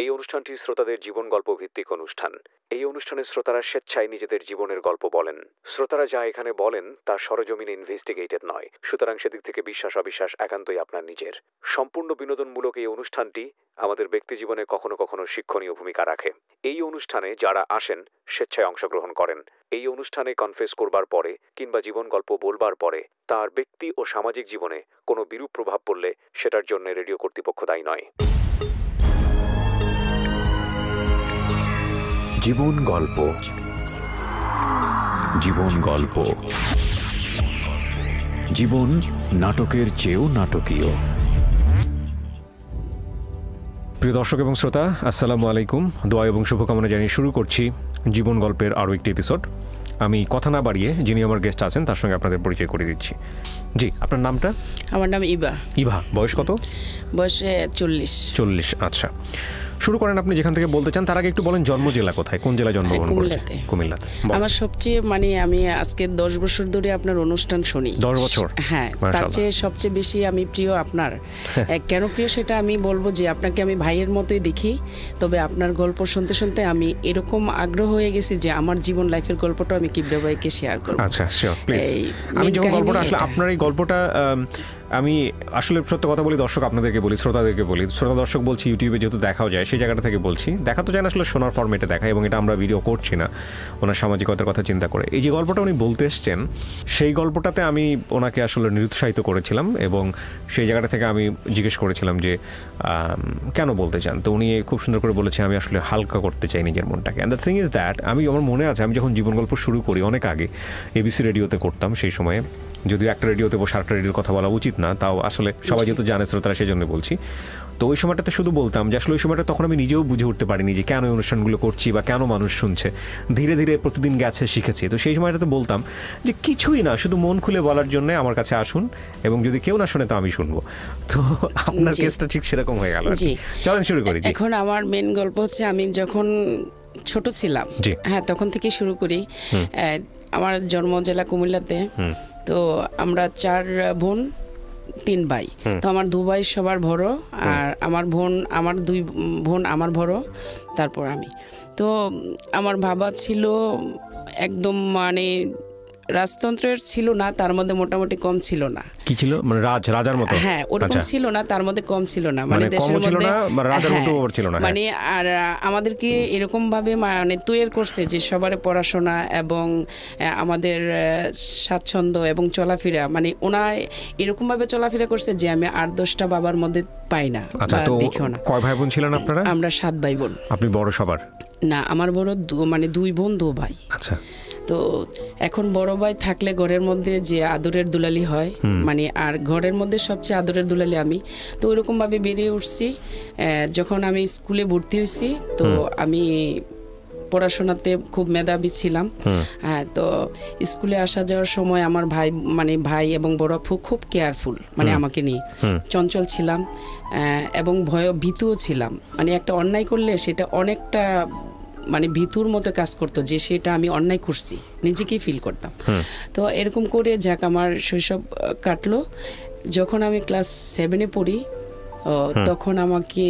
এই অনুষ্ঠানটি শ্রোতাদের জীবন গল্প ভিত্তিক অনুষ্ঠান। এই অনুষ্ঠানে শ্রোতারা স্বেচ্ছায় নিজেদের জীবনের গল্প বলেন। শ্রোতারা যা এখানে বলেন তা সরেজমিনে ইনভেস্টিগেটেড নয়, সুতরাং সেদিক থেকে বিশ্বাস অবিশ্বাস একান্তই আপনার নিজের। সম্পূর্ণ বিনোদনমূলক এই অনুষ্ঠানটি আমাদের ব্যক্তিজীবনে কখনো কখনো শিক্ষণীয় ভূমিকা রাখে। এই অনুষ্ঠানে যারা আসেন স্বেচ্ছায় অংশগ্রহণ করেন। এই অনুষ্ঠানে কনফেস করবার পরে কিংবা জীবন গল্প বলবার পরে তার ব্যক্তি ও সামাজিক জীবনে কোনো বিরূপ প্রভাব পড়লে সেটার জন্য রেডিও কর্তৃপক্ষ দায়ী নয়। জীবন গল্প, জীবন গল্প, জীবন নাটকের চেয়েও নাটকীয়। প্রিয় দর্শক এবং শ্রোতা, আসসালামু আলাইকুম। দোয়া এবং শুভকামনা জানিয়ে শুরু করছি জীবন গল্পের আরও একটি এপিসোড। আমি কথা না বাড়িয়ে যিনি আমার গেস্ট আছেন তার সঙ্গে আপনাদের পরিচয় করে দিচ্ছি। জি, আপনার নামটা? আমার নাম ইভা। ইভা, বয়স কত? বয়স 40। আচ্ছা, শুরু করেন আপনি যেখান থেকে বলতে চান। তার আগে একটু বলেন জন্ম জেলা কোথায়, কোন জেলায় জন্মগ্রহণ করেছেন? কুমিল্লাতে। আমার সবচেয়ে আমি আজকে 10 বছর ধরে আপনার অনুষ্ঠান শুনি। 10 বছর? হ্যাঁ, তার চেয়ে সবচেয়ে বেশি আমি প্রিয় আপনার। কেন প্রিয় সেটা আমি বলবো যে আপনাকে আমি ভাইয়ের মতোই দেখি, তবে আপনার গল্প শুনতে শুনতে আমি এরকম আগ্রহ হয়ে গেছি যে আমার জীবন লাইফের গল্পটা আমি কিবরা ভাইকে শেয়ার করব। আচ্ছা, শিওর, প্লিজ। আমি যখন গল্পটা আসলে আপনার এই গল্পটা আমি আসলে সত্য কথা বলি, দর্শক আপনাদেরকে বলি, শ্রোতাদেরকে বলি, শ্রোতা দর্শক বলছি, ইউটিউবে যেহেতু দেখাও যায় সেই জায়গাটা থেকে বলছি, দেখা তো যায় না আসলে শোনার ফরম্যাটে দেখায়, এবং এটা আমরা ভিডিও করছি না ওনার সামাজিকতার কথা চিন্তা করে। এই যে গল্পটা উনি বলতে এসছেন সেই গল্পটাতে আমি ওনাকে আসলে নিরুৎসাহিত করেছিলাম, এবং সেই জায়গাটা থেকে আমি জিজ্ঞেস করেছিলাম যে কেন বলতে চান। তো উনি খুব সুন্দর করে বলেছে, আমি আসলে হালকা করতে চাই নিজের মনটাকে। And the thing is that আমার মনে আছে আমি যখন জীবন গল্প শুরু করি অনেক আগে এবিসি রেডিওতে করতাম, সেই সময়ে, যদিও একটা রেডিওতে বসে আরেকটা রেডিওর কথা বলা উচিত না, তাও আসলে সবাই যেহেতু জানে শ্রোতারা সেই জন্য বলছি। তো ওই সময়টাতে শুধু বলতাম যে আসলে ওই সময়টা তখন আমি নিজেও বুঝে উঠতে পারিনি যে কেন এই অনুষ্ঠানগুলো করছি বা কেন মানুষ শুনছে। ধীরে ধীরে প্রতিদিন গেছে, শিখেছি। তো সেই সময়টাতে বলতাম যে কিছুই না, শুধু মন খুলে বলার জন্য আমার কাছে আসুন, এবং যদি কেউ না শুনে তো আমি শুনবো। তো আপনার কেসটা ঠিক সেরকম হয়ে গেল। চলেন শুরু করি। এখন আমার মেন গল্প হচ্ছে আমি যখন ছোট ছিলাম, হ্যাঁ, তখন থেকে শুরু করি। আমার জন্ম জেলা কুমিল্লাতে। তো আমরা 4 বোন 3 ভাই। তো আমার 2 ভাই সবার বড়, আর আমার 2 বোন আমার বড়, তারপর আমি। তো আমার বাবা ছিল একদম রাজতন্ত্রের ছিল না, তার মধ্যে মোটামুটি কম ছিল না। কি ছিল? মানে রাজার মতো? হ্যাঁ, ওরকম ছিল না, তার মধ্যে কম ছিল না, দেশের মধ্যে রাজার মতো ছিল না। আর আমাদেরকে এরকম ভাবে তৈরি করছে যে সবার পড়াশোনা এবং আমাদের স্বাচ্ছন্দ্য এবং চলাফেরা, ওনার এরকম ভাবে চলাফেরা করছে যে আমি 8-10টা বাবার মধ্যে পাই না। আচ্ছা, তো কয় ভাই বোন ছিলেন আপনারা? আমরা 7 ভাই বোন। আপনি বড় সবার? না, আমার বড় 2 বোন 2 ভাই। আচ্ছা। তো এখন বড় ভাই থাকলে ঘরের মধ্যে যে আদরের দুলালি হয়, আর ঘরের মধ্যে সবচেয়ে আদরের দুলালি আমি। তো ওইরকম ভাবে বেরিয়ে উঠছি। যখন আমি স্কুলে ভর্তি হয়েছি, তো আমি পড়াশোনাতে খুব মেধাবী ছিলাম। হ্যাঁ, তো স্কুলে আসা যাওয়ার সময় আমার ভাই এবং বড় আপু খুব কেয়ারফুল, আমাকে নিয়ে। চঞ্চল ছিলাম এবং ভীতুও ছিলাম। একটা অন্যায় করলে সেটা অনেকটা ভীতুর মতো কাজ করতো, যে সেটা আমি অন্যায় করছি নিজেকেই ফিল করতাম। তো এরকম করে যাক আমার শৈশব কাটলো। যখন আমি ক্লাস 7-এ পড়ি, তখন আমাকে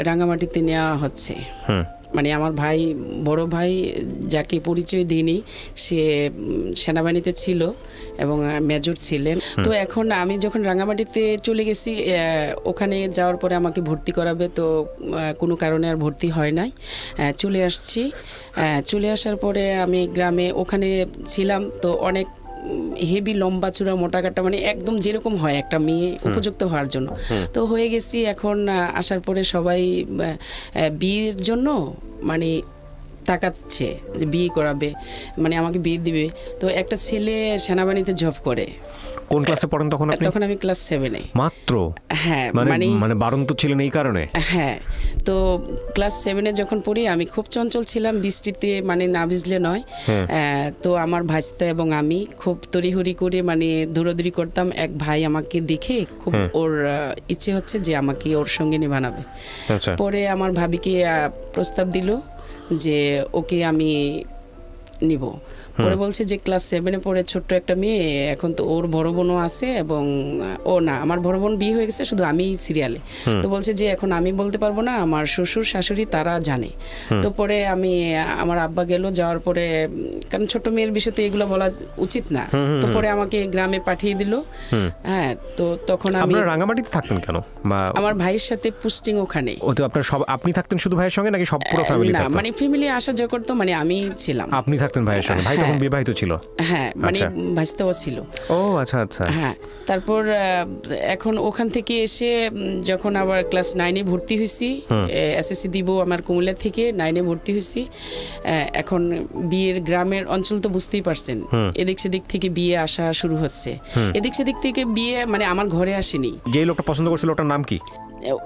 রাঙামাটিতে নেওয়া হচ্ছে। আমার বড় ভাই যাকে পরিচয় দিইনি, সে সেনাবাহিনীতে ছিল এবং মেজর ছিলেন। তো এখন আমি যখন রাঙামাটিতে চলে গেছি, ওখানে যাওয়ার পরে আমাকে ভর্তি করাবে, তো কোনো কারণে আর ভর্তি হয় নাই, চলে আসছি। চলে আসার পরে আমি গ্রামে ওখানে ছিলাম, তো অনেক হেভি লম্বা চূড়া মোটাকাটা, একদম যেরকম হয় একটা মেয়ে উপযুক্ত হওয়ার জন্য, তো হয়ে গেছি। এখন আসার পরে সবাই বিয়ের জন্য তাকাচ্ছে যে বিয়ে করাবে, আমাকে বিয়ে দিবে। তো একটা ছেলে সেনাবাহিনীতে জব করে। কোন ক্লাসে পড়েন তখন আপনি? তখন আমি ক্লাস 7-এ মাত্র। হ্যাঁ, বারণ তো ছিলেন এই কারণে। হ্যাঁ, তো ক্লাস 7-এ যখন পড়ি আমি খুব চঞ্চল ছিলাম, বৃষ্টিতে না ভিজলে নয়। তো আমার ভাইস্তা এবং আমি খুব তড়িহড়ি করে দৌড়াদৌড়ি করতাম। এক ভাই আমাকে দেখে খুব ওর ইচ্ছে হচ্ছে যে আমাকে ওর সঙ্গে বানাবে। পরে আমার ভাবিকে প্রস্তাব দিল যে ওকে আমি নিব। পরে বলছে যে ক্লাস 7-এ পড়ে ছোট্ট একটা মেয়ে, এখন তো ওর বড় বোনও আছে এবং ও না আমার বড় বোন বিয়ে হয়ে গেছে, শুধু আমি সিরিয়ালে। তো বলছে যে এখন আমি বলতে পারবো না, আমার শ্বশুর শাশুড়ি তারা জানে। তো পরে আমার আব্বা গেল, যাওয়ার পরে কারণ ছোট মেয়ের বিষয়ে তো এগুলো বলা উচিত না, তো পরে আমাকে গ্রামে পাঠিয়ে দিল। হ্যাঁ, তো তখন আমি রাঙামাটিতে থাকতেন কেন? আমার ভাইয়ের সাথে পোস্টিং ওখানে। ও তো আপনার সব, আপনি থাকতেন শুধু ভাইয়ের সঙ্গে নাকি সব পুরো ফ্যামিলি থাকতো? না, মানে ফ্যামিলি আসা যাওয়া করতো, মানে আমি ছিলাম। আপনি থাকতেন ভাইয়ের সঙ্গে, ভাই তখন বিবাহিত ছিল? হ্যাঁ, মানে ভাইস্তাও ছিল। ও আচ্ছা আচ্ছা। হ্যাঁ, তারপর এখন ওখান থেকে এসে যখন আবার ক্লাস 9-এ ভর্তি হয়েছি, এসএসসি দিব আমার কুমিল্লা থেকে, 9-এ ভর্তি হয়েছি। এখন বিয়ের গ্রামের অঞ্চল তো বুঝতেই পারছেন, এদিক সেদিক থেকে বিয়ে আসা শুরু হচ্ছে। এদিক সেদিক থেকে বিয়ে মানে আমার ঘরে আসেনি। যে লোকটা পছন্দ করছিল ওটার নাম কি?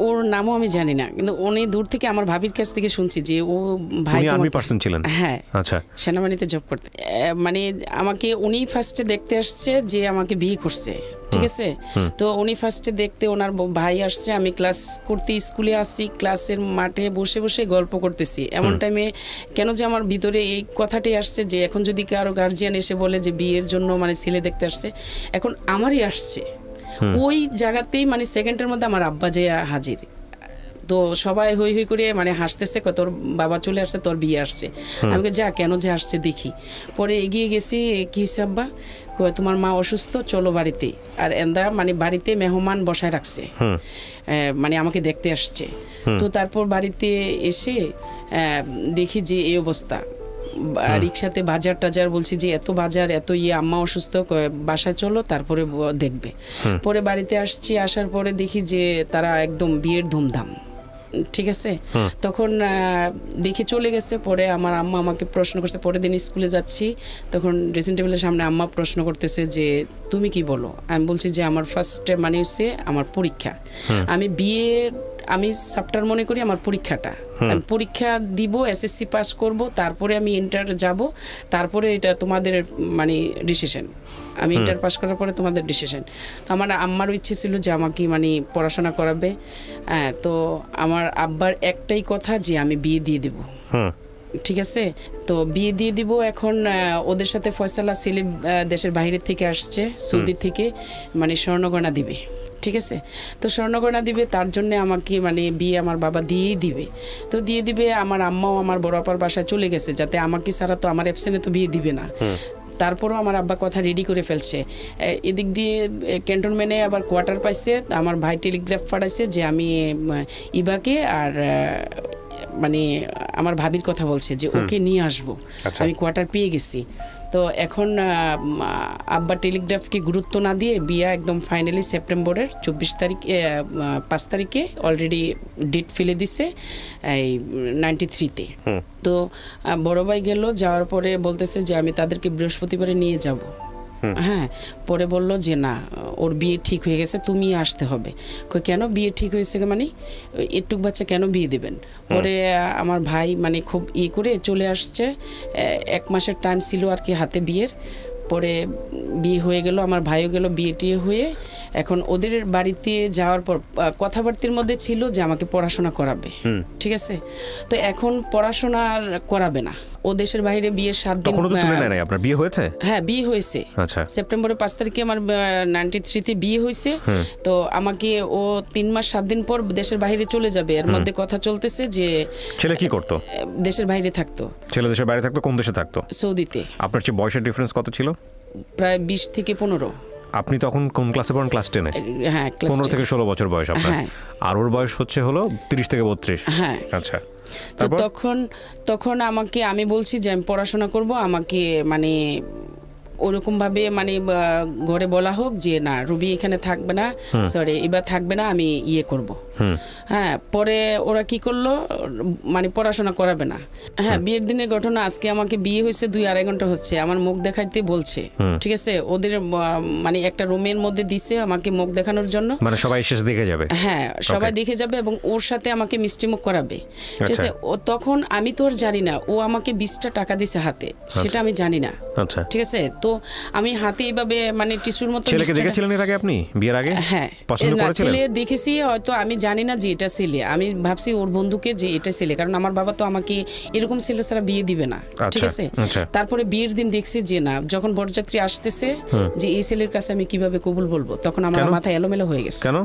ওর নামও আমি জানি না, কিন্তু উনি দূর থেকে আমার ভাবির কাছ থেকে শুনছি যে ও ভাই আর্মি পার্সন ছিলেন। হ্যাঁ, আচ্ছা, সেনাবাহিনীতে জব করতে। মানে আমাকে উনি ফার্স্টে দেখতে আসছে যে আমাকে বিয়ে করছে, ঠিক আছে। তো উনি ফার্স্টে দেখতে, ওনার ভাই আসছে, আমি ক্লাস করতে স্কুলে আসছি, ক্লাসের মাঠে বসে বসে গল্প করতেছি। এমন টাইমে কেন যে আমার ভিতরে এই কথাটাই আসছে যে এখন যদি কারো গার্জিয়ান এসে বলে যে বিয়ের জন্য মানে ছেলে দেখতে আসছে, এখন আমারই আসছে। ওই জায়গাতেই মানে সেকেন্ডের মধ্যে আমার আব্বা যে হাজির। তো সবাই হই হই করে মানে হাসতেছে, তোর বাবা চলে আসছে, তোর বিয়ে আসছে। আমি যা কেন যে আসছে দেখি। পরে এগিয়ে গেছি, কি হিসাববা তোমার মা অসুস্থ, চলো বাড়িতে। আর এন্দা মানে বাড়িতে মেহমান বসায় রাখছে, মানে আমাকে দেখতে আসছে। তো তারপর বাড়িতে এসে দেখি যে এই অবস্থা, রিক্সাতে বাজার টাজার, বলছি যে এত বাজার এত আম্মা অসুস্থ, বাসায় চলো তারপরে দেখবে। পরে বাড়িতে আসছি, আসার পরে দেখি যে তারা একদম বিয়ের ধুমধাম, ঠিক আছে। তখন দেখে চলে গেছে। পরে আমার আম্মা আমাকে প্রশ্ন করছে, পরের দিন স্কুলে যাচ্ছি, তখন ড্রেসিং টেবিলের সামনে আম্মা প্রশ্ন করতেছে যে তুমি কি বলো। আমি বলছি যে আমার ফার্স্ট মানে হচ্ছে আমার পরীক্ষা, আমি সাপ্টার মনে করি আমার পরীক্ষাটা, আমি পরীক্ষা দিব, এসএসসি পাস করব, তারপরে আমি ইন্টার যাব, তারপরে এটা তোমাদের মানে ডিসিশন। আমি ইন্টার পাস করার পরে তোমাদের ডিসিশন। তো আমার আম্মারও ইচ্ছে ছিল যে আমাকে মানে পড়াশোনা করাবে। তো আমার আব্বার একটাই কথা যে আমি বিয়ে দিয়ে দেব, ঠিক আছে। তো বিয়ে দিয়ে দিব। এখন ওদের সাথে ফয়সালা ছেলে দেশের বাইরে থেকে আসছে, সৌদি থেকে, মানে স্বর্ণগয়না দিবে, ঠিক আছে। তো স্বর্ণগয়না দিবে, তার জন্য আমাকে মানে বিয়ে আমার বাবা দিয়েই দিবে। তো দিয়ে দিবে, আমার আম্মাও আমার বড় আপার বাসায় চলে গেছে, যাতে আমাকে ছাড়া তো আমার অ্যাবসেন্টে তো বিয়ে দিবে না। তারপরও আমার আব্বা কথা রেডি করে ফেলছে। এদিক দিয়ে ক্যান্টনমেন্টে আবার কোয়ার্টার পাইছে, আমার ভাই টেলিগ্রাফ পাঠাইছে যে আমি ইবাকে আর মানে আমার ভাবির কথা বলছে যে ওকে নিয়ে আসবো। আমি কোয়ার্টার পেয়ে গেছি। তো এখন আব্বা টেলিগ্রাফকে গুরুত্ব না দিয়ে বিয়া একদম ফাইনালি সেপ্টেম্বরের 5 তারিখে অলরেডি ডেট ফেলে দিছে এই 93-তে। তো বড় ভাই গেল, যাওয়ার পরে বলতেছে যে আমি তাদেরকে বৃহস্পতিবারে নিয়ে যাব। হ্যাঁ, পরে বলল যে না, ওর বিয়ে ঠিক হয়ে গেছে, তুমি আসতে হবে। কেন বিয়ে ঠিক হয়েছে, মানে একটুক বাচ্চা কেন বিয়ে দেবেন। পরে আমার ভাই মানে খুব করে চলে আসছে, 1 মাসের টাইম ছিল আর কি হাতে বিয়ের। পরে বিয়ে হয়ে গেল, আমার ভাইও গেল বিয়ে টিয়ে হয়ে। এখন ওদের বাড়িতে যাওয়ার পর কথাবার্তার মধ্যে ছিল যে আমাকে পড়াশোনা করাবে, ঠিক আছে। তো এখন পড়াশোনা আর করাবে না, ও দেশের বাইরে বিয়ের 7 দিন। আপনার বিয়ে হয়েছে? হ্যাঁ, বিয়ে হয়েছে। আচ্ছা, সেপ্টেম্বরের 5 তারিখে আমার 93-তে বিয়ে হয়েছে। তো আমাকে ও 3 মাস 7 দিন পর দেশের বাইরে চলে যাবে। এর মধ্যে কথা চলতেছে যে ছেলে কি করতো? দেশের বাইরে থাকতো। ছেলে দেশের বাইরে থাকতো? কোন দেশে থাকতো? সৌদিতে। আপনার চেয়ে বয়সের ডিফারেন্স কত ছিল? প্রায় 20 থেকে 15। আপনি তখন কোন ক্লাসে পড়েন? ক্লাস 10-এ? হ্যাঁ, 15 থেকে 16 বছর বয়স আপনার। আর ওর বয়স হলো 30 থেকে 32। হ্যাঁ, আচ্ছা। তো তখন আমাকে, আমি বলছি যে আমি পড়াশোনা করব, আমাকে মানে ওরকম ভাবে মানে ঘরে বলা হোক যে না, রুবি এখানে থাকবে না, সরি এবার থাকবে না, আমি করব। হ্যাঁ, পরে ওরা কি করলো, মানে পড়াশোনা করাবে না। হ্যাঁ, বিয়ের দিনের ঘটনা। আজকে আমাকে বিয়ে হয়েছে 2-2.5 ঘন্টা হচ্ছে, আমার মুখ দেখাইতে বলছে, ঠিক আছে। ওদের মানে একটা রুমের মধ্যে দিছে আমাকে মুখ দেখানোর জন্য, মানে সবাই শেষ দেখে যাবে। হ্যাঁ, সবাই দেখে যাবে এবং ওর সাথে আমাকে মিষ্টি মুখ করাবে, ঠিক আছে। ও তখন আমি তো আর জানি না, ও আমাকে 20টা টাকা দিছে হাতে, সেটা আমি জানি না, ঠিক আছে। তো আমি হাতে এইভাবে মানে টিস্যুর মতো। ছেলেকে দেখেছিলেন এর আগে আপনি বিয়ের আগে? হ্যাঁ, পছন্দ করেছিলেন? ছেলে দেখেছি, হয়তো আমি জানি না যে এটা ছেলে, আমি ভাবছি ওর বন্ধুকে যে এটা ছেলে, কারণ আমার বাবা তো আমাকে এরকম ছেলে ছাড়া বিয়ে দিবে না, ঠিক আছে। তারপরে বিয়ের দিন দেখছি যে না, যখন বরযাত্রী আসতেছে যে এই ছেলের কাছে আমি কিভাবে কবুল বলবো, তখন আমার মাথায় এলোমেলো হয়ে গেছে। কেন?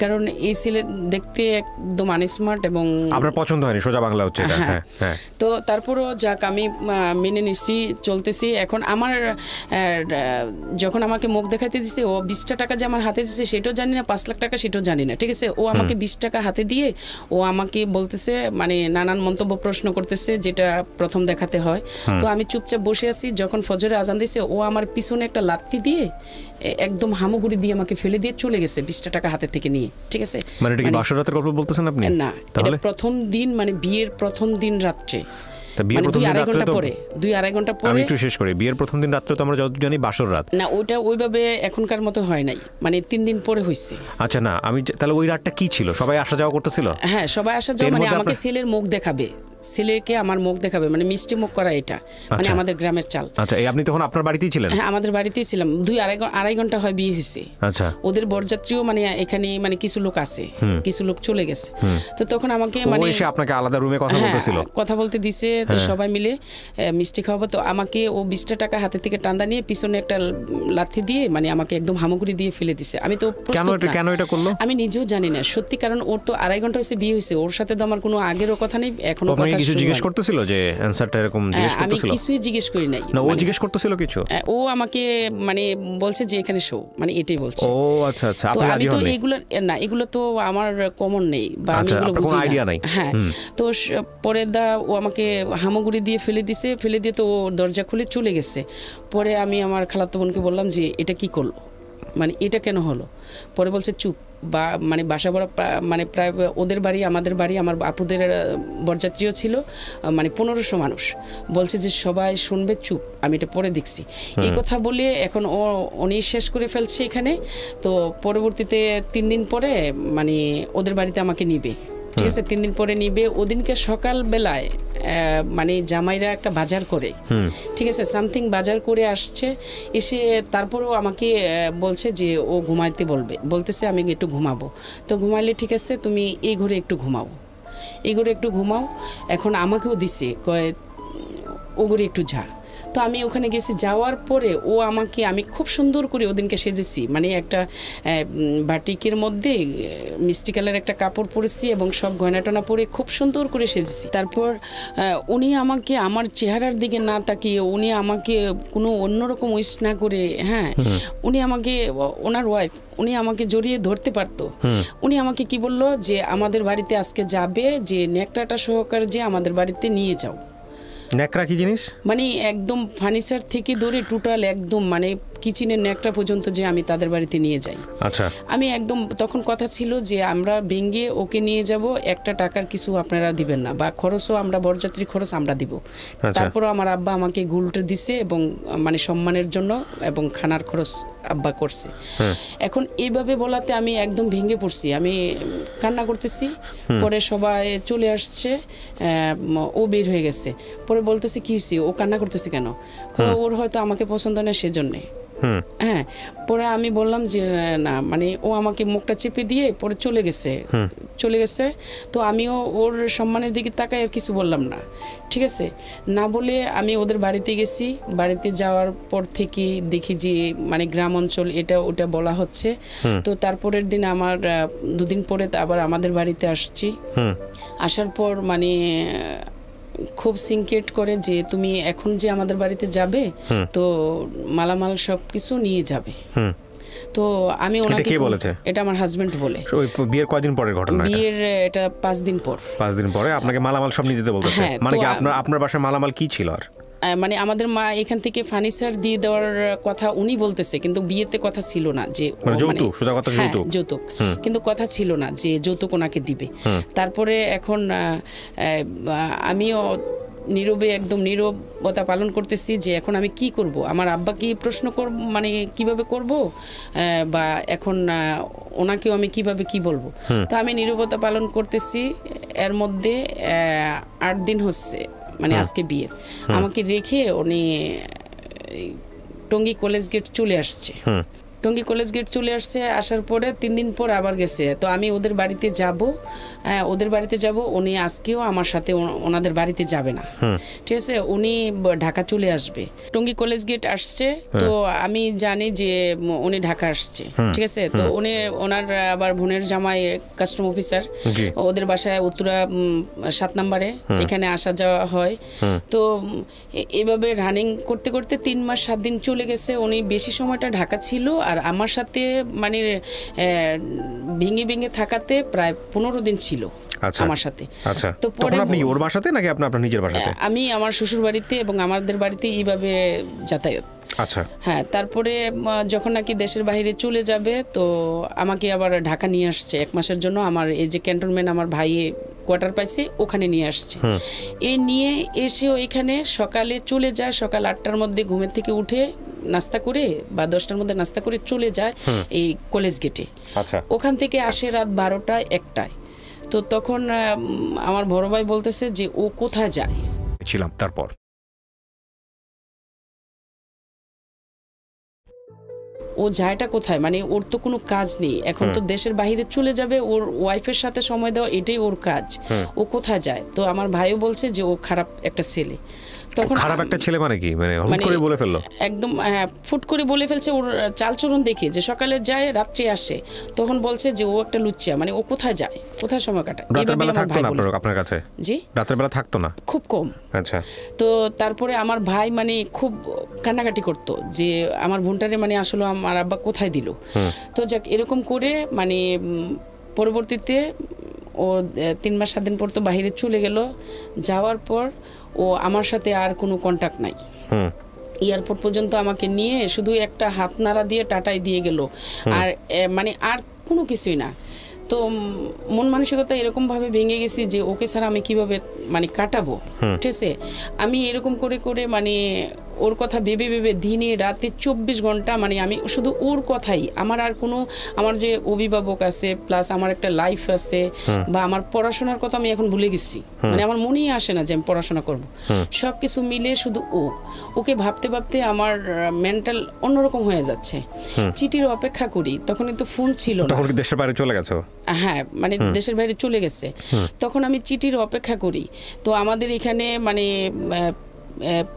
কারণ এই ছেলে দেখতে একদম আনস্মার্ট এবং আপনার পছন্দ হয়নি, সোজা বাংলা হচ্ছে এটা। হ্যাঁ, তো তারপরও যাক আমি মেনে নিচ্ছি, চলতেছি। এখন আমার যখন আমাকে মুখ দেখাইতে দিছে, ও 20টা টাকা যে আমার হাতে দিছে সেটাও জানি না, 5 লাখ টাকা সেটাও জানি না, ঠিক আছে। ও আমাকে 20 টাকা হাতে দিয়ে ও আমাকে বলতেছে, মানে নানান মন্তব্য প্রশ্ন করতেছে, যেটা প্রথম দেখাতে হয়। তো আমি চুপচাপ বসে আছি। যখন ফজরে আজান দিছে, ও আমার পিছনে একটা লাথি দিয়ে একদম হামাগুড়ি দিয়ে আমাকে ফেলে দিয়ে চলে গেছে 20টা টাকা হাতে থেকে নিয়ে, ঠিক আছে। মানে এটা কি বাসর রাতের গল্প বলতেছেন আপনি? না, এটা প্রথম দিন, মানে বিয়ের প্রথম দিন রাত্রে, বিয়ের প্রথম দিন রাত্রে তো 2-2.5 ঘন্টা পরে। আমি একটু শেষ করি। বিয়ের প্রথম দিন রাত্রে তো আমরা যত জানি বাসর রাত না, ওইটা ওইভাবে এখনকার মতো হয় নাই, মানে 3 দিন পরে হইছে। আচ্ছা, না আমি তাহলে ওই রাতটা কি ছিল? সবাই আসা যাওয়া করতেছিল? হ্যাঁ, সবাই আসা যাওয়া, মানে আমাকে ছেলের মুখ দেখাবে, ছেলেকে আমার মুখ দেখাবে, মানে মিষ্টি মুখ করা, এটা মানে আমাদের গ্রামের চাল। আচ্ছা, এই আপনি তখন আপনার বাড়িতেই ছিলেন? হ্যাঁ, আমাদের বাড়িতেই ছিলাম। 2-2.5 ঘন্টা হয় বিয়ে হয়েছে। আচ্ছা, ওদের বরযাত্রীও মানে এখানে মানে কিছু লোক আছে, কিছু লোক চলে গেছে। তো তখন আমাকে মানে এসে আপনাকে আলাদা রুমে কথা বলতেছিল, কথা বলতে দিছে। তো সবাই মিলে মিষ্টি খাওয়াবো। তো আমাকে ও 20টা টাকা হাতে থেকে টান্দা নিয়ে পিছনে একটা লাথি দিয়ে মানে আমাকে একদম হামাগুড়ি দিয়ে ফেলে দিছে। আমি তো কেন এটা করলো আমি নিজেও জানি না সত্যি, কারণ ওর তো 2.5 ঘন্টা হয়েছে বিয়ে হয়েছে, ওর সাথে তো আমার কোনো আগেরও কথা নেই, এখনো কথা কিছু জিজ্ঞেস করতেছিল যে অ্যানসারটা এরকম জিজ্ঞেস করতেছিল? আমি কিছুই জিজ্ঞেস করি নাই। না, ও জিজ্ঞেস করতেছিল কিছু? ও আমাকে মানে বলছে যে এখানে শো, মানে এটাই বলছে। ও আচ্ছা আচ্ছা, আপনি রাজি হননি? এগুলো না, এগুলো তো আমার কমন নেই বা আমি এগুলো বুঝি না, আইডিয়া নাই। হ্যাঁ, তো পরে ও আমাকে হামাগুড়ি দিয়ে ফেলে দিছে, ফেলে দিয়ে তো ও দরজা খুলে চলে গেছে। পরে আমি আমার খালাতো বোনকে বললাম যে এটা কি করলো, মানে এটা কেন হলো? পরে বলছে চুপ, বা মানে বাসা বড় মানে প্রায় ওদের বাড়ি আমাদের বাড়ি, আমার আপুদের বরযাত্রীও ছিল, মানে 1500 মানুষ। বলছে যে সবাই শুনবে, চুপ, আমি এটা পরে দেখছি। এই কথা বলে এখন উনি শেষ করে ফেলছে এখানে। তো পরবর্তীতে 3 দিন পরে মানে ওদের বাড়িতে আমাকে নিবে, ঠিক আছে। 3 দিন পরে নিবে। ওদিনকে সকাল বেলায় মানে জামাইরা একটা বাজার করে, ঠিক আছে, সামথিং বাজার করে আসছে, এসে তারপরেও আমাকে বলছে যে ও ঘুমাইতে বলতেছে আমি একটু ঘুমাবো। তো ঘুমাইলে ঠিক আছে, তুমি এই ঘরে একটু ঘুমাও, এই ঘরে একটু ঘুমাও। এখন আমাকেও দিছে, কয় ও ঘরে একটু যা। তো আমি ওখানে গেছি, যাওয়ার পরে ও আমাকে, আমি খুব সুন্দর করে ওদিনকে সেজেছি, মানে একটা বাটিকের মধ্যে মিষ্টি কালার একটা কাপড় পরেছি এবং সব গয়নাটনা পরে খুব সুন্দর করে সেজেছি। তারপর উনি আমাকে আমার চেহারার দিকে না তাকিয়ে, উনি আমাকে কোনো অন্যরকম উইশ না করে, হ্যাঁ, উনি আমাকে, ওনার ওয়াইফ, উনি আমাকে জড়িয়ে ধরতে পারতো। উনি আমাকে কি বললো যে আমাদের বাড়িতে আজকে যাবে, যে নেকড়াটা সহকারে যে আমাদের বাড়িতে নিয়ে যাও। নেকড়া কি জিনিস? মানে একদম ফার্নিচার থেকে ধরে টোটাল একদম মানে কিচেনের নেকড়া পর্যন্ত যে আমি তাদের বাড়িতে নিয়ে যাই। আচ্ছা, আমি একদম তখন কথা ছিল যে আমরা ভেঙে ওকে নিয়ে যাব, একটা টাকার কিছু আপনারা দিবেন না, বা খরচও আমরা, বরযাত্রী খরচ আমরা দিব। তারপরও আমার আব্বা আমাকে গুলটা দিছে এবং মানে সম্মানের জন্য, এবং খানার খরচ আব্বা করছে। এখন এইভাবে বলাতে আমি একদম ভেঙে পড়ছি, আমি কান্না করতেছি। পরে সবাই চলে আসছে, ও বের হয়ে গেছে। পরে বলতেছে কি হয়েছে, ও কান্না করতেছে কেন? ওর হয়তো আমাকে পছন্দ না সেজন্যে। হ্যাঁ, পরে আমি বললাম যে না, মানে ও আমাকে মুখটা চেপে দিয়ে পরে চলে গেছে। তো আমিও ওর সম্মানের দিকে তাকাই আর কিছু বললাম না, ঠিক আছে। না বলে আমি ওদের বাড়িতে গেছি। বাড়িতে যাওয়ার পর থেকে দেখি যে মানে গ্রাম অঞ্চল, এটা ওটা বলা হচ্ছে। তো তারপরের দিন আমার 2 দিন পরে আবার আমাদের বাড়িতে আসছি। আসার পর মানে খুব সিনক্রেট করে যে তুমি এখন যে আমাদের বাড়িতে যাবে, তো মালামাল সবকিছু নিয়ে যাবে। তো আমি ওনাকে, এটা আমার হাজবেন্ড বলে। বিয়ের কয়দিন পরের ঘটনা? বিয়ের এটা 5 দিন পর। 5 দিন পরে আপনাকে মালামাল সব নিয়ে যেতে বলতেছে? মানে কি আপনার বাসায় মালামাল কি ছিল? আর মানে আমাদের মা এখান থেকে ফার্নিচার দিয়ে দেওয়ার কথা উনি বলতেছে, কিন্তু বিয়েতে কথা ছিল না যে যৌতুক, কিন্তু কথা ছিল না যে যৌতুক ওনাকে দিবে। তারপরে এখন আমিও নীরবে, একদম নীরবতা পালন করতেছি যে এখন আমি কি করব, আমার আব্বা কি প্রশ্ন করব, মানে কিভাবে করব, বা এখন ওনাকেও আমি কিভাবে কি বলবো। তো আমি নীরবতা পালন করতেছি। এর মধ্যে 8 দিন হচ্ছে মানে আজকে বিয়ের, আমাকে রেখে উনি টঙ্গী কলেজ গেট চলে আসছে। টঙ্গী কলেজ গেট চলে আসছে, আসার পরে 3 দিন পর আবার গেছে। তো আমি ওদের বাড়িতে যাব, উনি আজকেও আমার সাথে ওনাদের বাড়িতে যাবে না, ঠিক আছে, উনি ঢাকা চলে আসবে। টঙ্গী কলেজ গেট আসছে, তো আমি জানি যে উনি ঢাকা আসছে, ঠিক আছে। তো ওনার আবার বোনের জামাই কাস্টম অফিসার, ওদের বাসায় উত্তরা 7 নম্বরে, এখানে আসা যাওয়া হয়। তো এভাবে রানিং করতে করতে 3 মাস 7 দিন চলে গেছে। উনি বেশি সময়টা ঢাকা ছিল, আর আমার সাথে মানে ভেঙে ভেঙে থাকাতে প্রায় 15 দিন ছিল আমার সাথে। আচ্ছা, তো পরে আপনি ওর বাসাতে নাকি আপনার নিজের বাসাতে? আমি আমার শ্বশুর বাড়িতে এবং আমাদের বাড়িতে এইভাবে যাতায়াত। আচ্ছা, হ্যাঁ। তারপরে যখন নাকি দেশের বাইরে চলে যাবে, তো আমাকে আবার ঢাকা নিয়ে আসছে 1 মাসের জন্য। আমার এই যে ক্যান্টনমেন্ট আমার ভাই কোয়ার্টার পাইছে, ওখানে নিয়ে আসছে। এই নিয়ে এসেও এখানে সকালে চলে যায়, সকাল 8টার মধ্যে ঘুমের থেকে উঠে নাস্তা করে বা 10টার মধ্যে নাস্তা করে চলে যায় এই কলেজ গেটে। আচ্ছা, ওখান থেকে আসে রাত 12টায় 1টায়। তো তখন আমার বড় ভাই বলতেছে যে ও কোথায় যায় ছিলাম। তারপর ও যায়টা কোথায়, মানে ওর তো কোনো কাজ নেই, এখন তো দেশের বাইরে চলে যাবে, ওর ওয়াইফের সাথে সময় দেওয়া এটাই ওর কাজ। ও কোথায় যায়? তো আমার ভাইও বলছে যে ও খারাপ একটা ছেলে। তখন খারাপ একটা ছেলে মানে কি, মানে হুট করে বলে ফেললো? একদম ফুট করে বলে ফেলছে। ওর চালচরণ দেখে যে সকালে যায় রাত্রে আসে, তখন বলছে যে ও একটা লুচ্চা, মানে ও কোথায় যায়, কোথায় সময় কাটায়। রাতের বেলা থাকতো না আপনার কাছে? জি, রাতের বেলা থাকতো না, খুব কম। আচ্ছা। তো তারপরে আমার ভাই মানে খুব কান্নাকাটি করতো যে আমার বোনটারে মানে আসলে আমার আব্বা কোথায় দিল। তো যাক, এরকম করে মানে পরবর্তীতে ও 3 মাস 7 দিন পর তো বাইরে চলে গেল। যাওয়ার পর ও আমার সাথে আর কোনো কন্টাক্ট নাই। এয়ারপোর্ট পর্যন্ত আমাকে নিয়ে শুধু একটা হাত নাড়া দিয়ে টাটাই দিয়ে গেল, আর মানে আর কোনো কিছুই না। তো মন মানসিকতা এরকম ভাবে ভেঙে গেছি যে ওকে ছাড়া আমি কিভাবে মানে কাটাবো, ঠিক আছে। আমি এরকম করে করে মানে ওর কথা ভেবে ভেবে দিনে রাতে 24 ঘন্টা মানে আমি শুধু ওর কথাই, আমার আর কোনো, আমার যে অভিভাবক আছে প্লাস আমার একটা লাইফ আছে বা আমার পড়াশোনার কথা আমি এখন ভুলে গেছি। মানে আমার মনেই আসে না যে আমি পড়াশোনা করব। সব কিছু মিলে শুধু ওকে ভাবতে ভাবতে আমার মেন্টাল অন্যরকম হয়ে যাচ্ছে। চিঠির অপেক্ষা করি, তখন কিন্তু ফোন ছিল না। তখন কি দেশের বাইরে চলে গেছে? হ্যাঁ, মানে দেশের বাইরে চলে গেছে। তখন আমি চিঠির অপেক্ষা করি। তো আমাদের এখানে মানে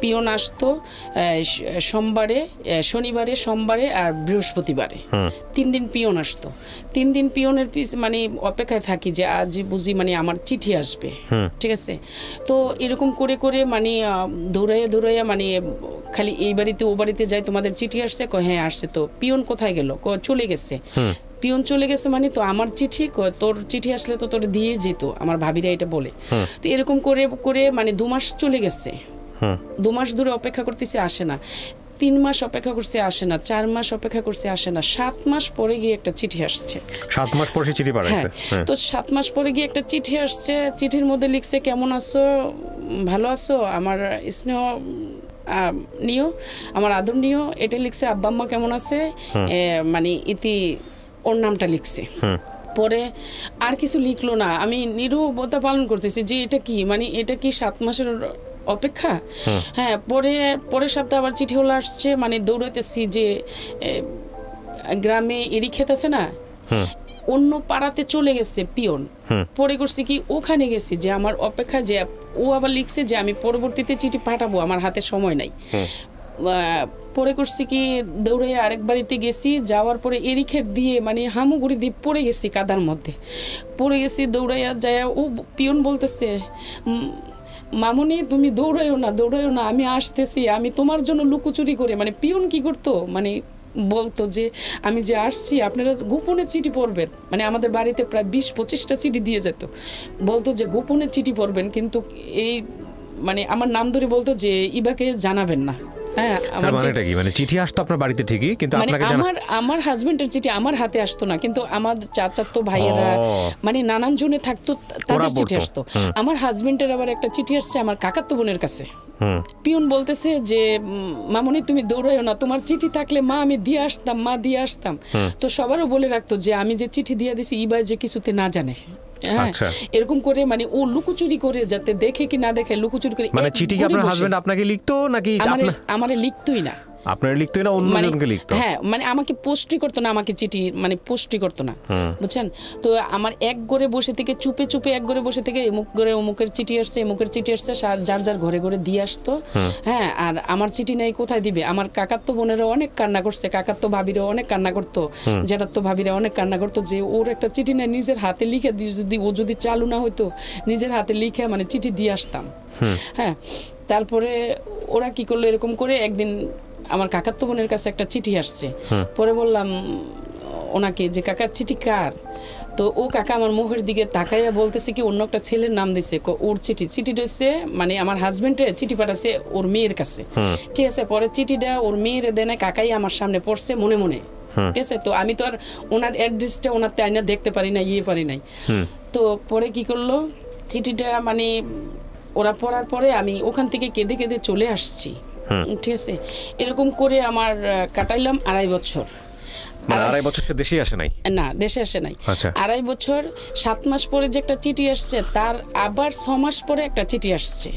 পিয়ন আসতো সোমবারে, শনিবারে, সোমবারে আর বৃহস্পতিবারে। 3 দিন পিয়ন আসতো। 3 দিন পিয়নের মানে অপেক্ষায় থাকি যে আজ বুঝি মানে আমার চিঠি আসবে, ঠিক আছে। তো এরকম করে করে মানে দৌড়াইয়া মানে খালি এই বাড়িতে ও বাড়িতে যাই, তোমাদের চিঠি আসছে? হ্যাঁ আসছে। তো পিয়ন কোথায় গেল? চলে গেছে। পিয়ন চলে গেছে মানে তো আমার চিঠি, তোর চিঠি আসলে তো তোর দিয়ে যেত, আমার ভাবিরা এটা বলে। তো এরকম করে করে মানে 2 মাস চলে গেছে। 2 মাস ধরে অপেক্ষা করতেছে, আসে না। 3 মাস অপেক্ষা করছে, আসে না। 4 মাস অপেক্ষা করছে, আসে না। 7 মাস পরে গিয়ে একটা চিঠি আসছে। 7 মাস পরে চিঠি পাঠাইছে? তো 7 মাস পরে গিয়ে একটা চিঠি আসছে। চিঠির মধ্যে লিখছে, কেমন আছো, ভালো আছো, আমার স্নেহ নিও, আমার আদর নিও, এটা লিখছে। আব্বা আম্মা কেমন আছে, মানে ইতি ওর নামটা লিখছে। পরে আর কিছু লিখলো না। আমি নিরবতা পালন করতেছি যে এটা কি, মানে এটা কি 7 মাসের অপেক্ষা? হ্যাঁ। পরের সপ্তাহে আবার চিঠি হলো আসছে। মানে দৌড়াইতেছি যে গ্রামে এরি ক্ষেত আছে না, অন্য পাড়াতে চলে গেছে পিয়ন। পরে করছি কি, ওখানে গেছি যে আমার অপেক্ষা, যে ও আবার লিখছে যে আমি পরবর্তীতে চিঠি পাঠাবো, আমার হাতে সময় নাই। পরে করছি কি, দৌড়ে আরেক বাড়িতে গেছি। যাওয়ার পরে এরিখেট দিয়ে মানে হামুগুড়ি দিয়ে পড়ে গেছি, কাদার মধ্যে পড়ে গেছি। দৌড়াইয়া যায় ও পিয়ন বলতেছে, মামুনি তুমি দৌড়াইও না, আমি আসতেছি, আমি তোমার জন্য লুকোচুরি করে। মানে পিয়ন কি করতো, মানে বলতো যে আমি যে আসছি আপনারা গোপনে চিঠি পড়বেন। মানে আমাদের বাড়িতে প্রায় 20-25টা চিঠি দিয়ে যেত। বলতো যে গোপনে চিঠি পড়বেন, কিন্তু এই মানে আমার নাম ধরে বলতো যে ইবাকে জানাবেন না। হ্যাঁ, মানে চিঠি আসতো আপনার বাড়িতে ঠিকই, কিন্তু আমার হাজবেন্ডের চিঠি আমার হাতে আসতো না, কিন্তু আমার চাচাতো ভাইয়েরা মানে নানান জনে থাকতো, তাদের চিঠি আসতো। আমার হাজবেন্ডের আবার একটা চিঠি আসছে আমার কাকাতো বোনের কাছে। পিয়ন বলতেছে যে মামনি তুমি দৌড়াইও না, তোমার চিঠি থাকলে মা আমি দিয়ে আসতাম। তো সবারও বলে রাখতো যে আমি যে চিঠি দিয়ে দিছি ইবা যে কিছুতে না জানে। এরকম করে মানে ও লুকোচুরি করে, যাতে দেখে কি না দেখে লুকোচুরি করে। মানে চিঠি কি আপনার হাজবেন্ড আপনাকে লিখতো নাকি? আমারে লিখতোই না। আপনার লিখতো না অন্যজনকে লিখতো? হ্যাঁ, মানে আমাকে পোস্টই করতো না, আমাকে চিঠি মানে পোস্টই করতো না, বুঝছেন? তো আমার এক ঘরে বসে থেকে চুপে চুপে এক ঘরে বসে থেকে এমুক ঘরে অমুকের চিঠি আসছে, এমুকের চিঠি আসছে, যার যার ঘরে ঘরে দিয়ে আসতো। হ্যাঁ, আর আমার চিঠি নেই কোথায় দিবে? আমার কাকার তো বোনেরা অনেক কান্না করছে, কাকার তো ভাবিরা অনেক কান্না করতো, যেটার তো ভাবিরা অনেক কান্না করতো যে ওর একটা চিঠি নেই, নিজের হাতে লিখে যদি ও যদি চালু না হইতো নিজের হাতে লিখে মানে চিঠি দিয়ে আসতাম। হ্যাঁ, তারপরে ওরা কি করলো, এরকম করে একদিন আমার কাকার তো বোনের কাছে একটা চিঠি আসছে। পরে বললাম ওনাকে যে কাকার চিঠি কার? তো ও কাকা আমার মুখের দিকে তাকাইয়া বলতেছে কি অন্য একটা ছেলের নাম দিছে, ওর চিঠিটা হচ্ছে মানে আমার হাজবেন্ডের চিঠি পাঠাচ্ছে ওর মেয়ের কাছে। ঠিক আছে, পরে চিঠিটা ওর মেয়ের দেনে কাকাই আমার সামনে পড়ছে মনে মনে। ঠিক আছে, তো আমি তো আর ওনার অ্যাড্রেসটা ওনার তাইনা দেখতে পারি না, পারি নাই। তো পরে কি করলো, চিঠিটা মানে ওরা পড়ার পরে আমি ওখান থেকে কেঁদে কেঁদে চলে আসছি। ঠিক আছে, এরকম করে আমার কাটাইলাম 2.5 বছর। 2.5 বছর সে দেশে আসে নাই? না, দেশে আসে নাই। 2.5 বছর 7 মাস পরে যে একটা চিঠি আসছে, তার আবার 6 মাস পরে একটা চিঠি আসছে।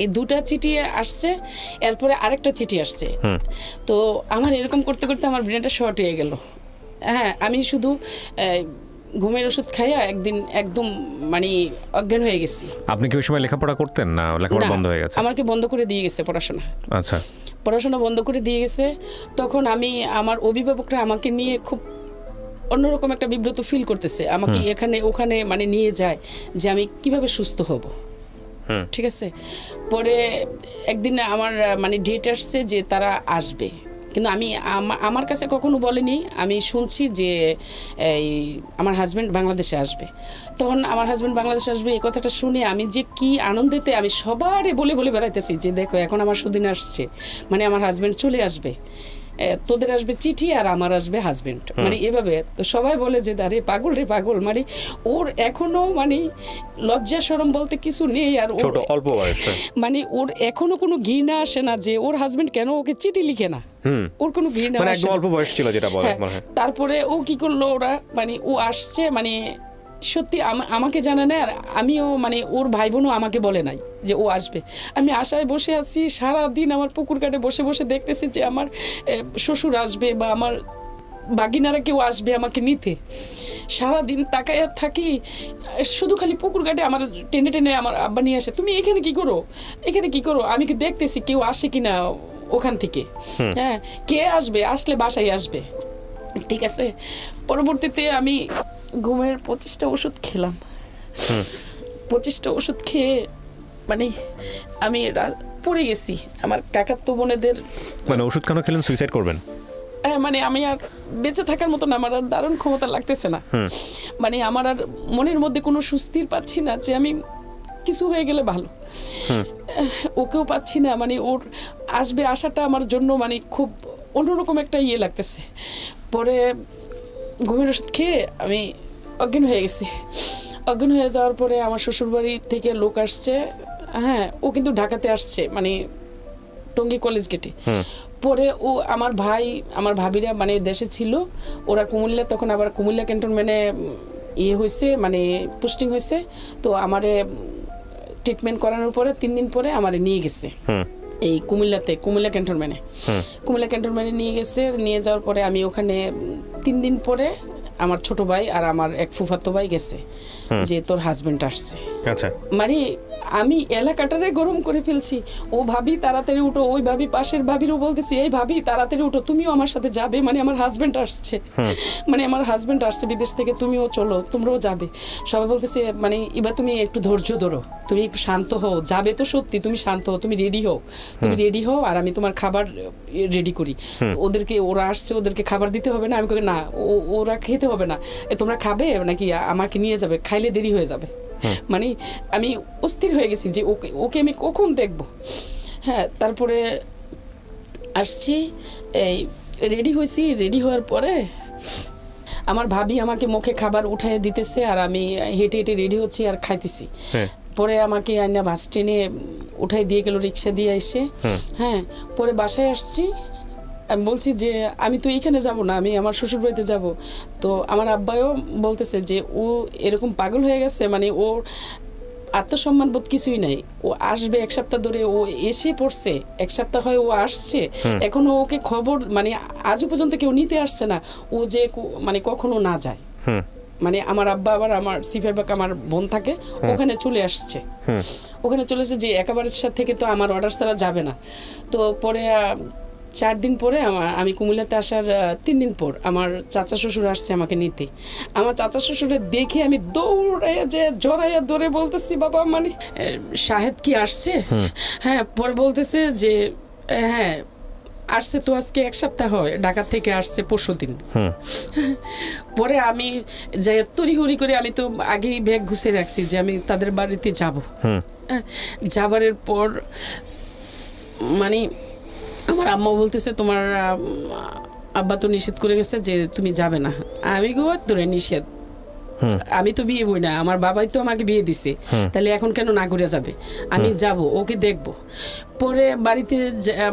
এই দুটা চিঠি আসছে, এরপরে আরেকটা চিঠি আসছে। তো আমার এরকম করতে করতে আমার ব্রেনটা শর্ট হয়ে গেল। হ্যাঁ, আমি শুধু ঘুমের ওষুধ খাইয়া একদিন একদম মানে অজ্ঞান হয়ে গেছি। আপনি কি ওই সময় লেখাপড়া করতেন না? লেখাপড়া বন্ধ হয়ে গেছে? আমাকে বন্ধ করে দিয়ে গেছে পড়াশোনা। আচ্ছা, পড়াশোনা বন্ধ করে দিয়ে গেছে। তখন আমি আমার অভিভাবকরা আমাকে নিয়ে খুব অন্যরকম একটা বিব্রত ফিল করতেছে, আমাকে এখানে ওখানে মানে নিয়ে যায় যে আমি কিভাবে সুস্থ হব। ঠিক আছে, পরে একদিন আমার মানে ডেট আসছে যে তারা আসবে, কিন্তু আমি আমার কাছে কখনো বলেনি। আমি শুনছি যে এই আমার হাজব্যান্ড বাংলাদেশে আসবে। তখন আমার হাজব্যান্ড বাংলাদেশে আসবে এই কথাটা শুনে আমি যে কি আনন্দেতে আমি সবারে বলে বলে বেড়াইতেছি যে দেখো এখন আমার সুদিন আসছে, মানে আমার হাজব্যান্ড চলে আসবে, তোদের আসবে চিঠি আর আমার আসবে হাজবেন্ড, মানে এভাবে। তো সবাই বলে যে আরে পাগল রে পাগল, মানে ওর এখনো মানে লজ্জা শরম বলতে কিছু নেই, আর ছোট অল্প বয়সে মানে ওর এখনো কোনো ঘৃণা আসে না যে ওর হাজবেন্ড কেন ওকে চিঠি লিখে না, ওর কোনো ঘৃণা মানে একদম অল্প বয়স ছিল যেটা বলে। তারপরে ও কি করলো, ওরা মানে ও আসছে মানে সত্যি আমাকে জানে না, আর আমিও মানে ওর ভাই বোনও আমাকে বলে নাই যে ও আসবে। আমি আশায় বসে আছি সারাদিন, আমার পুকুর ঘাটে বসে বসে দেখতেছি যে আমার শ্বশুর আসবে বা আমার বাগিনারা কেউ আসবে আমাকে নিতে। সারাদিন তাকায় থাকি, শুধু খালি পুকুর ঘাটে আমার টেনে টেনে আমার আব্বা নিয়ে আসে, তুমি এখানে কি করো, এখানে কি করো। আমি কি দেখতেছি কেউ আসে কিনা ওখান থেকে, হ্যাঁ কে আসবে, আসলে বাসায় আসবে। ঠিক আছে, পরবর্তীতে আমি ঘুমের 25টা ওষুধ খেলাম। 25টা ওষুধ খেয়ে মানে আমি পড়ে গেছি। আমার কাকাতো বোনেদের মানে ওষুধ কেন খেলেন? সুইসাইড করবেন? মানে আমি আর বেঁচে থাকার মতো না, আমার আর দারুণ ক্ষমতা লাগতেছে না, মানে আমার আর মনের মধ্যে কোনো সুস্থির পাচ্ছি না যে আমি কিছু হয়ে গেলে ভালো। ওকেও পাচ্ছি না, মানে ওর আসবে আসাটা আমার জন্য মানে খুব অন্যরকম একটা ইয়ে লাগতেছে। পরে ঘুমের ওষুধ খেয়ে আমি অজ্ঞান হয়ে গেছি। অজ্ঞান হয়ে যাওয়ার পরে আমার শ্বশুরবাড়ি থেকে লোক আসছে। হ্যাঁ, ও কিন্তু ঢাকাতে আসছে, মানে টঙ্গী কলেজ গেটে। পরে ও আমার ভাই আমার ভাবিরা মানে দেশে ছিল, ওরা কুমিল্লা, তখন আবার কুমিল্লা ক্যান্টনমেন্টে ইয়ে হয়েছে মানে পোস্টিং হয়েছে। তো আমারে ট্রিটমেন্ট করানোর পরে 3 দিন পরে আমারে নিয়ে গেছে এই কুমিল্লা ক্যান্টনমেন্টে নিয়ে গেছে। নিয়ে যাওয়ার পরে আমি ওখানে 3 দিন পরে আমার ছোট ভাই আর আমার এক ফুফাতো ভাই গেছে যে তোর হাজবেন্ড আসছে। আচ্ছা, মানে আমি এলাকাটারে গরম করে ফেলছি। ও ভাবি তাড়াতাড়ি উঠো, ওই ভাবি পাশের ভাবিরও বলতেছি এই ভাবি তাড়াতাড়ি উঠো, তুমিও আমার সাথে যাবে, মানে আমার হাজবেন্ড আসছে, মানে আমার হাজবেন্ড আসছে বিদেশ থেকে, তুমিও চলো, তোমরাও যাবে। সবাই বলতেছে মানে এবার তুমি একটু ধৈর্য ধরো, তুমি একটু শান্ত হও, যাবে তো সত্যি, তুমি শান্ত হও, তুমি রেডি হও আর আমি তোমার খাবার রেডি করি। ওদেরকে, ওরা আসছে, ওদেরকে খাবার দিতে হবে না? আমি কই না, ওরা খেতে হবে না, তোমরা খাবে নাকি আমাকে নিয়ে যাবে, খাইলে দেরি হয়ে যাবে। মানে আমি অস্থির হয়ে গেছি যে ওকে আমি কখন দেখবো। হ্যাঁ, তারপরে আসছি, এই রেডি হয়েছি। রেডি হওয়ার পরে আমার ভাবি আমাকে মুখে খাবার উঠাই দিতেছে আর আমি হেঁটে হেঁটে রেডি হচ্ছি আর খাইতেছি। পরে আমাকে আইনা বাস ট্রেনে উঠাই দিয়ে গেল, রিক্সা দিয়ে এসে। হ্যাঁ, পরে বাসায় আসছি। আমি বলছি যে আমি তো এইখানে যাব না, আমি আমার শ্বশুর বাড়িতে যাব। তো আমার আব্বাও বলতেছে যে ও এরকম পাগল হয়ে গেছে, মানে ও আত্মসম্মান বোধ কিছুই নাই। ও আসবে এক সপ্তাহ ধরে, ও এসে পড়ছে, এক সপ্তাহ হয় ও আসছে, এখনো ওকে খবর মানে আজও পর্যন্ত কেউ নিতে আসছে না। ও যে মানে কখনো না যায়, মানে আমার আব্বা আবার আমার সিফাইবাক আমার বোন থাকে, ওখানে চলে আসছে, ওখানে চলে এসে যে একেবারে থেকে তো আমার অর্ডার ছাড়া যাবে না। তো পরে 4 দিন পরে আমি কুমিল্লাতে আসার 3 দিন পর আমার চাচা শ্বশুর আসছে আমাকে নিতে। আমার চাচা শ্বশুরের দেখে আমি দৌড়াইয়া যে জড়াইয়া ধরে বলতেছি, বাবা মানে শাহেদ কি আসছে? হ্যাঁ। পরে বলতেছে যে হ্যাঁ আসছে তো, আজকে 1 সপ্তাহ হয়, ঢাকা থেকে আসছে পরশুদিন। পরে আমি যাই তড়িঘড়ি করে, আমি তো আগেই ব্যাগ গুছিয়ে রাখছি যে আমি তাদের বাড়িতে যাব। যাবারের পর মানে আমার আম্মা বলতেছে তোমার আব্বা তো নিষেধ করে গেছে যে তুমি যাবে না। আমি গো তোরে নিষেধ, আমি তো বিয়ে বই না, আমার বাবাই তো আমাকে বিয়ে দিছে, তাহলে এখন কেন না করে যাবে? আমি যাব, ওকে দেখব। পরে বাড়িতে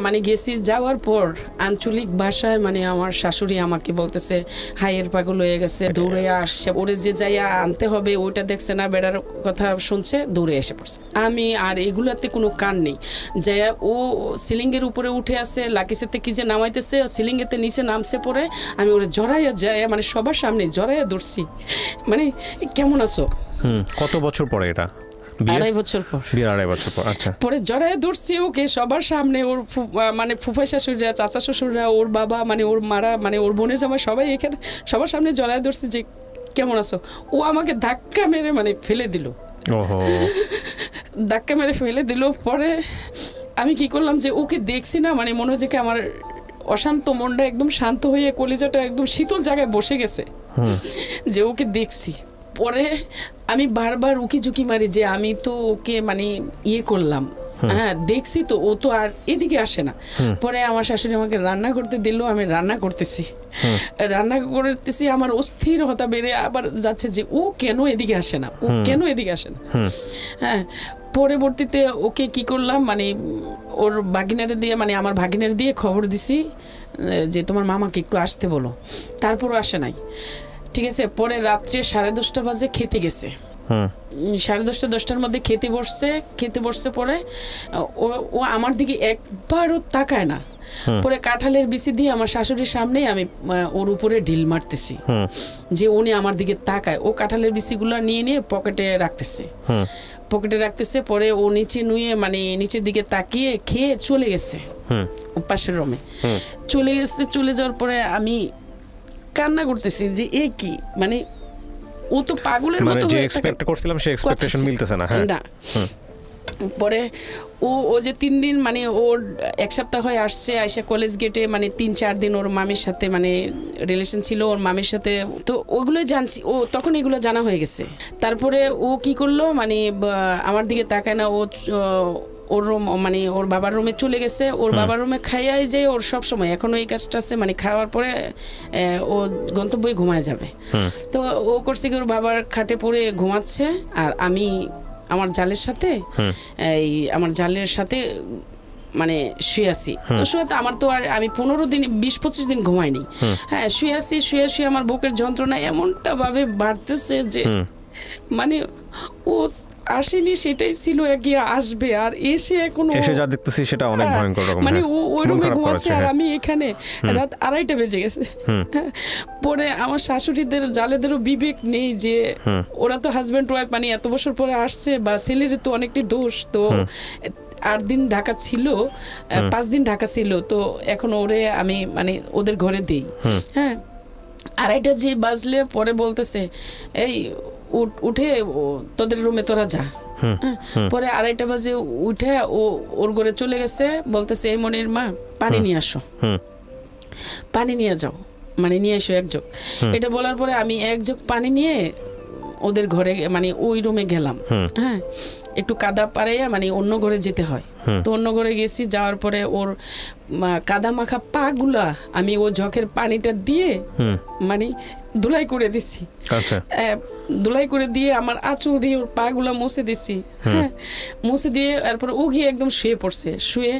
মানে গেছি, যাওয়ার পর আঞ্চলিক ভাষায় মানে আমার শাশুড়ি আমাকে বলতেছে হাইয়ের পাগল হয়ে গেছে, দৌড়ে আসছে, ওরে যে যাইয়া আনতে হবে ওইটা দেখছে না, বেড়ার কথা শুনছে, দৌড়ে এসে পড়ছে। আমি আর এগুলাতে কোনো কান নেই। যাইয়া ও সিলিংয়ের উপরে উঠে আসে, লাকিসেতে কি যে নামাইতেছে, সিলিংয়েতে নিচে নামছে, পরে আমি ওরে জড়াইয়া যাই, মানে সবার সামনে জড়াইয়া ধরছি, মানে কেমন আছো। কত বছর পরে এটা? 2.5 বছর পর। 2.5 বছর পর। আচ্ছা। পরে জড়াইয়া ধরছি ওকে সবার সামনে, ওর মানে ফুফাই শাশুড়িরা, চাচা শ্বশুররা, ওর বাবা মানে ওর মারা, মানে ওর বোনের জামাই, সবাই এখানে সবার সামনে জড়াইয়া ধরছি যে কেমন আছো। ও আমাকে ধাক্কা মেরে মানে ফেলে দিল। ধাক্কা মেরে ফেলে দিল। পরে আমি কি করলাম যে ওকে দেখছি না, মানে মনে হচ্ছে কি আমার অশান্ত মনটা একদম শান্ত হয়ে কলিজাটা একদম শীতল জায়গায় বসে গেছে যে ওকে দেখছি। পরে আমি বারবার উকি ঝুঁকি মারি যে আমি তো ওকে মানে ইয়ে করলাম, হ্যাঁ দেখছি তো, ও তো আর এদিকে আসে না। পরে আমার শাশুড়ি আমাকে রান্না করতে দিল, আমি রান্না করতেছি, আমার অস্থিরতা বেড়ে আবার যাচ্ছে যে ও কেন এদিকে আসে না, ও কেন এদিকে আসে না। হ্যাঁ, পরবর্তীতে ওকে কি করলাম, মানে ওর ভাগিনারে দিয়ে, মানে আমার ভাগিনার দিয়ে খবর দিছি যে তোমার মামাকে একটু আসতে বলো। তারপরও আসে নাই, ঠিক আছে। পরে রাত্রে 10:30 বাজে খেতে গেছে, 10:30-10টার মধ্যে খেতে বসছে। পরে ও আমার দিকে একবারও তাকায় না। পরে কাঁঠালের বিচি দিয়ে আমার শাশুড়ির সামনে আমি ওর উপরে ঢিল মারতেছি যে উনি আমার দিকে তাকায়। ও কাঁঠালের বিচিগুলো নিয়ে পকেটে রাখতেছে। পরে ও নিচে নুয়ে মানে নিচের দিকে তাকিয়ে খেয়ে চলে গেছে পাশের রুমে। চলে যাওয়ার পরে আমি কান্না করতেছি যে এ কি, মানে ও তো পাগলের মতো, যে এক্সপেক্ট করছিলাম সেই এক্সপেকটেশন মিলতেছে না। হ্যাঁ না। পরে ও যে 3 দিন মানে ওর 1 সপ্তাহ হয়ে আসছে, আইসা কলেজ গেটে মানে 3-4 দিন ওর মামির সাথে মানে রিলেশন ছিল ওর মামির সাথে, তো ওগুলো জানছি, ও তখন এগুলো জানা হয়ে গেছে। তারপরে ও কি করলো, মানে আমার দিকে তাকায় না, ওর রুম মানে ওর বাবার রুমে চলে গেছে। ওর বাবার রুমে খাইয়াই যে ওর সব সময় এখনো এই কাজটা আছে, মানে খাওয়ার পরে ও গন্তব্যে ঘুমায় যাবে। তো ও করছে কি, ওর বাবার খাটে পড়ে ঘুমাচ্ছে, আর আমি আমার জালের সাথে মানে শুয়ে আছি। তো শুয়ে আমার তো আর আমি 20-25 দিন ঘুমাইনি। হ্যাঁ, শুয়ে আছি, শুয়ে আমার বুকের যন্ত্রণা এমনটা ভাবে বাড়তেছে যে মানে ও আসেনি, সেটাই ছিল, গিয়ে আসবে, আর এসে যা দেখতেছি সেটা অনেক ভয়ঙ্কর রকম। মানে ওই রুমে ঘুমাচ্ছে আর আমি এখানে, রাত 2:30 বেজে গেছে। পরে আমার শাশুড়িদের জালেদেরও বিবেক নেই যে ওরা তো হাজব্যান্ড ওয়াইফ, মানে এত বছর পরে আসছে, বা ছেলের তো অনেকটি দোষ। তো 8 দিন ঢাকা ছিল, 5 দিন ঢাকা ছিল, তো এখন ওরে আমি মানে ওদের ঘরে দিই। হ্যাঁ, 2:30 যে বাজলে পরে বলতেছে এই উঠে তোদের রুমে তোরা যা। পরে 2:30 বাজে উঠে ওর ঘরে চলে গেছে, বলতেছে এই মনির মা পানি নিয়ে আসো, পানি নিয়ে যাও, মানে নিয়ে এসো 1 জগ। এটা বলার পরে আমি 1 জগ পানি নিয়ে ওদের ঘরে মানে ওই রুমে গেলাম। হ্যাঁ, একটু কাদা পাড়াইয়া মানে অন্য ঘরে যেতে হয়, তো অন্য ঘরে গেছি। যাওয়ার পরে ওর কাদা মাখা পা গুলা আমি ও জগের পানিটা দিয়ে মানে ধুলাই করে দিছি। ধুলাই করে দিয়ে আমার আঁচল দিয়ে ওর পা গুলা মুছে দিছি, হ্যাঁ মুছে দিয়ে তারপরে ও গিয়ে একদম শুয়ে পড়ছে। শুয়ে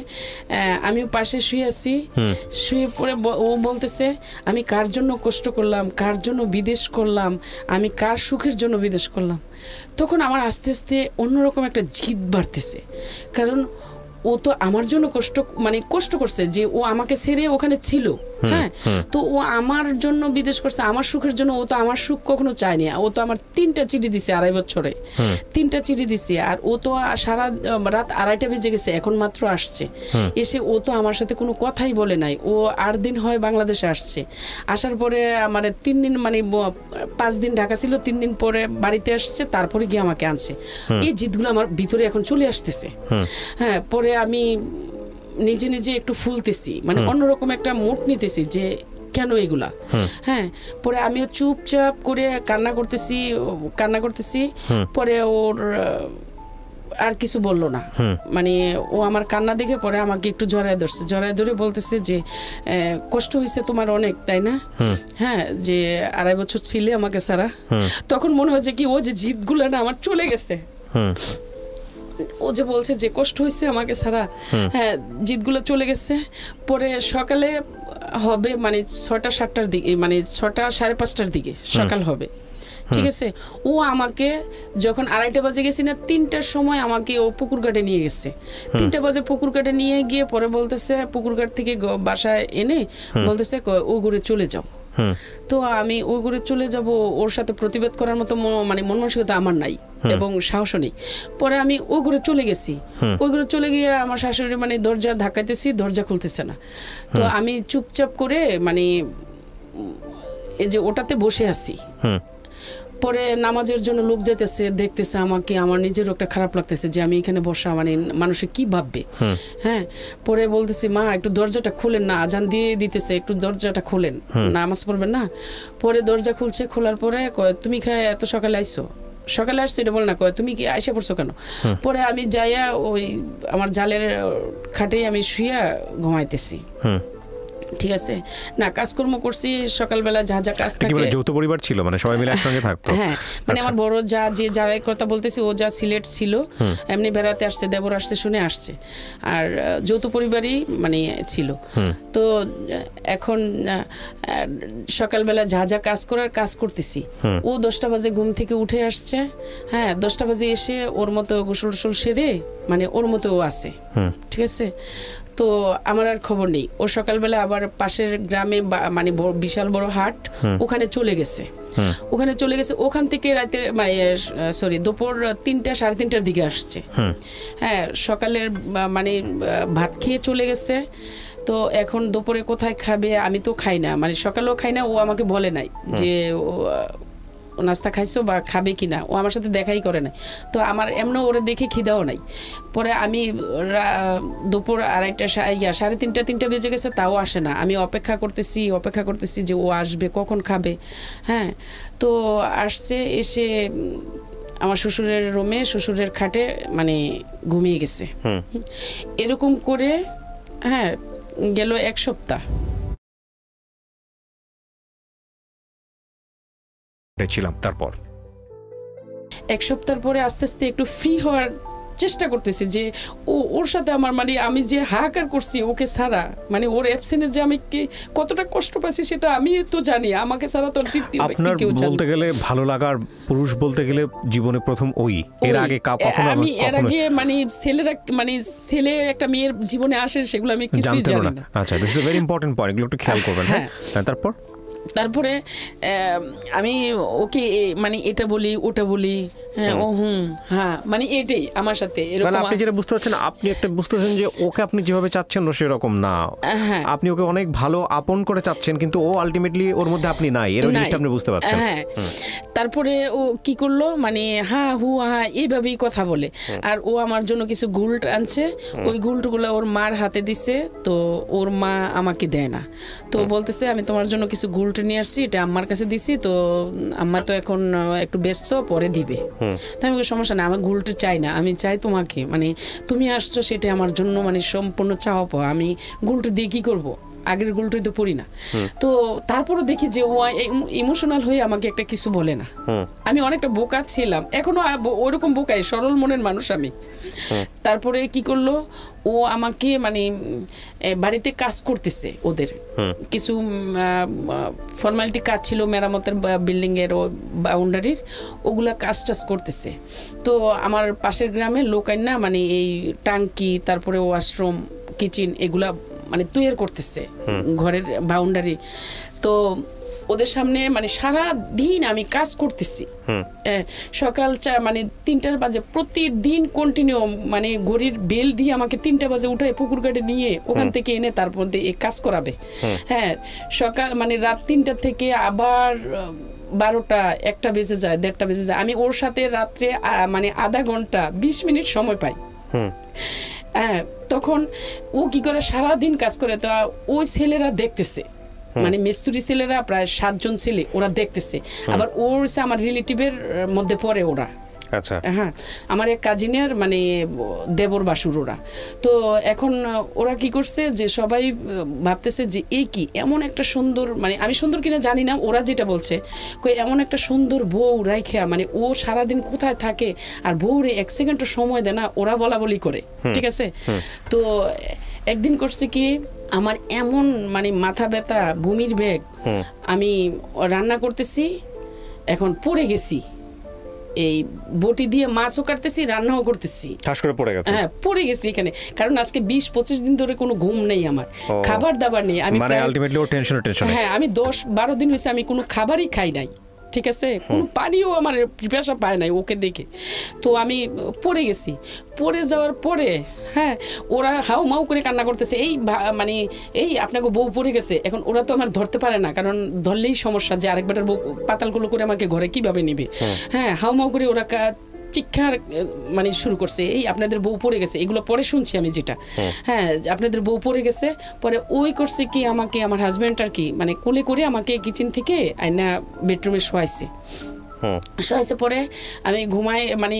আমিও পাশে শুয়ে আছি, শুয়ে পড়ে ও বলতেছে আমি কার জন্য কষ্ট করলাম, কার জন্য বিদেশ করলাম, আমি কার সুখের জন্য বিদেশ করলাম। তখন আমার আস্তে আস্তে অন্যরকম একটা জিদ বাড়তেছে, কারণ ও তো আমার জন্য কষ্ট করছে যে ও আমাকে ছেড়ে ওখানে ছিল, হ্যাঁ তো ও আমার জন্য বিদেশ করছে, আমার সুখের জন্য। ও তো আমার সুখ কখনো চায়নি। ও তো আমার 3টা চিঠি দিছে 2.5 বছরে, 3টা চিঠি দিছে। আর ও তো সারা রাত 2:30 বেজে গেছে, এখন মাত্র আসছে। এসে ও তো আমার সাথে কোনো কথাই বলে নাই। ও 8 দিন হয় বাংলাদেশে আসছে। আসার পরে আমার 3 দিন 5 দিন ঢাকা ছিল, 3 দিন পরে বাড়িতে আসছে, তারপরে গিয়ে আমাকে আনছে। এই জিদগুলো আমার ভিতরে এখন চলে আসতেছে। হ্যাঁ, পরে আমি নিজে নিজে একটু ফুলতেছি, অন্যরকম একটা মুড নিতেছি যে কেন এগুলা। হ্যাঁ, পরে আমিও চুপচাপ করে কান্না করতেছি। পরে ওর আর কিছু বললো না, ও আমার কান্না দেখে পরে আমাকে একটু জড়ায় ধরে বলতেছে যে কষ্ট হয়েছে তোমার অনেক, তাই না? হ্যাঁ, যে 2.5 বছর ছিলে আমাকে ছাড়া। তখন মনে হচ্ছে কি ও যে জিদগুলা না আমার চলে গেছে। ও যে বলছে যে কষ্ট হয়েছে আমাকে ছাড়া, হ্যাঁ জিদগুলো চলে গেছে। পরে সকালে হবে 6টা 7টার দিকে, 6টা 5:30টার দিকে সকাল হবে, ঠিক আছে? ও আমাকে যখন 2:30 বাজে গেছি না, 3টার সময় আমাকে ও পুকুরঘাটে নিয়ে গেছে। 3টা বাজে পুকুরঘাটে নিয়ে গিয়ে পরে বলতেছে, পুকুরঘাট থেকে বাসায় এনে বলতেছে ও ঘুরে চলে যাও। তো আমি ওই ঘুরে চলে যাব, ওর সাথে প্রতিবাদ করার মতো মন মানসিকতা আমার নাই এবং সাহসও নেই। পরে আমি ওই ঘুরে চলে গেছি। ওই ঘুরে চলে গিয়ে আমার শাশুড়ি দরজা ধাক্কাইতেছি, দরজা খুলতেছে না। তো আমি চুপচাপ করে এই যে ওটাতে বসে আছি। পরে নামাজের জন্য লোক যেতেছে, দেখতেছে আমাকে, আমার নিজেরও একটা খারাপ লাগতেছে যে আমি এখানে বসা, মানুষে কি ভাববে। হ্যাঁ, পরে বলতেছি মা একটু দরজাটা খুলেন না, আজান দিয়ে দিতেছে, একটু দরজাটা খুলেন, নামাজ পড়বেন না। পরে দরজা খুলছে, খোলার পরে কয় তুমি এত সকালে আসছো এটা বল না, কয় তুমি কি আইসা পড়ছো কেন? পরে আমি যাইয়া ওই আমার জালের খাটে আমি শুইয়া ঘুমাইতেছি, ঠিক আছে না, কাজকর্ম করছি সকালবেলা, যা যা কাজ থাকে। যৌথ পরিবার ছিল, সবাই মিলে একসঙ্গে থাকতো? হ্যাঁ, আমার বড় যারাই কথা বলতেছি, ও যা সিলেট ছিল, এমনি বেড়াতে আসছে, দেবর আসছে শুনে আসছে, আর যৌথ পরিবারই ছিল। তো এখন সকালবেলা যা যা কাজ করার কাজ করতেছি। ও 10টা বাজে ঘুম থেকে উঠে আসছে। হ্যাঁ, 10টা বাজে এসে ওর মতো গোসল টোসল সেরে ওর মতো ও আছে, ঠিক আছে? তো আমার আর খবর নেই। ও সকালবেলা আবার পাশের গ্রামে বিশাল বড় হাট, ওখানে চলে গেছে। ওখান থেকে রাতে দুপুর 3টা 3:30টার দিকে আসছে। হ্যাঁ, সকালের ভাত খেয়ে চলে গেছে। তো এখন দুপুরে কোথায় খাবে? আমি তো খাই না, সকালেও খাই না। ও আমাকে বলে নাই যে নাস্তা খাইছো বা খাবে কিনা, ও আমার সাথে দেখাই করে নাই। তো আমার এমনও ওরে দেখে খিদাও নাই। পরে আমি দুপুর 2:30 3:30 বেজে গেছে, তাও আসে না। আমি অপেক্ষা করতেছি যে ও আসবে, কখন খাবে। হ্যাঁ, তো আসছে, এসে আমার শ্বশুরের রুমে, শ্বশুরের খাটে ঘুমিয়ে গেছে। এরকম করে হ্যাঁ গেল 1 সপ্তাহ ছিলাম। তারপর 1 সপ্তাহ পরে আস্তে আস্তে একটু ফ্রি হওয়ার চেষ্টা করতেছি যে ওর সাথে আমার আমি যে হাহাকার করছি ওকে ছাড়া, ওর অ্যাবসেন্টে যে আমি কতটা কষ্ট পাচ্ছি সেটা আমি তো জানি। আমাকে ছাড়া তো আপনার বলতে গেলে ভালো লাগার পুরুষ বলতে গেলে জীবনে প্রথম ওই। এর আগে কখনো আমি এর আগে ছেলেরা ছেলে একটা মেয়ের জীবনে আসে সেগুলো আমি কিছুই জানি না। আচ্ছা, this is a very important point, এগুলো একটু খেয়াল করবেন। হ্যাঁ, তারপরে আমি ওকে এটা বলি ওটা বলি, হ্যাঁ ও হ্যাঁ এটাই আমার সাথে এরকম। আপনি যেটা বুঝতে পারছেন, আপনি একটা বুঝতেছেন যে ওকে আপনি যেভাবে চাচ্ছেন ও সেরকম না। আপনি ওকে অনেক ভালো আপন করে চাচ্ছেন, কিন্তু ও আলটিমেটলি ওর মধ্যে আপনি নাই, এর জিনিসটা আপনি বুঝতে পারছেন। হ্যাঁ, তারপরে ও কি করলো হ্যাঁ হু হ্যাঁ এইভাবেই কথা বলে। আর ও আমার জন্য কিছু গুল্ট আনছে, ওই গুল্টগুলো ওর মার হাতে দিছে। তো ওর মা আমাকে দেয় না, তো বলতেছে আমি তোমার জন্য কিছু গুল্ট নিয়ে আসছি, এটা আম্মার কাছে দিছি, তো আম্মা তো এখন একটু ব্যস্ত, পরে দিবে। তো আমি সমস্যা না, আমার গুলটা চাই না, আমি চাই তোমাকে, তুমি আসছো সেটা আমার জন্য সম্পূর্ণ চাওয়া পাওয়া। আমি গুলটা দিয়ে কি করবো? আগের গুলোটাই তো পড়ি না। তো তারপরও দেখি যে ও ইমোশনাল হয়ে আমাকে একটা কিছু বলে না। আমি অনেকটা বোকা ছিলাম, এখনো ওরকম বোকাই, সরল মনের মানুষ আমি। তারপরে কি করলো, ও আমাকে মানে বাড়িতে কাজ করতেছে, ওদের কিছু ফর্মালিটি কাজ ছিল মেরামতের বিল্ডিং এর বাউন্ডারির, ওগুলা কাজ টাজ করতেছে। তো আমার পাশের গ্রামের লোক না মানে এই টাঙ্কি, তারপরে ওয়াশরুম, কিচেন এগুলা মানে তৈরি করতেছে ঘরের বাউন্ডারি। তো ওদের সামনে মানে সারা দিন আমি কাজ করতেছি, সকাল মানে 3টার বাজে প্রতিদিন কন্টিনিউ, মানে ঘড়ির বেল দিয়ে আমাকে 3টা বাজে উঠায় পুকুর ঘাটে নিয়ে ওখান থেকে এনে তারপর এই কাজ করাবে। হ্যাঁ, সকাল মানে রাত 3টা থেকে আবার 12টা 1টা বেজে যায়, 1:30টা বেজে যায়। আমি ওর সাথে রাত্রে মানে আধা ঘন্টা 20 মিনিট সময় পাই। হ্যাঁ, তখন ও কি করে সারাদিন কাজ করে, তো ওই ছেলেরা দেখতেছে, মানে মিস্ত্রি ছেলেরা প্রায় 7 জন ছেলে, ওরা দেখতেছে। আবার ওর আমার রিলেটিভের মধ্যে পড়ে ওরা। আচ্ছা, হ্যাঁ, আমার এক কাজিনের মানে দেবর বাসুর ওরা। তো এখন ওরা কি করছে যে সবাই ভাবতেছে যে এই কি এমন একটা সুন্দর, মানে আমি সুন্দর কিনা জানি না, ওরা যেটা বলছে এমন একটা সুন্দর বউ রাইখা, মানে ও সারাদিন কোথায় থাকে আর বউরে 1 সেকেন্ডও সময় দেয় না, ওরা বলা বলি করে। ঠিক আছে, তো একদিন করছে কি, আমার এমন মানে মাথা ব্যথা, বমির বেগ, আমি রান্না করতেছি, এখন পড়ে গেছি, এই বটি দিয়ে মাছও কাটতেছি, রান্নাও করতেছি, ঠাস করে পড়ে গেছে। হ্যাঁ, পড়ে গেছি এখানে, কারণ আজকে 20-25 দিন ধরে কোনো ঘুম নেই আমার, খাবার দাবার নেই। আমি মানে আলটিমেটলি ও টেনশন। হ্যাঁ, আমি 10-12 দিন হয়েছে আমি কোনো খাবারই খাই নাই। ঠিক আছে, কোনো পানিও আমার পিপাসা পায় নাই ওকে দেখে। তো আমি পড়ে গেছি, পড়ে যাওয়ার পরে হ্যাঁ ওরা হাউ মাউ করে কান্না করতেছে, এই মানে এই আপনাকে বউ পড়ে গেছে। এখন ওরা তো আমার ধরতে পারে না, কারণ ধরলেই সমস্যা যে আরেকবার বউ পাতালগুলো করে আমাকে ঘরে কিভাবে নিবে। হ্যাঁ, হাউ মাউ করে ওরা চিৎকার মানে শুরু করছে, এই আপনাদের বউ পড়ে গেছে। এগুলো পরে শুনছি আমি যেটা, হ্যাঁ আপনাদের বউ পড়ে গেছে। পরে ওই করছে কি, আমাকে আমার হাজব্যান্ড আর কি মানে কোলে করে আমাকে কিচেন থেকে আইনা বেডরুমে শোয়াইছে। পরে আমি ঘুমাই, মানে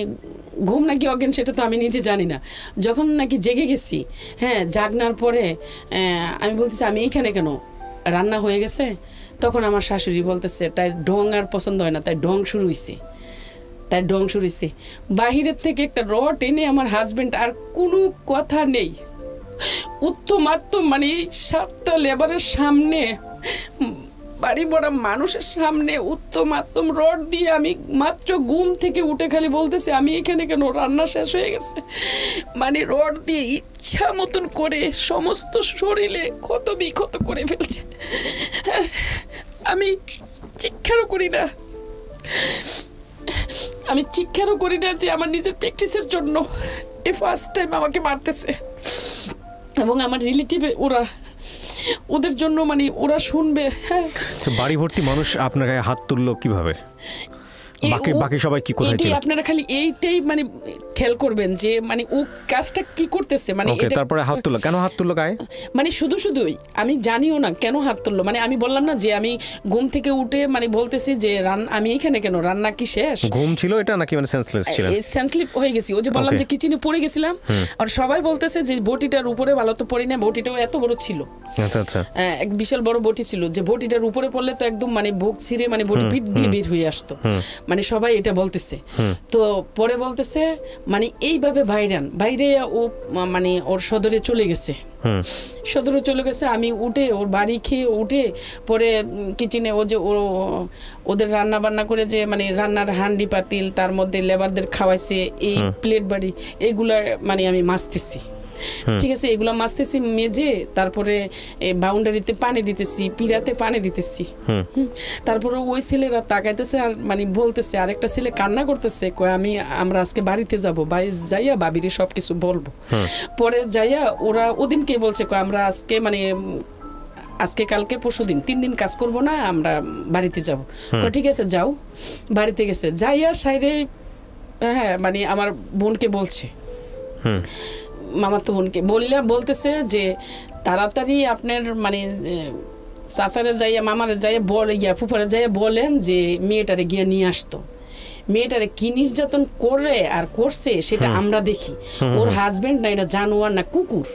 ঘুম নাকি অজ্ঞান সেটা তো আমি নিজে জানি না। যখন নাকি জেগে গেছি, হ্যাঁ জাগনার পরে আমি বলতেছি আমি এইখানে কেন, রান্না হয়ে গেছে। তখন আমার শাশুড়ি বলতেছে তাই ঢং আর পছন্দ হয় না, তাই ঢং শুরু হয়েছে। বাহিরের থেকে একটা রড এনে আমার হাজবেন্ড, আর কোনো কথা নেই, উত্তমাত্তম মানে 7টা লেবারের সামনে, বাড়ি ভরা মানুষের সামনে উত্তমাত্তম রড দিয়ে, আমি মাত্র ঘুম থেকে উঠে খালি বলতেছি আমি এখানে কেন, রান্না শেষ হয়ে গেছে। মানে রড দিয়ে ইচ্ছা মতন করে সমস্ত শরীরে ক্ষত বিক্ষত করে ফেলছে। আমি চিৎকারও করি না, যে আমার নিজের প্র্যাকটিসের জন্য এই ফার্স্ট টাইম আমাকে মারতেছে। এবং আমার রিলেটিভ ওদের জন্য মানে ওরা শুনবে। হ্যাঁ, বাড়ি ভর্তি মানুষ আপনার গায়ে হাত তুললো কিভাবে? বাকি সবাই কি কোথায় ছিল? আপনারা খালি এইটাই মানে খেয়াল করবেন যে মানে ও কাজটা কি করতেছে। মানে তারপরে হাত তুললো কেন? হাত তুললো গায়ে মানে শুধুই আমি জানিও না কেন হাত তুললো। মানে আমি বললাম না যে আমি ঘুম থেকে উঠে মানে বলতেছি যে আমি এখানে কেন, রান্না কি শেষ? ঘুম ছিল এটা নাকি মানে সেন্সলেস ছিল? সেন্সলেস হয়ে গেছি। ও যে বললাম যে কিচেনে পড়ে গেছিলাম, আর সবাই বলতেছে যে বটিটার উপরে, ভালো তো পড়ি না, বটিটাও এত বড় ছিল। আচ্ছা, এক বিশাল বড় বটি ছিল, যে বটিটার উপরে পড়লে তো একদম মানে বুক ছিঁড়ে মানে বটি পিঠ দিয়ে বের হয়ে আসতো। মানে সবাই এটা বলতেছে। তো পরে বলতেছে মানে এইভাবে বাইরে ও মানে ওর সদরে চলে গেছে। আমি উঠে ওর বাড়ি খেয়ে উঠে পরে কিচেনে ও যে ওদের রান্না বান্না করে যে মানে রান্নার হান্ডি পাতিল, তার মধ্যে লেবারদের খাওয়াইছে, এই প্লেট বাড়ি এইগুলা মানে আমি মাজতেছি। ঠিক আছে, এগুলা মাজতেছি মেজে, তারপরে বাউন্ডারিতে পানি দিতেছি, পিড়াতে পানি দিতেছি। তারপরে ওই ছেলেরা তাকাইতেছে আর মানে বলতেছে, আরেকটা ছেলে কান্না করতেছে, আমরা আজকে বাড়িতে যাবো, যাইয়া বাবিরে সবকিছু বলবো। পরে যাইয়া ওরা ওদিনকে বলছে আমরা আজকে মানে আজকে কালকে পরশুদিন 3 দিন কাজ করব না, আমরা বাড়িতে যাব। ঠিক আছে যাও। বাড়িতে গেছে, যাইয়া সাইরে হ্যাঁ মানে আমার বোনকে বলছে, মামাতো বোনকে বলতেছে যে তাড়াতাড়ি আপনার মানে চাচারে যাইয়া, মামারে যাইয়া ফুফারে যাইয়া বলেন যে মেয়েটারে গিয়ে নিয়ে আসতো। মেয়েটারে কি নির্যাতন করে আর করছে সেটা আমরা দেখি। ওর হাজবেন্ড না এটা জানোয়ার না কুকুর,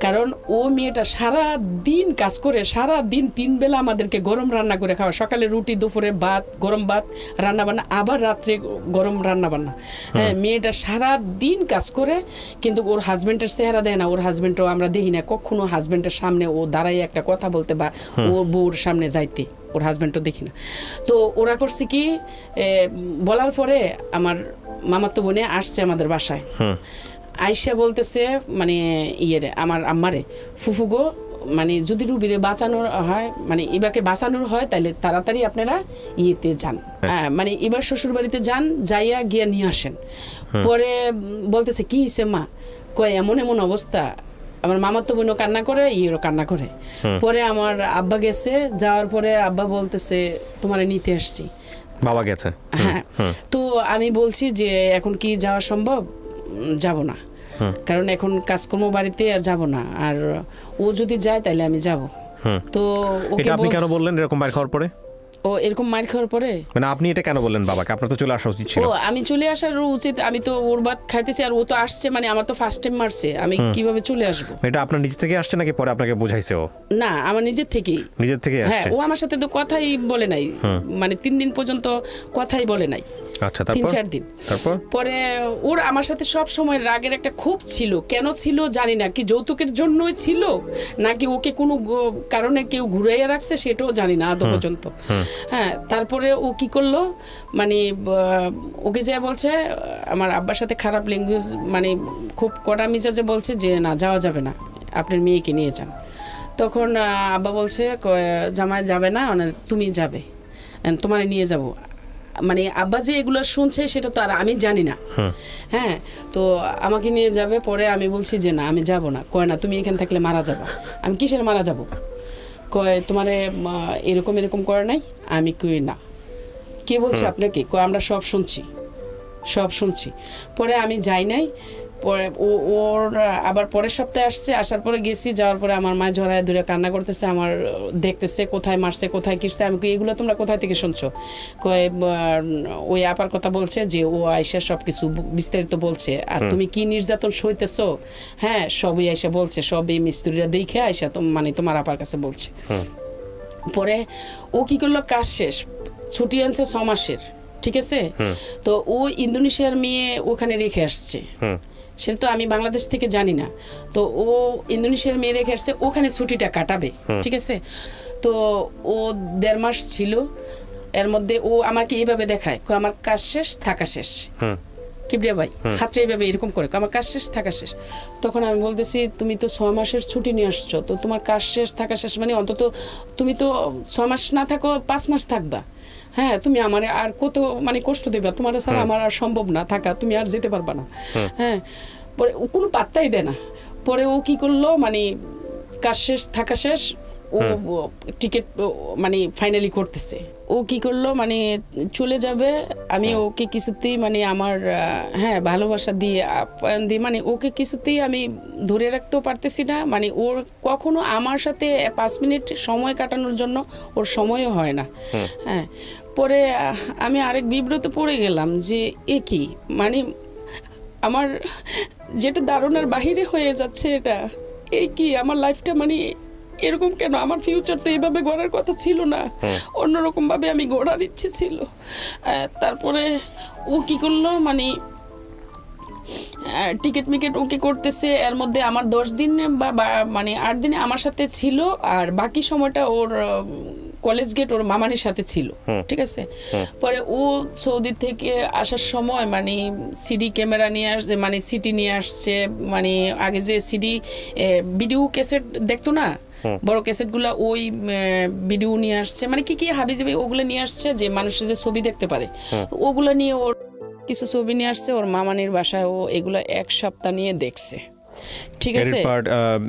কারণ ও মেয়েটা সারা দিন কাজ করে, সারা দিন 3 বেলা আমাদেরকে গরম রান্না করে খাওয়া, সকালে রুটি, দুপুরে ভাত, গরম ভাত রান্না বান্না, আবার রাত্রে গরম রান্না বান্না। হ্যাঁ, মেয়েটা সারা দিন কাজ করে, কিন্তু ওর হাজবেন্ডের চেহারা দেয় না। ওর হাজবেন্ডও আমরা দেখি না কখনো হাজবেন্ডের সামনে ও দাঁড়াই একটা কথা বলতে বা ওর বউর সামনে যাইতে, ওর হাজবেন্ডও দেখি না। তো ওরা করছে কি, বলার পরে আমার মামাতো বোনে আসছে আমাদের বাসায়, আইসা বলতেছে মানে আমার আম্মারে, ফুফুগো মানে যদি রুবিরে বাঁচানোর হয়, মানে এবারকে বাঁচানোর হয় তাহলে তাড়াতাড়ি আপনারা ইয়েতে যান, মানে এবার শ্বশুর বাড়িতে যান, যাইয়া গিয়া নিয়ে আসেন। পরে বলতেছে কি হয়েছে মা? কয় এমন এমন অবস্থা। আমার মামার তো বোনও কান্না করে, ইয়েরও কান্না করে। পরে আমার আব্বা গেছে, যাওয়ার পরে আব্বা বলতেছে তোমারে নিতে আসছি। বাবা গেছে? হ্যাঁ। তো আমি বলছি যে এখন কি যাওয়া সম্ভব? যাব না, কারণ এখন কাজকর্ম বাড়িতে আর যাব না, আর ও যদি যায় তাহলে আমি যাব। তো ওকে আপনি কেন বললেন এরকম বাইরে খাওয়ার পরে? ও এরকম মার খাওয়ার পরে মানে আপনি এটা কেন বললেন বাবাকে? আপনার তো চলে আসা উচিত ছিল। ও আমি চলে আসার উচিত, আমি তো ওর ভাত খাইতেছি আর ও তো আসছে, মানে আমার তো ফার্স্ট টাইম মারছে, আমি কিভাবে চলে আসবো? এটা আপনার নিজে থেকে আসছে নাকি পরে আপনাকে বোঝাইছে ও? না, আমার নিজের থেকেই। নিজের থেকে আসছে? হ্যাঁ, ও আমার সাথে তো কথাই বলে নাই, মানে 3 দিন পর্যন্ত কথাই বলে নাই। আচ্ছা, তারপর 3-4 দিন পরে ওর আমার সাথে সব সময় রাগের একটা ক্ষোভ ছিল। কেন ছিল জানি না, কি যৌতুকের জন্যই ছিল নাকি ওকে কোনো কারণে কেউ ঘুরাইয়া রাখছে সেটাও জানি না আদৌ পর্যন্ত। হ্যাঁ, তারপরে ও কি করলো, মানে ওকে যা বলছে, আমার আব্বার সাথে খারাপ ল্যাঙ্গুয়েজ, মানে খুব কড়া মিজাজে বলছে যে না যাওয়া যাবে না, আপনার মেয়েকে নিয়ে যান। তখন আব্বা বলছে জামাই যাবে না, তুমি যাবে, তোমার নিয়ে যাব। মানে আব্বা যে এগুলো শুনছে সেটা তো আর আমি জানি না। হ্যাঁ, তো আমাকে নিয়ে যাবে। পরে আমি বলছি যে না আমি যাব না। কয় না তুমি এখানে থাকলে মারা যাবা। আমি কিসের মারা যাব? কয় তোমারে এরকম এরকম করে নাই। আমি কই না। কে বলছে আপনাকে? কয় আমরা সব শুনছি। পরে আমি যাই নাই। পরে ওর আবার পরের সপ্তাহে আসছে, আসার পরে গেছি, যাওয়ার পরে আমার মা জড়ায় ধরে কান্না করতেছে, আমার দেখতেছে কোথায় মারছে কোথায় কিরছে। আমি এগুলো তোমরা কোথায় থেকে শুনছো? কয় ওই আপার কথা বলছে যে ও আয়সা সব কিছু বিস্তারিত বলছে, আর তুমি কি নির্যাতন সইতেছো, হ্যাঁ সবই আয়সা বলছে, সবই মিস্ত্রিরা দেখে আয়সা মানে তোমার আপার কাছে বলছে। পরে ও কি করলো, কাজ শেষ, ছুটি আনছে 6 মাসের, ঠিক আছে? তো ও ইন্দোনেশিয়ার মেয়ে ওখানে রেখে আসছে, সেটা তো আমি বাংলাদেশ থেকে জানি না। তো ও ইন্দোনেশিয়ার মেয়ে রেখে আসছে, ওখানে ছুটিটা কাটাবে, ঠিক আছে? তো ও 1.5 মাস ছিল। এর মধ্যে ও আমাকে এইভাবে দেখায়, আমার কাজ শেষ থাকা শেষ, কিবরিয়া ভাই হাতটা এইভাবে এরকম করে, আমার কাজ শেষ থাকা শেষ। তখন আমি বলতেছি তুমি তো 6 মাসের ছুটি নিয়ে আসছো, তো তোমার কাজ শেষ থাকা শেষ মানে অন্তত তুমি তো 6 মাস না থাকো 5 মাস থাকবা। হ্যাঁ, তুমি আমার আর কত মানে কষ্ট দেবা, তোমার ছাড়া আমার আর সম্ভব না থাকা, তুমি আর যেতে পারবা না। হ্যাঁ, পরে ও কোনো পাত্তাই দেয় না। পরে ও কি করলো, মানে কাজ শেষ থাকা শেষ, ও টিকিট মানে ফাইনালি করতেছে। ও কি করলো, মানে চলে যাবে। আমি ওকে কিছুতেই মানে আমার হ্যাঁ ভালোবাসা দিয়ে আপ্যায়ন দিয়ে মানে ওকে কিছুতেই আমি ধরে রাখতেও পারতেছি না। মানে ওর কখনো আমার সাথে 5 মিনিট সময় কাটানোর জন্য ওর সময়ও হয় না। হ্যাঁ, পরে আমি আরেক বিব্রত পড়ে গেলাম যে এ কি, মানে আমার যেটা ধারণার বাহিরে হয়ে যাচ্ছে, এটা এই কি আমার লাইফটা মানে এরকম কেন? আমার ফিউচার তো এইভাবে গড়ার কথা ছিল না, অন্যরকম ভাবে আমি গড়ার ইচ্ছে ছিল। তারপরে ও কি করলো, মানে টিকিট মিকেট ওকে করতেছে। এর মধ্যে আমার 10 দিন বা মানে 8 দিনে আমার সাথে ছিল, আর বাকি সময়টা ওর কলেজ গেট ওর মামানির সাথে ছিল, ঠিক আছে? পরে ও সৌদি থেকে আসার সময় মানে সিডি ক্যামেরা নিয়ে আসছে, মানে সিটি নিয়ে আসছে, মানে আগে যে সিডি ভিডিও ক্যাসেট দেখতো না, বড় ক্যাসেটগুলো, ওই ভিডিও নিয়ে আসছে, মানে কি কি হাবিজাবি ওগুলো নিয়ে আসছে যে মানুষের যে ছবি দেখতে পারে, ওগুলো নিয়ে ওর কিছু ছবি নিয়ে আসছে ওর মামানির বাসায়। ও এগুলো 1 সপ্তাহ নিয়ে দেখছে, ঠিক আছে?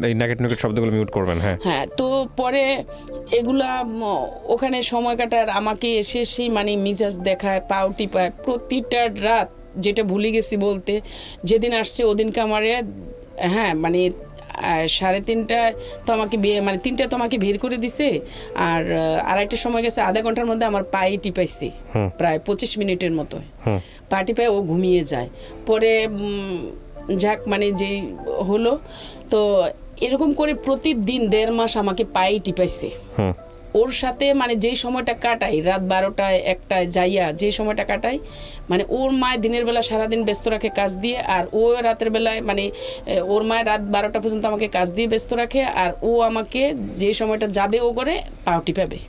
এই নেগেট নেগেট শব্দগুলো মিউট করবেন। হ্যাঁ হ্যাঁ, তো পরে এগুলা ওখানে সময় কাটার আমাকে এসে সেই মানে মিজাজ দেখায়, পাও টিপায় প্রতিটা রাত, যেটা ভুলে গেছি বলতে, যেদিন আসছে ওদিনকে আমারে হ্যাঁ মানে আর 3:30টায় তো আমাকে মানে 3টায় তো আমাকে বের করে দিছে, আর আড়াইটার সময় গেছে, আধা ঘন্টার মধ্যে আমার পায়ে টিপাইছে প্রায় 25 মিনিটের মতো, পা টিপায় ও ঘুমিয়ে যায়। পরে যাক মানে যেই হলো, তো এরকম করে প্রতিদিন 1.5 মাস আমাকে পায়ে টিপাইছে। ওর সাথে মানে যেই সময়টা কাটাই, রাত 12টায় 1টায় যাইয়া যে সময়টা কাটাই, মানে ওর মায় দিনের বেলা সারাদিন ব্যস্ত রাখে কাজ দিয়ে, আর ও রাতের বেলায় মানে ওর মায় রাত 12টা পর্যন্ত আমাকে কাজ দিয়ে ব্যস্ত রাখে, আর ও আমাকে যে সময়টা যাবে ও করে পাও টিপাবে।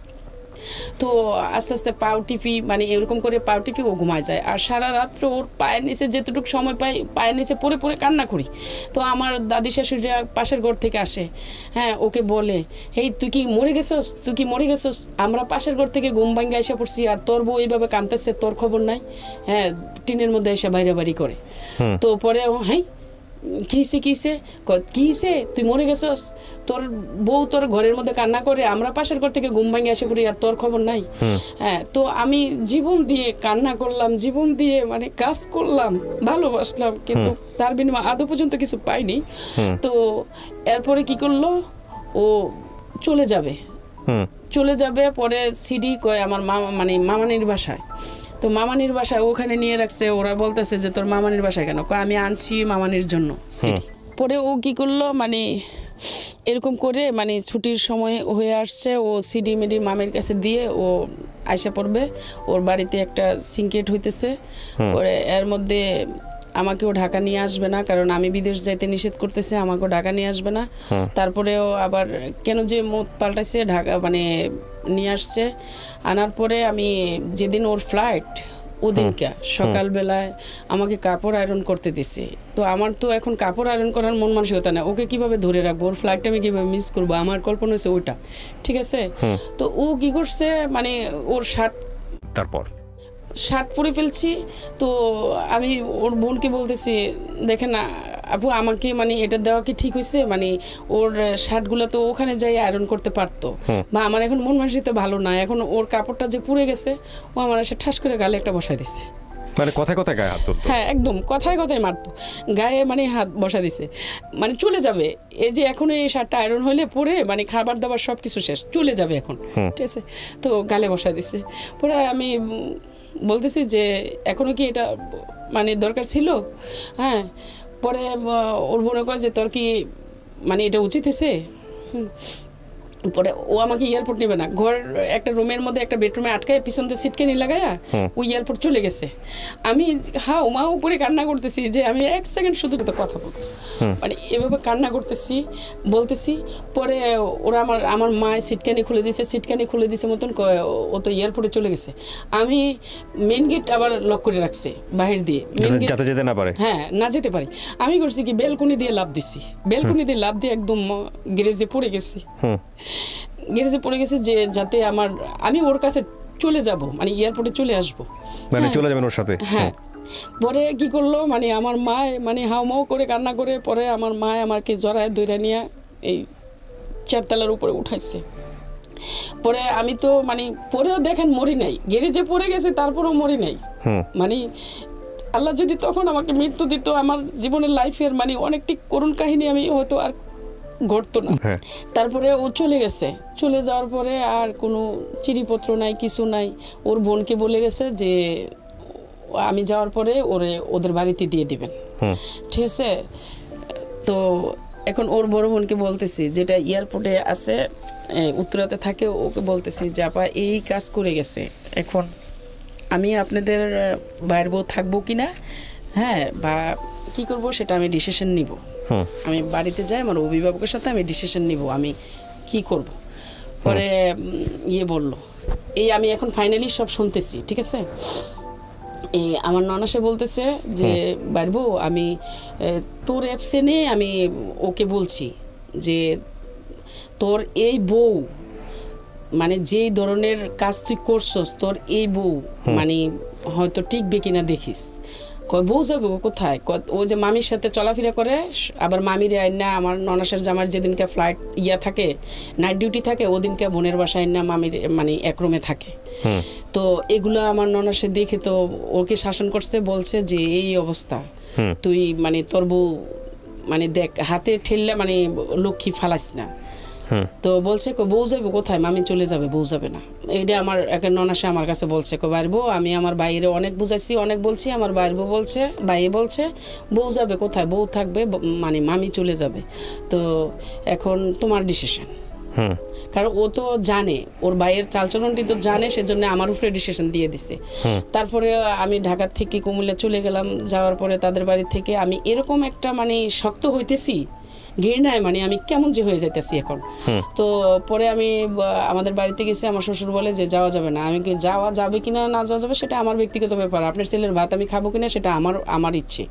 তো আস্তে আস্তে পাও টিপি, মানে এরকম করে পাও টিপি ও ঘুমায় যায়। আর সারা রাত্র ওর পায়ের নিচে যেটুকু সময় পাই পায়ের নিচে পড়ে পড়ে কান্না করি। তো আমার দাদি শাশুড়িরা পাশের ঘর থেকে আসে, হ্যাঁ, ওকে বলে, হেই তুই কি মরে গেছস, তুই কি মরে গেছস? আমরা পাশের ঘর থেকে ঘুম ভাঙ্গা এসে পড়ছি, আর তোর বউ এইভাবে কাঁদতেছে, তোর খবর নাই? হ্যাঁ, টিনের মধ্যে এসে বাইরে বাড়ি করে। তো পরে হ্যাঁ কিসে তুই মরে গেছস, তোর বউ তোর ঘরের মধ্যে কান্না করে, আমরা পাশের ঘর থেকে ঘুম ভাঙে আসে পড়ি, আর তোর খবর নাই? হ্যাঁ, তো আমি জীবন দিয়ে কান্না করলাম, জীবন দিয়ে মানে কাজ করলাম, ভালোবাসলাম, কিন্তু তার বিনিময়ে আদৌ পর্যন্ত কিছু পাইনি। তো এরপরে কি করলো, ও চলে যাবে পরে সিডি কয় আমার মামা মানে মামানির বাসায়। তো মামানির বাসায় ওখানে নিয়ে রাখছে, ওরা বলতেছে যে তোর মামানির বাসায় কেন? আমি আনছি মামানির জন্য সিডি। পরে ও কি করলো, মানে এরকম করে মানে ছুটির সময় হয়ে আসছে, ও সিডি মিডি মামের কাছে দিয়ে ও আইসা পড়বে। ওর বাড়িতে একটা সিনকেট হইতেছে, পরে এর মধ্যে আমাকেও ঢাকা নিয়ে আসবে না, কারণ আমি বিদেশ যাইতে নিষেধ করতেছে, আমাকেও ঢাকা নিয়ে আসবে না। তারপরেও আবার কেন যে মত পাল্টাইছে, ঢাকা মানে নিয়ে আসছে। আনার পরে আমি যেদিন ওর ফ্লাইট, ওদিনকে সকালবেলায় আমাকে কাপড় আয়রন করতে দিছে। তো আমার তো এখন কাপড় আয়রন করার মন মানসিকতা না, ওকে কিভাবে ধরে রাখবো, ওর ফ্লাইটটা আমি কিভাবে মিস করবো, আমার কল্পনা হয়েছে ওইটা, ঠিক আছে। তো ও কি করছে, মানে ওর শার্ট পরে ফেলছি। তো আমি ওর বোনকে বলতেছি, দেখেন না আপু, আমাকে মানে এটা দেওয়া কি ঠিক হয়েছে? মানে ওর শার্টগুলো তো ওখানে যাই আয়রন করতে পারতো, বা আমার এখন মন মানসিকতা ভালো না, এখন ওর কাপড়টা যে পুড়ে গেছে, ও আমার এসে ঠাস করে গালে একটা বসাই দিছে। মানে কথায় কথায় গায়ে হাত তুলতো? হ্যাঁ, একদম কথায় কথায় মারতো, গায়ে মানে হাত বসা দিছে, মানে চলে যাবে, এই যে এখন এই শার্টটা আয়রন হইলে পরে মানে খাবার দাবার সব কিছু শেষ, চলে যাবে এখন, ঠিক আছে। তো গালে বসাই দিছে। পরে আমি বলতেছি যে এখনো কি এটা মানে দরকার ছিল? হ্যাঁ, পরে ওর বোনে কয় যে তোর কি মানে এটা উচিত হয়েছে? পরে ও আমাকে এয়ারপোর্ট নেবে না, ঘর একটা রুমের মধ্যে একটা বেডরুমে আটকায় পিছন দিয়ে সিটকানি লাগায়া ওই এয়ারপোর্ট চলে গেছে। আমি হাও মাও করে কান্না করতেছি যে আমি 1 সেকেন্ড শুধু কথা বলবো, মানে এভাবে কান্না করতেছি বলতেছি। পরে ওরা আমার মায়ের সিটকানি খুলে দিছে মতন ও তো এয়ারপোর্টে চলে গেছে। আমি মেন গেট আবার লক করে রাখছে বাহির দিয়ে, যাতে যেতে না পারে, হ্যাঁ না যেতে পারি। আমি করছি কি বেলকনি দিয়ে লাফ দিছি, বেলকনি দিয়ে লাফ দিয়ে একদম গ্যারেজে পড়ে গেছি যে যাতে আমি ওর কাছে চলে যাব, মানে এয়ারপোর্টে চলে আসবো, মানে চলে যাবেন ওর সাথে। হ্যাঁ, পরে কি করলো, মানে আমার মায় মানে হাউমাউ করে কান্না করে, পরে আমার মায় আমাকে জড়ায় দইরা নিয়ে এই 4 তলার উপরে উঠাইছে। পরে আমি তো মানে পরেও দেখেন মরি নাই, গ্যারেজে পড়ে গেছে, তারপরেও মরি নাই। মানে আল্লাহ যদি তখন আমাকে মৃত্যু দিত, আমার জীবনের লাইফের মানে অনেকটি করুণ কাহিনী আমি হয়তো আর ঘটতো না। তারপরে ও চলে গেছে, চলে যাওয়ার পরে আর কোনো চিঠিপত্র নাই, কিছু নাই। ওর বোনকে বলে গেছে যে আমি যাওয়ার পরে ওদের বাড়িতে দিয়ে দিবেন, ঠিক আছে। তো এখন ওর বড় বোনকে বলতেছি, যেটা এয়ারপোর্টে আছে উত্তরাতে থাকে, ওকে বলতেছি যে আপা এই কাজ করে গেছে, এখন আমি আপনাদের বাইরের বউ থাকবো কিনা, হ্যাঁ, বা কি করব সেটা আমি ডিসিশন নিব। আমি বাড়িতে যাই, আমার অভিভাবকের সাথে আমি ডিসিশন নিব আমি কি করব। পরে বললো এই আমি এখন ফাইনালি সব শুনতেছি, ঠিক আছে। আমার ননাসে বলতেছে যে বাইরবো, আমি তোর অ্যাবসেন্টে আমি ওকে বলছি যে তোর এই বউ মানে যেই ধরনের কাজ তুই করছস, তোর এই বউ মানে হয়তো টিকবে কিনা দেখিস। কয় বউ যাবে কোথায়? ও যে মামির সাথে চলাফেরা করে, আবার মামির আইনা আমার ননাসের জামার যেদিনকে ফ্লাইট থাকে, নাইট ডিউটি থাকে, ওদিনকে বোনের বাসায় আইনা মামির মানে এক রুমে থাকে। তো এগুলো আমার ননাসে দেখে তো ওকে শাসন করছে, বলছে যে এই অবস্থা, তুই মানে তোর বউ মানে দেখ হাতে ঠেললে মানে লক্ষ্মী ফালাস না। তো বলছে বউ যাবে কোথায়, মামি চলে যাবে, বউ যাবে না। এইটা আমার একটা ননাসে আমার কাছে বলছে বাইর বউ, আমি আমার বাইরে অনেক বুঝাইছি, অনেক বলছি, আমার বাইর বউ বলছে, বাইরে বলছে বউ যাবে কোথায়, বউ থাকবে, মানে মামি চলে যাবে। তো এখন তোমার ডিসিশন। কারণ ও তো জানে, ওর ভাইয়ের চালচলনটি তো জানে, সেজন্য আমার উপরে ডিসিশন দিয়ে দিছে। তারপরে আমি ঢাকা থেকে কুমিল্লা চলে গেলাম, যাওয়ার পরে তাদের বাড়ি থেকে আমি এরকম একটা মানে শক্ত হইতেছি ঘৃণায়, মানে আমি কেমন যে হয়ে যাইতেছি এখন। তো পরে আমি আমাদের বাড়িতে গেছি, আমার শ্বশুর বলে যে যাওয়া যাবে না। আমি যাওয়া যাবে কিনা না যাওয়া যাবে সেটা আমার ব্যক্তিগত ব্যাপার, আপনার ছেলের ভাত আমি খাবো কিনা সেটা আমার ইচ্ছে,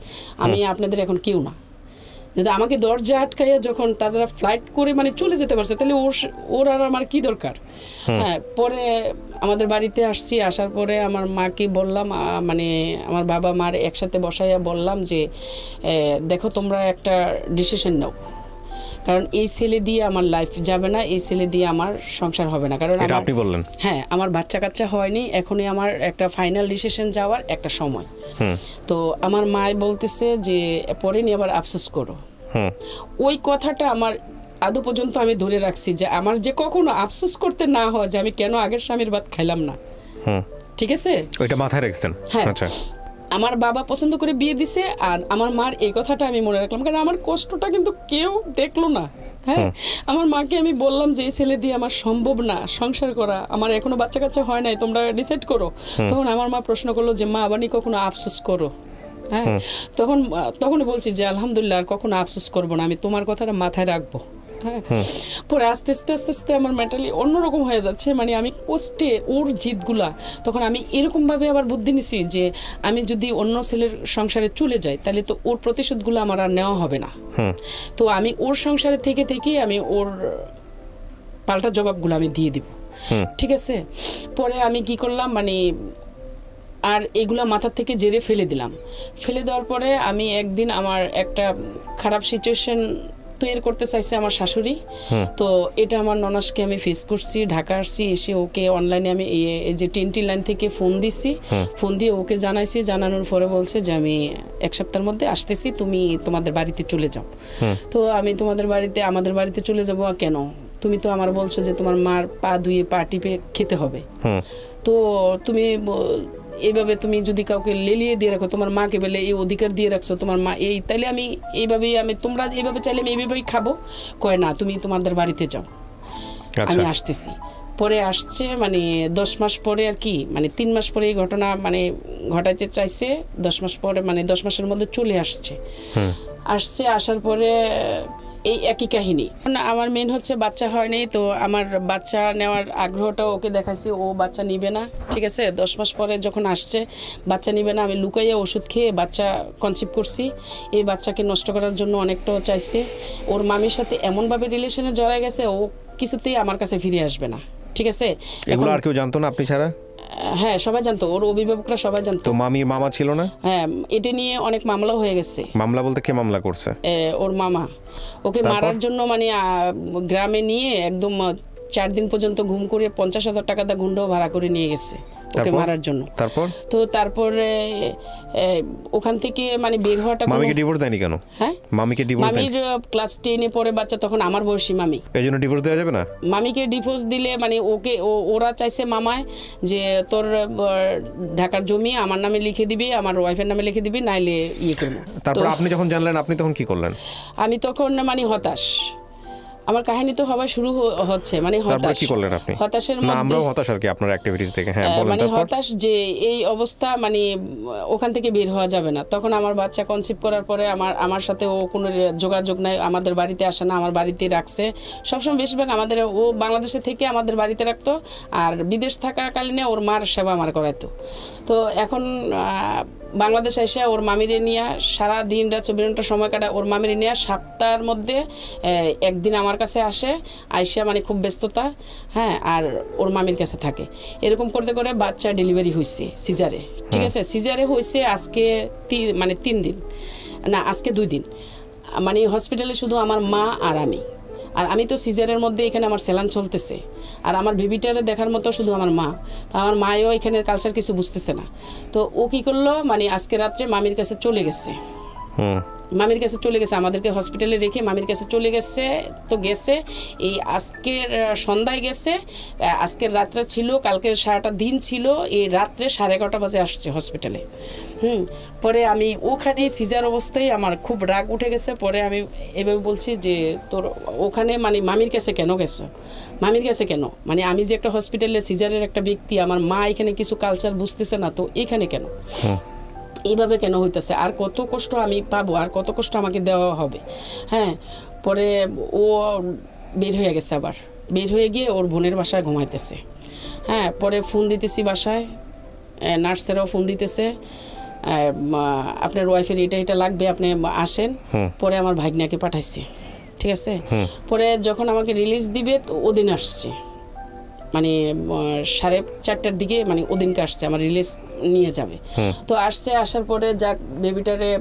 আমি আপনাদের এখন কেউ না। যদি আমাকে দরজা আটকাইয়া যখন তারা ফ্লাইট করে মানে চলে যেতে পারছে, তাহলে ওর আর আমার কি দরকার। হ্যাঁ, পরে আমাদের বাড়িতে আসছি, আসার পরে আমার মাকে বললাম, মানে আমার বাবা মার একসাথে বসাইয়া বললাম যে দেখো তোমরা একটা ডিসিশন নাও, কারণ এই ছেলে দিয়ে আমার লাইফ যাবে না, এই ছেলে দিয়ে আমার সংসার হবে না। কারণ আপনি বললেন হ্যাঁ, আমার বাচ্চা কাচ্চা হয়নি, এখনই আমার একটা ফাইনাল ডিসিশন যাওয়ার একটা সময়। তো আমার মা বলতেছে যে পরে নিয়ে আবার আফসোস করো। ওই কথাটা আমার আদৌ পর্যন্ত আমি ধরে রাখছি যে আমার যে কখনো আফসোস করতে না হয় যে আমি কেন আগের স্বামীর ভাত খাইলাম না। ঠিক আছে, ওইটা মাথায় রেখেছেন। আচ্ছা, আমার বাবা পছন্দ করে বিয়ে দিছে, আর আমার মার এই কথাটা আমি মনে রাখলাম, কারণ আমার কষ্টটা কিন্তু কেউ দেখলো না। হ্যাঁ, আমার মাকে আমি বললাম যে এই ছেলে দিয়ে আমার সম্ভব না সংসার করা, আমার এখনো বাচ্চা কাচ্চা হয় নাই, তোমরা ডিসাইড করো। তখন আমার মা প্রশ্ন করলো যে মা আবার নি কখনো আফসোস করো? হ্যাঁ, তখন বলছি যে আলহামদুলিল্লাহ আর কখনো আফসোস করবো না, আমি তোমার কথাটা মাথায় রাখবো। হ্যাঁ, পরে আস্তে আস্তে আমার মেন্টালি অন্যরকম হয়ে যাচ্ছে, মানে আমি কষ্টে ওর জিদগুলা, তখন আমি এরকমভাবে আবার বুদ্ধি নিছি যে আমি যদি অন্য ছেলের সংসারে চলে যাই তাহলে তো ওর প্রতিশোধগুলো আমার আর নেওয়া হবে না। তো আমি ওর সংসারে থেকে আমি ওর পাল্টা জবাবগুলো আমি দিয়ে দিব। ঠিক আছে, পরে আমি কি করলাম, মানে আর এগুলা মাথার থেকে জেরে ফেলে দিলাম। ফেলে দেওয়ার পরে আমি একদিন আমার একটা খারাপ সিচুয়েশন তৈরি করতে চাইছে আমার শাশুড়ি। তো এটা আমার ননাসকে আমি ফেস করছি, ঢাকা আসছি, এসে ওকে অনলাইনে আমি এই যে টিএনটি লাইন থেকে ফোন দিছি, ফোন দিয়ে ওকে জানাইছি, জানানোর পরে বলছে যে আমি এক সপ্তাহের মধ্যে আসতেছি, তুমি তোমাদের বাড়িতে চলে যাও। তো আমি আমাদের বাড়িতে চলে যাবো কেন, তুমি তো আমার বলছো যে তোমার মার পা ধুয়ে পা টিপে খেতে হবে, তো তুমি এইভাবে তুমি যদি কাউকে লেলিয়ে দিয়ে রাখো, তোমার মাকে বলে এই অধিকার দিয়ে রাখছো তোমার মা এই, তাইলে আমি এইভাবেই তোমরা এইভাবে চাইলে আমি এইভাবেই খাবো। কয় না, তুমি তোমাদের বাড়িতে যাও, আমি আসতেছি। পরে আসছে মানে 10 মাস পরে আর কি, মানে 3 মাস পরে এই ঘটনা মানে ঘটাইতে চাইছে, 10 মাস পরে মানে 10 মাসের মধ্যে চলে আসছে। আসার পরে এই একই কাহিনী। আমার মেন হচ্ছে বাচ্চা হয়নি, তো আমার বাচ্চা নেওয়ার আগ্রহটা ওকে দেখাইছি, ও বাচ্চা নিবে না। ঠিক আছে, 10 মাস পরে যখন আসছে বাচ্চা নিবে না, আমি লুকাইয়া ওষুধ খেয়ে বাচ্চা কনসিভ করছি। এই বাচ্চাকে নষ্ট করার জন্য অনেকটাও চাইছে, ওর মামির সাথে এমনভাবে রিলেশনে জড়ায় গেছে, ও কিছুতেই আমার কাছে ফিরে আসবে না। ঠিক আছে, এগুলো আর কেউ জানতো না আপনি ছাড়া? হ্যাঁ, সবাই জানতো, ওর অভিভাবকরা সবাই জানতো। তো মামির মামা ছিল না? হ্যাঁ, এটা নিয়ে অনেক মামলাও হয়ে গেছে। মামলা বলতে কে মামলা করছে? ওর মামা ওকে মারার জন্য মানে গ্রামে নিয়ে একদম 4 দিন পর্যন্ত ঘুম করে 50,000 টাকা দা গুন্ডাও ভাড়া করে নিয়ে গেছে ওকে মারার জন্য। তারপরে ওখান থেকে মানে বের হওয়াটা। মামিকে ডিভোর্স দেয়নি কেন? হ্যাঁ, মামিকে ডিভোর্স দেয়নি। মামির ক্লাস 10 পড়ে বাচ্চা, তখন আমার বয়সী মামি, এইজন্য ডিভোর্স দেওয়া যাবে না। মামিকে ডিভোর্স দিলে মানে ওরা চাইছে মামায় যে তোর ঢাকার জমি আমার নামে লিখে দিবি, আমার ওয়াইফের নামে লিখে দিবি, নাইলে ইয়ে করবো। তারপর আপনি যখন জানলেন আপনি তখন কি করলেন? আমি তখন মানে হতাশ, আমার কাহিনী তো হওয়া শুরু হচ্ছে, মানে হতাশ। কি করলেন আপনি? হতাশের মধ্যে আমরাও হতাশ আর কি আপনার অ্যাক্টিভিটিস দেখে। হ্যাঁ, বলেন। মানে হতাশ যে এই অবস্থা, মানে ওখান থেকে বের হওয়া যাবে না। তখন আমার বাচ্চা কনসিভ করার পরে আমার সাথে ও কোনো যোগাযোগ নাই, আমাদের বাড়িতে আসে না, আমার বাড়িতেই রাখছে সবসময়। বেশিরভাগ ও বাংলাদেশে থেকে আমাদের বাড়িতে রাখতো, আর বিদেশ থাকাকালীনে ওর মার সেবা আমার করাইতো। তো এখন বাংলাদেশে এসে ওর মামিরে নিয়ে সারা দিন রাত 24 ঘন্টা সময় কাটায়, ওর মামিরে নিয়ে সপ্তাহের মধ্যে একদিন আমার কাছে আসে, আইসা মানে খুব ব্যস্ততা। হ্যাঁ, আর ওর মামির কাছে থাকে। এরকম করতে করে বাচ্চা ডেলিভারি হয়েছে সিজারে। ঠিক আছে, সিজারে হয়েছে আজকে মানে 3 দিন না, আজকে 2 দিন। মানে হসপিটালে শুধু আমার মা আর আমি তো সিজারের মধ্যে এখানে আমার সেলান চলতেছে, আর আমার বেবিটারে দেখার মতো শুধু আমার মা। তো আমার মাও এখানের কালচার কিছু বুঝতেছে না। তো ও কি করলো, মানে আজকে রাত্রে মামির কাছে চলে গেছে, মামির কাছে চলে গেছে, আমাদেরকে হসপিটালে রেখে মামির কাছে চলে গেছে। তো গেছে এই আজকের সন্ধ্যায় গেছে, আজকের রাত্রে ছিল, কালকের সারাটা দিন ছিল, এই রাত্রে 11:30 বাজে আসছে হসপিটালে। পরে আমি ওখানে সিজার অবস্থায় আমার খুব রাগ উঠে গেছে। পরে আমি এভাবে বলছি যে তোর ওখানে মানে মামির কাছে কেন গেছো, মামির কাছে কেন, মানে আমি যে একটা হসপিটালে সিজারের একটা ব্যক্তি, আমার মা এখানে কিছু কালচার বুঝতেছে না, তো এখানে কেন, এইভাবে কেন হইতেছে, আর কত কষ্ট আমি পাবো, আর কত কষ্ট আমাকে দেওয়া হবে। হ্যাঁ, পরে ও বের হয়ে গেছে, আবার বের হয়ে গিয়ে ওর বোনের বাসায় ঘুমাইতেছে। হ্যাঁ, পরে ফোন দিতেছি বাসায়, নার্সেরাও ফোন দিতেছে, আপনার ওয়াইফের এটা লাগবে, আপনি আসেন। পরে আমার ভাগ্নাকে পাঠাইছে, ঠিক আছে। পরে যখন আমাকে রিলিজ দিবে তো ওদিন আসছে, মানে 4:30টার দিকে, মানে ওদিনকে আসছে আমার রিলিজ নিয়ে যাবে। তো আসছে, আসার পরে যাক বেবিটারে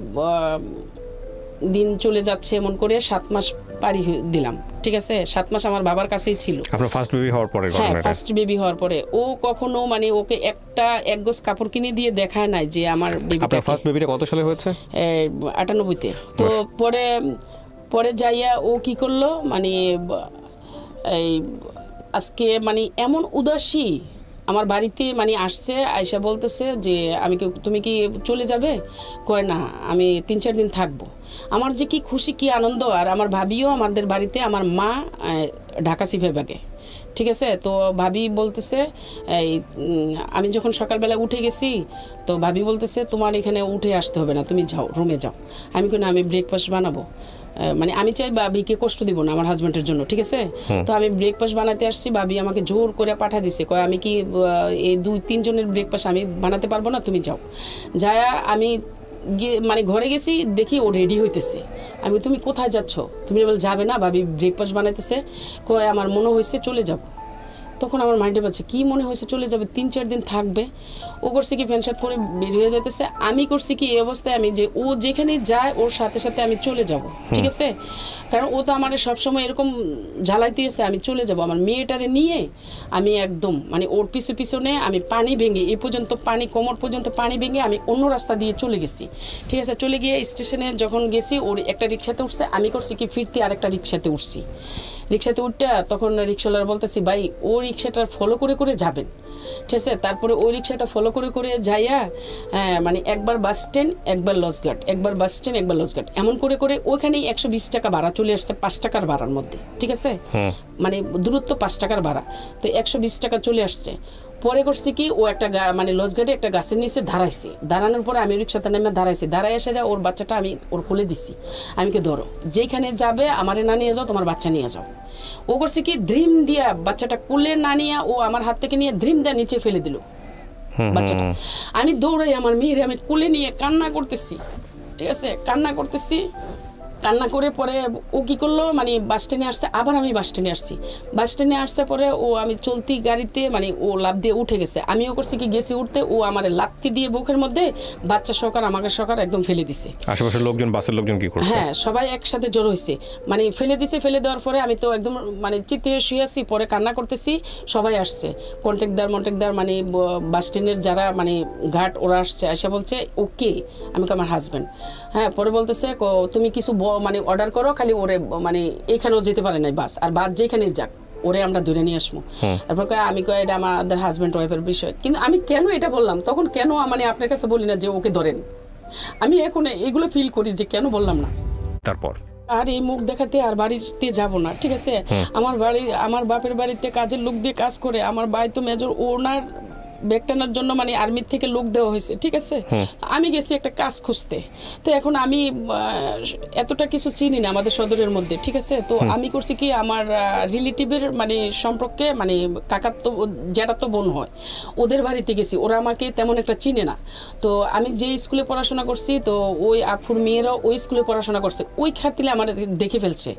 দিন চলে যাচ্ছে, এমন করে 7 মাস পারি দিলাম, ঠিক আছে। 7 মাস আমার বাবার কাছেই ছিল। আপনার ফার্স্ট বেবি হওয়ার পরে? হ্যাঁ, ফার্স্ট বেবি হওয়ার পরে ও কখনো মানে ওকে এক গজ কাপড় কিনে দিয়ে দেখায় নাই যে আমার বেবিটা। আপনার ফার্স্ট বেবিটা কত সালে হয়েছে? 98-তে। তো পরে যাইয়া ও কি করলো, মানে এই আজকে মানে এমন উদাসী আমার বাড়িতে মানে আসছে, আয়সা বলতেছে যে তুমি কি চলে যাবে? কয় না, আমি 3-4 দিন থাকবো। আমার যে কি খুশি, কি আনন্দ। আর আমার ভাবিও আমাদের বাড়িতে, আমার মা ঢাকা সিফাইবাগে, ঠিক আছে। তো ভাবি বলতেছে, আমি যখন সকালবেলা উঠে গেছি তো ভাবি বলতেছে তোমার এখানে উঠে আসতে হবে না, তুমি যাও, রুমে যাও। আমি কেন, আমি ব্রেকফাস্ট বানাবো, মানে আমি চাই ভাবিকে কষ্ট দিব না আমার হাজব্যান্ডের জন্য, ঠিক আছে। তো আমি ব্রেকফাস্ট বানাতে আসছি, ভাবি আমাকে জোর করে পাঠা দিছে, কয় আমি কি এই 2-3 জনের ব্রেকফাস্ট আমি বানাতে পারবো না, তুমি যাও। যায়া আমি গিয়ে মানে ঘরে গেছি, দেখি ও রেডি হইতেছে। আমি তুমি কোথায় যাচ্ছ? তুমি বল যাবে না, ভাবি ব্রেকফাস্ট বানাইতেছে। কয় আমার মনে হয়েছে চলে যাব। তখন আমার মাইন্ডে বলছে কি মনে হয়েছে চলে যাবে, 3-4 দিন থাকবে। ও করছে কি প্যান্ট শার্ট পরে বের হয়ে যাইতেছে, আমি করছি কি এই অবস্থায় আমি যে ও যেখানে যায় ওর সাথে সাথে আমি চলে যাব, ঠিক আছে। কারণ ও তো আমার সবসময় এরকম জ্বালাইতেছে, আমি চলে যাব আমার মেয়েটারে নিয়ে। আমি একদম মানে ওর পিছনে আমি পানি ভেঙে এই পর্যন্ত, পানি কোমর পর্যন্ত পানি ভেঙে আমি অন্য রাস্তা দিয়ে চলে গেছি, ঠিক আছে। চলে গিয়ে স্টেশনে যখন গেছি, ওর একটা রিক্সাতে উঠছে, আমি করছি কি ফিরতে আরেকটা রিক্সাতে উঠছি। রিক্সাতে উঠতে তখন রিক্সাওয়ালার বলতেছি ভাই ও রিক্সাটা ফলো করে করে যাবেন, ঠিক আছে। তারপরে ওই রিক্সাটা ফলো করে করে যাইয়া মানে একবার বাস স্ট্যান্ড, একবার লজঘাট, একবার বাস স্ট্যান্ড, একবার লজঘাট, এমন করে করে ওইখানেই 120 টাকা ভাড়া চলে আসছে, 5 টাকার ভাড়ার মধ্যে, ঠিক আছে। মানে দূরত্ব 5 টাকার ভাড়া, তো 120 টাকা চলে আসছে। পরে করছি কি ও একটা মানে লজঘাটে একটা গাছের নিচে দাঁড়াইছে, দাঁড়ানোর পরে আমি রিক্সাতে নেমে দাঁড়াইছি, দাঁড়াই এসে ওর বাচ্চাটা আমি ওর কোলে দিছি। আমি কে ধরো, যেখানে যাবে আমারে না নিয়ে যাও, তোমার বাচ্চা নিয়ে যাও। ও করছে কি ড্রিম দিয়া বাচ্চাটা কোলে না নিয়ে ও আমার হাত থেকে নিয়ে ড্রিম দিয়া নিচে ফেলে দিল বাচ্চাটা। আমি দৌড়াই আমার মেয়ের আমি কোলে নিয়ে কান্না করতেছি, ঠিক আছে, কান্না করতেছি। কান্না করে পরে ও কী করলো, মানে বাস স্ট্যান্ডে আসছে, আবার আমি বাস স্ট্যান্ডে আসছি। বাস স্ট্যান্ডে আসছে পরে ও আমি চলতি গাড়িতে মানে ও লাফ দিয়ে উঠে গেছে। আমিও করছি কি গেছি উঠতে, ও আমার লাথি দিয়ে বুকের মধ্যে বাচ্চা সহকার আমাকে সহকার একদম ফেলে দিছে। আশেপাশের লোকজন, বাসের লোকজন কি করছে? হ্যাঁ, সবাই একসাথে জড়ো হয়েছে, মানে ফেলে দিছে। ফেলে দেওয়ার পরে আমি তো একদম মানে চিত্তে শুয়ে আছি, পরে কান্না করতেছি। সবাই আসছে, কন্ট্রাক্টদার মানে বাস স্ট্যান্ডের যারা মানে ঘাট, ওরা আসছে, এসে বলছে ওকে, আমি আমার হাজব্যান্ড। হ্যাঁ, পরে বলতেছে তুমি কিছু মানে অর্ডার করো, খালি ওরে মানে এখানেও যেতে পারে নাই বাস, আর বাস যেখানে যাক ওরে আমরা ধরে নিয়ে আসবো। তারপর আমি এটা আমাদের হাজব্যান্ড ওয়াইফের বিষয়। কিন্তু আমি কেন এটা বললাম তখন, কেন মানে আপনার কাছে বলি না যে ওকে ধরেন, আমি এখন এগুলো ফিল করি যে কেন বললাম না। তারপর আর এই মুখ দেখাতে আর বাড়িতে যাব না, ঠিক আছে। আমার বাপের বাড়িতে কাজের লোক দিয়ে কাজ করে, আমার ভাই তো মেজর, ওনার ব্যাগ টানার জন্য মানে আর্মির থেকে লোক দেওয়া হয়েছে, ঠিক আছে। আমি গেছি একটা কাজ খুঁজতে। তো এখন আমি এতটা কিছু চিনি না আমাদের সদরের মধ্যে, ঠিক আছে। তো আমি করছি কি আমার রিলেটিভের মানে সম্পর্কে মানে কাকার তো যেটা তো বোন হয়, ওদের বাড়িতে গেছি। ওরা আমাকে তেমন একটা চিনে না। তো আমি যে স্কুলে পড়াশোনা করছি, তো ওই আফুর মেয়েরাও ওই স্কুলে পড়াশোনা করছে, ওই খাতিলে আমার দেখে ফেলছে,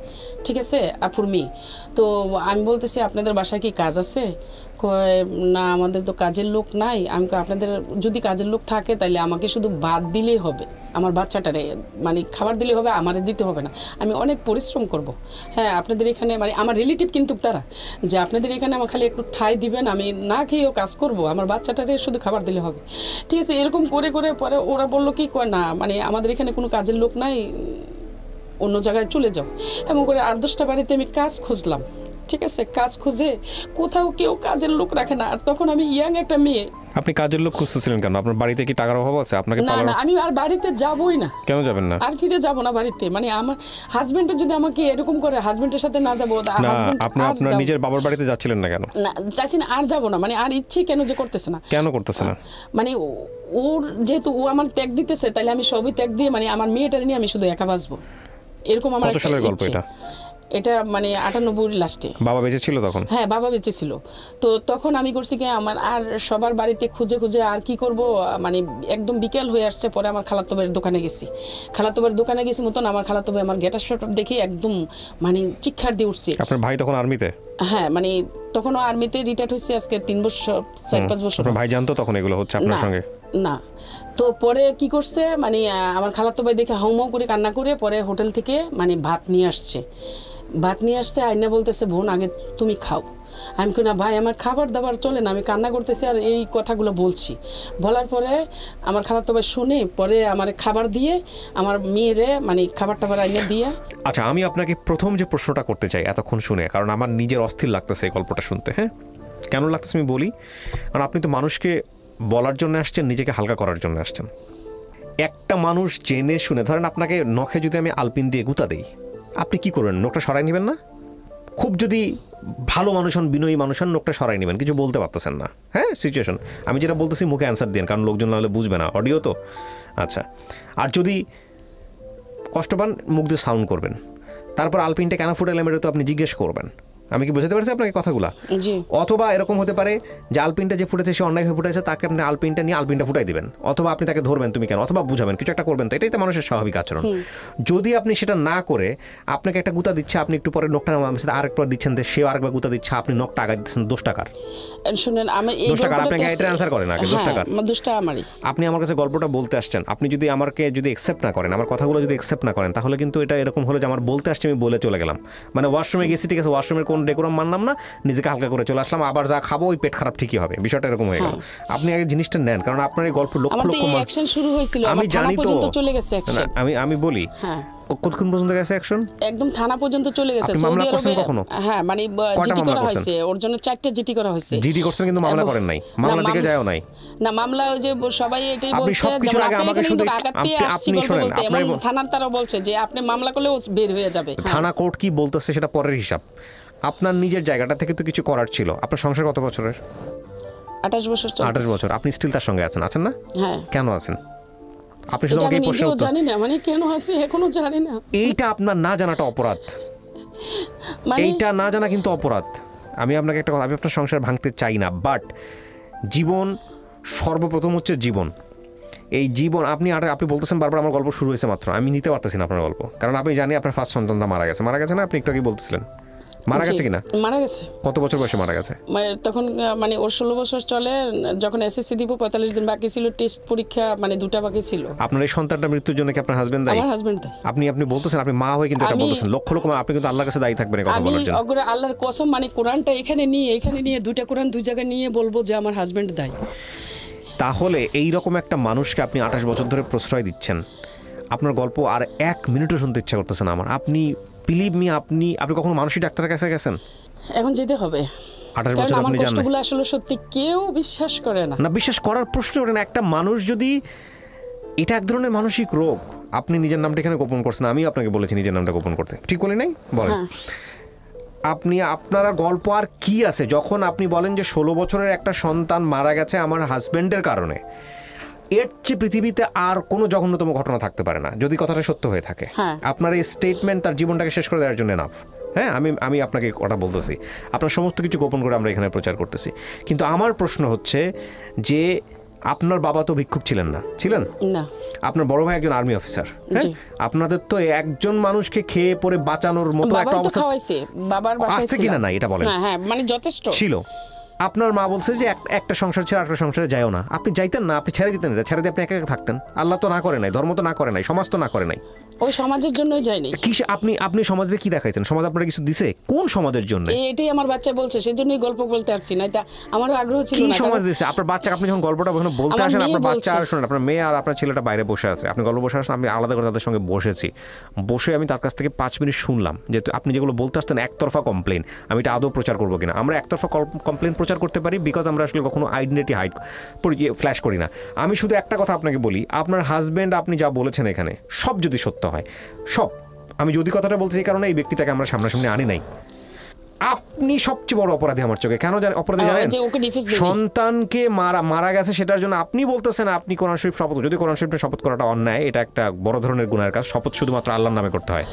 ঠিক আছে, আফুর মেয়ে। তো আমি বলতেছি আপনাদের বাসায় কি কাজ আছে? কয় না, আমাদের তো কাজের লোক নাই। আমি আপনাদের যদি কাজের লোক থাকে তাহলে আমাকে শুধু বাদ দিলেই হবে, আমার বাচ্চাটারে মানে খাবার দিলে হবে, আমারে দিতে হবে না, আমি অনেক পরিশ্রম করব। হ্যাঁ, আপনাদের এখানে মানে আমার রিলেটিভ কিন্তু তারা, যে আপনাদের এখানে আমার খালি একটু ঠাই দিবেন, আমি না খেয়েও কাজ করব, আমার বাচ্চাটারে শুধু খাবার দিলে হবে। ঠিক আছে, এরকম করে করে পরে ওরা বললো কি কয় না, মানে আমাদের এখানে কোনো কাজের লোক নাই, অন্য জায়গায় চলে যাও। এমন করে 8-10টা বাড়িতে আমি কাজ খুঁজলাম। ঠিক আছে, কাজ খুঁজে কোথাও কেউ কাজের লোক রাখে না। আর তখন আমি ইয়াং একটা মেয়ে। আপনি কাজের লোক খুঁজতেছিলেন কেন? আপনার বাড়িতে কি টাকার অভাব আছে? আপনাকে না না, আমি আর বাড়িতে যাবই না। কেন যাবেন না? আর ফিরে যাব না বাড়িতে। মানে আমার হাজবেন্ডও যদি আমাকে এরকম করে, হাজবেন্ডের সাথে না যাবো, আপনি আপনার নিজের বাবার বাড়িতে যাচ্ছিলেন না কেন? না, চাইছি না, আর যাব না। মানে আর ইচ্ছে কেন যে করতেছে না। কেন করতেছে না? মানে ওর যেহেতু ও আমার ত্যাগ দিতেছে, তাহলে আমি সবই ত্যাগ দিয়ে মানে আমার মেয়েটা নিয়ে আমি শুধু একা বাঁচবো, এরকম আমার কত সালের গল্প এটা? এটা মানে 98 লাস্টে। বাবা বেঁচে ছিল তখন? হ্যাঁ, বাবা বেঁচে ছিল। তো তখন আমি করছি কি, আমার আর সবার বাড়িতে খুঁজে খুঁজে আর কি করব, মানে একদম বিকেল হয়ে আসছে। পরে আমার খালাতো ভাইয়ের দোকানে গেছি, মতন আমার খালাতো ভাই আমার গেটার শট দেখি একদম মানে চিৎকার দিয়ে উঠছে। আপনার ভাই তখন আর্মিতে? হ্যাঁ, মানে তখনও আর্মিতে রিটায়ার্ড হয়েছে, আজকে 3 বছর 4-5 বছর। আপনার ভাই জানতো তখন এগুলো হচ্ছে আপনার সঙ্গে? না। তো পরে কি করছে, মানে আমার খালাতো ভাই দেখে হাউমাউ করে কান্না করে পরে হোটেল থেকে মানে ভাত নিয়ে আসছে, আইনা বলতেছে বোন আগে তুমি খাও। আমি কই না ভাই, আমার খাবার দাবার চলে না, আমি কান্না করতেছি আর এই কথাগুলো বলছি। বলার পরে আমার খালাতো ভাই শুনে পরে আমার খাবার দিয়ে আমার মেয়েরে মানে খাবার টাবার আইনা দিয়ে। আচ্ছা, আমি আপনাকে প্রথম যে প্রশ্নটা করতে চাই এতক্ষণ শুনে, কারণ আমার নিজের অস্থির লাগতেছে এই গল্পটা শুনতে। হ্যাঁ, কেন লাগতেছে আমি বলি। কারণ আপনি তো মানুষকে বলার জন্য আসছেন, নিজেকে হালকা করার জন্য আসছেন। একটা মানুষ জেনে শুনে, ধরেন আপনাকে নখে যদি আমি আলপিন দিয়ে গুঁতা দিই, আপনি কি করবেন? নখটা সরাই নেবেন না? খুব যদি ভালো মানুষ হন, বিনয়ী মানুষ হন, নখটা সরাই নেবেন, কিছু বলতে পারতেছেন না। হ্যাঁ, সিচুয়েশন আমি যেটা বলতেছি মুখে অ্যান্সার দিন, কারণ লোকজন না হলে বুঝবে না, অডিও তো। আচ্ছা, আর যদি কষ্ট পান মুখ দিয়ে সাউন্ড করবেন। তারপর আলপিনটা কেন ফুটাইলাম এটা তো আপনি জিজ্ঞেস করবেন। আমি কি বোঝাতে পারছি আপনাকে কথাগুলো? অথবা এরকম হতে পারে যে আলপিনটা যে ফুটেছে সে অন্যায় হয়ে ফুটেছে, তাকে আপনি আলপিনটা নিয়ে আলপিনটা ফুটাই দিবেন, অথবা আপনি তাকে ধরবেন তুমি কেন, অথবা বুঝাবেন, কিছু একটা করবেন। তো এটাই তো মানুষের স্বাভাবিক আচরণ। যদি আপনি সেটা না করে আপনাকে একটা গুতা দিচ্ছে, আপনি একটু পরে নখটা আরেকবার দিচ্ছেন, সেও আরেকবার গুতা দিচ্ছে, আপনি নখটা আগে দিচ্ছেন 10 টাকার। শুনেন, আমি 10 টাকা আপনাকে এটা অ্যানসার করেন আগে 10 টাকার। 10 টাকা আমারই। আপনি আমার কাছে গল্পটা বলতে আসছেন, আপনি যদি আমাকে যদি অ্যাকসেপ্ট না করেন, আমার কথাগুলো যদি অ্যাকসেপ্ট না করেন, তাহলে কিন্তু এটা এরকম হলো যে আমার বলতে আসছে আমি বলে চলে গেলাম, মানে ওয়াশরুমে গেছি, ঠিক আছে, ওয়াশরুমের কোন ডেকোরাম মানলাম না, নিজেকে হালকা করে চলে আসলাম, আবার যা খাবো ওই পেট খারাপ ঠিকই হবে, বিষয়টা এরকম হয়ে গেল। আপনি আগে জিনিসটা নেন, কারণ আপনার এই গল্প লক্ষ লক্ষ অ্যাকশন শুরু হয়েছিল, আমি জানি তো, চলে গেছে অ্যাকশন। আমি বলি কতক্ষণ পর্যন্ত গেছে অ্যাকশন? একদম থানা পর্যন্ত চলে গেছে। সৌদি আরবে কখনো? হ্যাঁ, মানে জিডি করা হয়েছে, ওর জন্য 4টা জিডি করা হয়েছে। জিডি করছেন কিন্তু মামলা করেন নাই, মামলা থেকে যায়ও নাই। না, মামলা ওই যে সবাই এটাই বলছে, যেমন আমাকে শুধু আঘাত পেয়ে আসছি গল্প বলতে, এবং থানার তারা বলছে যে আপনি মামলা করলে ও বের হয়ে যাবে। থানা কোর্ট কি বলতেছে সেটা পরের হিসাব। আপনার নিজের জায়গাটা থেকে তো কিছু করার ছিল। আপনার সংসার কত বছরের? 28 বছর। 28 বছর। আপনি স্টিল তার সঙ্গে আছেন না? হ্যাঁ। কেন আছেন? আপনি শুধু আমাকে এই প্রশ্ন জানি না, মানে কেন আছি এখনো জানি না। এইটা আপনার না জানাটা অপরাধ, এইটা না জানা কিন্তু অপরাধ। আমি আপনাকে একটা কথা, আমি আপনার সংসার ভাঙতে চাই না, বাট জীবন সর্বপ্রথম হচ্ছে জীবন। এই জীবন আপনি বলতেছেন বারবার আমার গল্প শুরু হয়েছে মাত্র, আমি নিতে পারতেছি না আপনার গল্প, কারণ আপনি জানি আপনার ফার্স্ট সন্তানটা মারা গেছে না? আপনি একটু আগে বলতেছিলেন মারা গেছে কিনা? মারা গেছে। কত বছর বয়সে মারা গেছে? তখন মানে ওর 16 বছর চলে, যখন এসএসসি দিব 45 দিন বাকি ছিল, টেস্ট পরীক্ষা মানে 2টা বাকি ছিল। আপনার এই সন্তানটা মৃত্যুর জন্য কি আপনার হাজবেন্ড দায়ী? আমার হাজবেন্ড দায়ী। আপনি বলতেছেন, আপনি মা হয়ে কিন্তু এটা বলতেছেন, লক্ষ লক্ষ মা, আপনি কিন্তু আল্লাহর কাছে দায়ী থাকবেন এই কথা বলার জন্য। আমি আল্লাহর কসম, মানে কোরআনটা এখানে নিয়ে 2টা কোরআন 2 জায়গায় নিয়ে বলবো যে আমার হাজবেন্ড দায়ী। তাহলে এই রকম একটা মানুষকে আপনি 28 বছর ধরে প্রশ্রয় দিচ্ছেন, আপনার গল্প আর 1 মিনিটও শুনতে ইচ্ছা করতেছে না আমার। আপনি বিলিভ মি, আপনি কখনো মানসিক ডাক্তারের কাছে গেছেন? এখন যেতে হবে। 28 বছর আপনি জানেন কষ্টগুলো আসলে সত্যি কেউ বিশ্বাস করে না। না, বিশ্বাস করার প্রশ্ন ওঠে না। একটা মানুষ যদি, এটা এক ধরনের মানসিক রোগ। আপনি নিজের নামটা এখানে গোপন করছেন, আমি আপনাকে বলেছি নিজের নামটা গোপন করতে, ঠিক বলি নাই? বলেন আপনারা গল্প আর কি আছে যখন আপনি বলেন যে 16 বছরের একটা সন্তান মারা গেছে আমার হাজবেন্ডের কারণে। এর চেয়ে পৃথিবীতে আর কোনো জঘন্যতম ঘটনা থাকতে পারে না, যদি কথাটা সত্য হয়ে থাকে। আপনার এই স্টেটমেন্ট তার জীবনটাকে শেষ করে দেওয়ার জন্য এনাফ। হ্যাঁ, আমি আপনাকে কথা বলতেছি, আপনার সমস্ত কিছু গোপন করে আমরা এখানে প্রচার করতেছি। কিন্তু আমার প্রশ্ন হচ্ছে যে আপনার বাবা তো ভিক্ষুক ছিলেন না? ছিলেন না। আপনার বড় ভাই একজন আর্মি অফিসার। হ্যাঁ, আপনাদের তো একজন মানুষকে খেয়ে পরে বাঁচানোর মতো একটা অবস্থা বাবার বাসায় কিনা না এটা বলেন? হ্যাঁ, মানে যথেষ্ট ছিল। আপনার মা বলছে যে একটা সংসার ছেড়ে আরেকটা সংসারে যায়ও না, আপনি যাইতেন না, আপনি ছেড়ে যেতেন, এটা ছেড়ে দিয়ে আপনি একা একা থাকতেন। আল্লাহ তো না করে নাই, ধর্ম তো না করে নাই, সমাজ তো না করে নাই। ওই সমাজের জন্যই যায়নি। কি আপনি সমাজে কি দেখাইছেন? সমাজ আপনার কিছু দিছে? কোন সমাজের জন্য? এটাই আমার বাচ্চা বলছে, সেজন্যই গল্প বলতে আসছি, না এটা আমারও আগ্রহ ছিল কি না। সমাজ দিছে আপনার বাচ্চা? আপনি যখন গল্পটা বলতে আসেন, আপনার বাচ্চা আর শুনেন, আপনার মেয়ে আর আপনার ছেলেটা বাইরে বসে আছে, আপনি গল্প বসে আসেন, আমি আলাদা করে তাদের সঙ্গে বসেছি, বসে আমি তার কাছ থেকে 5 মিনিট শুনলাম যে আপনি যেগুলো বলতে আসতেন একতরফা কমপ্লেন, আমি এটা আদৌ প্রচার করবো কিনা। আমরা একতরফা কমপ্লেন প্রচার করতে পারি বিকজ আমরা আসলে কখনো আইডেন্টিটি হাইড ফ্ল্যাশ করি না। আমি শুধু একটা কথা আপনাকে বলি, আপনার হাজব্যান্ড আপনি যা বলেছেন এখানে সব যদি সত্য হয়, সব, আমি যদি কথাটা বলতে চাই কারণে এই ব্যক্তিটাকে আমরা সামনাসামনি আনি নাই। আপনি সবচেয়ে বড় অপরাধী আমার চোখে। কেন অপরাধী জানেন? সন্তানকে মারা গেছে সেটার জন্য আপনি বলতেছেন আপনি কোরআন শরীফ শপথ, যদি কোরআন শরীফে শপথ করাটা অন্যায়, এটা একটা বড় ধরনের গুনাহের কাজ। শপথ শুধুমাত্র আল্লাহর নামে করতে হয়।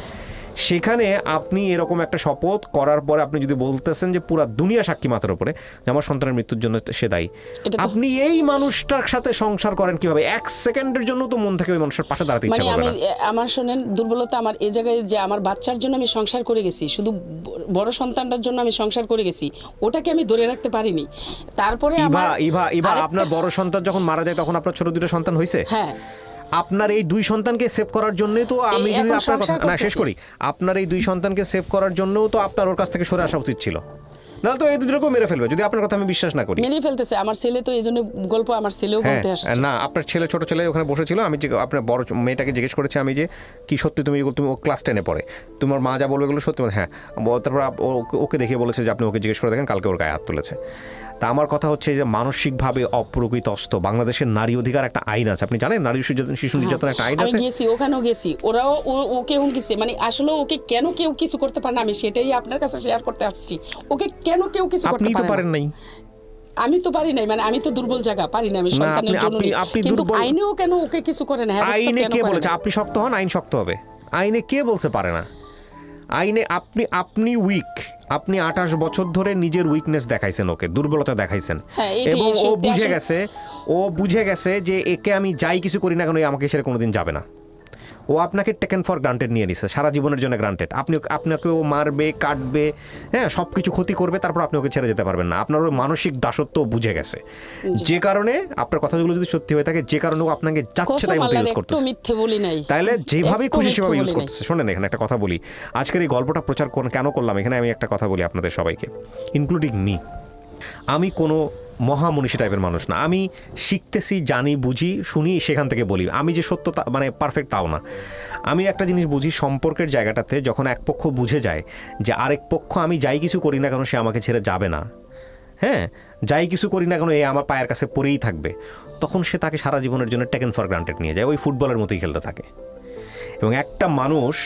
সেখানে আপনি এরকম একটা শপথ করার পরে আপনি যদি বলতেছেন যে পুরা দুনিয়া সাক্ষী মাথার উপরে যে আমার সন্তানের মৃত্যুর জন্য সে দায়ী, আপনি এই মানুষটার সাথে সংসার করেন কিভাবে? 1 সেকেন্ডের জন্য তো মন থেকে ওই মানুষের পাশে দাঁড়াতে ইচ্ছা করে না। আমার শোনেন, দুর্বলতা আমার এই জায়গায় যে আমার বাচ্চার জন্য আমি সংসার করে গেছি, শুধু বড় সন্তানটার জন্য আমি সংসার করে গেছি, ওটাকে আমি ধরে রাখতে পারিনি। তারপরে ইভা আপনার বড় সন্তান যখন মারা যায় তখন আপনার ছোট দুটো সন্তান হয়েছে। হ্যাঁ, আপনার এই 2 সন্তানকে সেভ করার জন্যই তো আমি যদি আপনার কথা না শেষ করি, আপনার এই 2 সন্তানকে সেভ করার জন্যও তো আপনার ওর কাছ থেকে সরে আসা উচিত ছিল, না তো এই দুটোকে মেরে ফেলবে যদি আপনার কথা আমি বিশ্বাস না করি। মেরে ফেলতেছে আমার ছেলে, তো এই জন্য গল্প আমার ছেলেও বলতে আসছে। না, আপনার ছেলে, ছোট ছেলে ওখানে বসেছিল, আমি যে আপনার বড় মেয়েটাকে জিজ্ঞেস করেছি আমি যে কি সত্যি তুমি ও ক্লাস 10-এ পড়ে, তোমার মা যা বলবে এগুলো সত্যি? হ্যাঁ। তারপর ওকে দেখিয়ে বলেছে যে আপনি ওকে জিজ্ঞেস করে দেখেন, কালকে ওর গায়ে হাত তুলেছে। তা আমার কথা হচ্ছে যে মানসিকভাবে অপ্রকৃতস্থ বাংলাদেশের নারী অধিকার একটা আইন আছে, আপনি জানেন? নারী শিশু নির্যাতন একটা আইন আছে। আমি গেছি, ওখানেও গেছি, ওরাও ওকে হুমকিছে, মানে আসলে ওকে কেন কেউ কিছু করতে পারে না, আমি সেটাই আপনার কাছে শেয়ার করতে আসছি। ওকে কেন কেউ কিছু করতে পারে না? আমি তো পারি নাই, মানে আমি তো দুর্বল জায়গা পারি না, আমি সন্তানের জন্য। কিন্তু আইনেও কেন ওকে কিছু করে না? আইনে কে বলেছে আপনি শক্ত হন, আইন শক্ত হবে? আইনে কে বলছে পারে না? আইনে আপনি উইক, আপনি 28 বছর ধরে নিজের উইকনেস দেখাইছেন, ওকে দুর্বলতা দেখাইছেন, এবং ও বুঝে গেছে যে একে আমি যাই কিছু করি না কেন আমাকে ছেড়ে কোনোদিন যাবে না। ও আপনাকে টেকেন ফর গ্রান্টেড নিয়ে নিছে, সারা জীবনের জন্য গ্রান্টেড। আপনাকে ও মারবে, কাটবে, হ্যাঁ, সব কিছু ক্ষতি করবে, তারপর আপনি ওকে ছেড়ে যেতে পারবেন না। আপনার ওই মানসিক দাসত্ব বুঝে গেছে, যে কারণে আপনার কথাগুলো যদি সত্যি হয়ে থাকে, যে কারণে ও আপনাকে যাচ্ছে তাই মতো ইউজ করতেছে, মিথ্যে বলি নাই, তাইলে যেভাবে খুশি সেভাবে ইউজ করতেছে। শোনেন, এখানে একটা কথা বলি, আজকের এই গল্পটা প্রচার কেন করলাম এখানে, আমি একটা কথা বলি আপনাদের সবাইকে, ইনক্লুডিং মি। আমি কোনো মহামনীষী টাইপের মানুষ না, আমি শিখতেছি, জানি, বুঝি, শুনি, সেখান থেকে বলি। আমি যে সত্য মানে পারফেক্ট তাও না। আমি একটা জিনিস বুঝি, সম্পর্কের জায়গাটাতে যখন এক পক্ষ বুঝে যায় যে আরেক পক্ষ আমি যাই কিছু করি না কেন সে আমাকে ছেড়ে যাবে না, হ্যাঁ, যাই কিছু করি না কেন এ আমার পায়ের কাছে পড়েই থাকবে, তখন সে তাকে সারা জীবনের জন্য টেকেন ফর গ্রান্টেড নিয়ে যায়, ওই ফুটবলের মতোই খেলতে থাকে। এবং একটা মানুষ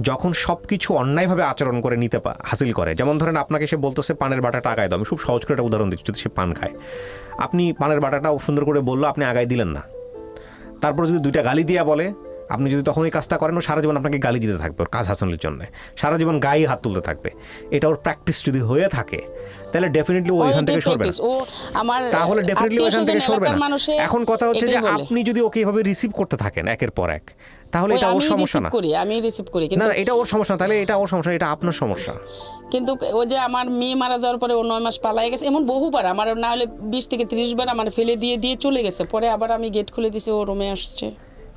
যখন সব কিছু অন্যায়ভাবে আচরণ করে নিতে হাসিল করে, যেমন ধরেন আপনাকে সে বলতেছে পানের বাটাটা আগায় দাও, আমি খুব সহজ করে একটা উদাহরণ দিচ্ছি, যদি সে পান খায়, আপনি পানের বাটাটা সুন্দর করে বললো, আপনি আগায় দিলেন না, তারপর যদি 2টা গালি দিয়া বলে, আপনি যদি তখন এই কাজটা করেন, ও সারা জীবন আপনাকে গালি দিতে থাকবে ওর কাজ হাসিলের জন্য, সারা জীবন গায়ে হাত তুলতে থাকবে। এটা ওর প্র্যাকটিস যদি হয়ে থাকে তাহলে ডেফিনেটলি ও এখান থেকে সরবে না, তাহলে ডেফিনেটলি ও এখান থেকে সরবে না। এখন কথা হচ্ছে যে আপনি যদি ওকে এভাবে রিসিভ করতে থাকেন একের পর এক, তাহলে এটা ওর সমস্যা না, আমি রিসিভ করি, না এটা ওর সমস্যা, তাহলে এটা ওর সমস্যা, এটা আপনার সমস্যা। কিন্তু ও যে আমার মেয়ে মারা যাওয়ার পরে ও 9 মাস পালাই গেছে, এমন বহুবার, আমার না হলে 20 থেকে 30 বার আমার ফেলে দিয়ে চলে গেছে, পরে আবার আমি গেট খুলে দিয়েছি, ও রুমে আসছে।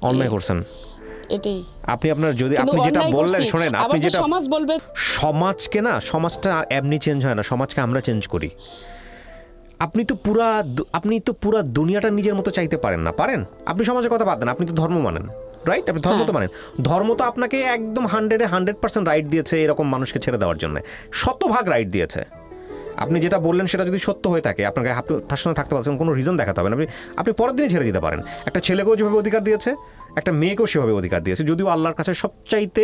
অন্যায় করছেন এটাই। আপনি আপনার যদি আপনি যেটা বললেন, শুনেন, আপনি যেটা সমাজ বলবে, সমাজকে না, সমাজটা এমনি চেঞ্জ হয় না, সমাজকে আমরা চেঞ্জ করি। আপনি তো পুরা দুনিয়াটা নিজের মতো চাইতে পারেন না, পারেন? আপনি সমাজের কথা বাদ দেন, আপনি তো ধর্ম মানেন, রাইট? আপনি ধর্ম তো মানেন, ধর্ম তো আপনাকে একদম 100% রাইট দিয়েছে এরকম মানুষকে ছেড়ে দেওয়ার জন্য, 100% রাইট দিয়েছে। আপনি যেটা বললেন সেটা যদি সত্য হয়ে থাকে, আপনাকে আপনি তার সঙ্গে থাকতে পারছেন, কোনো রিজন দেখাতে হবে না, আপনি পরের দিনে ছেড়ে দিতে পারেন। একটা ছেলেকেও যেভাবে অধিকার দিয়েছে, একটা মেয়েকেও সেভাবে অধিকার দিয়েছে, যদিও আল্লাহর কাছে সবচাইতে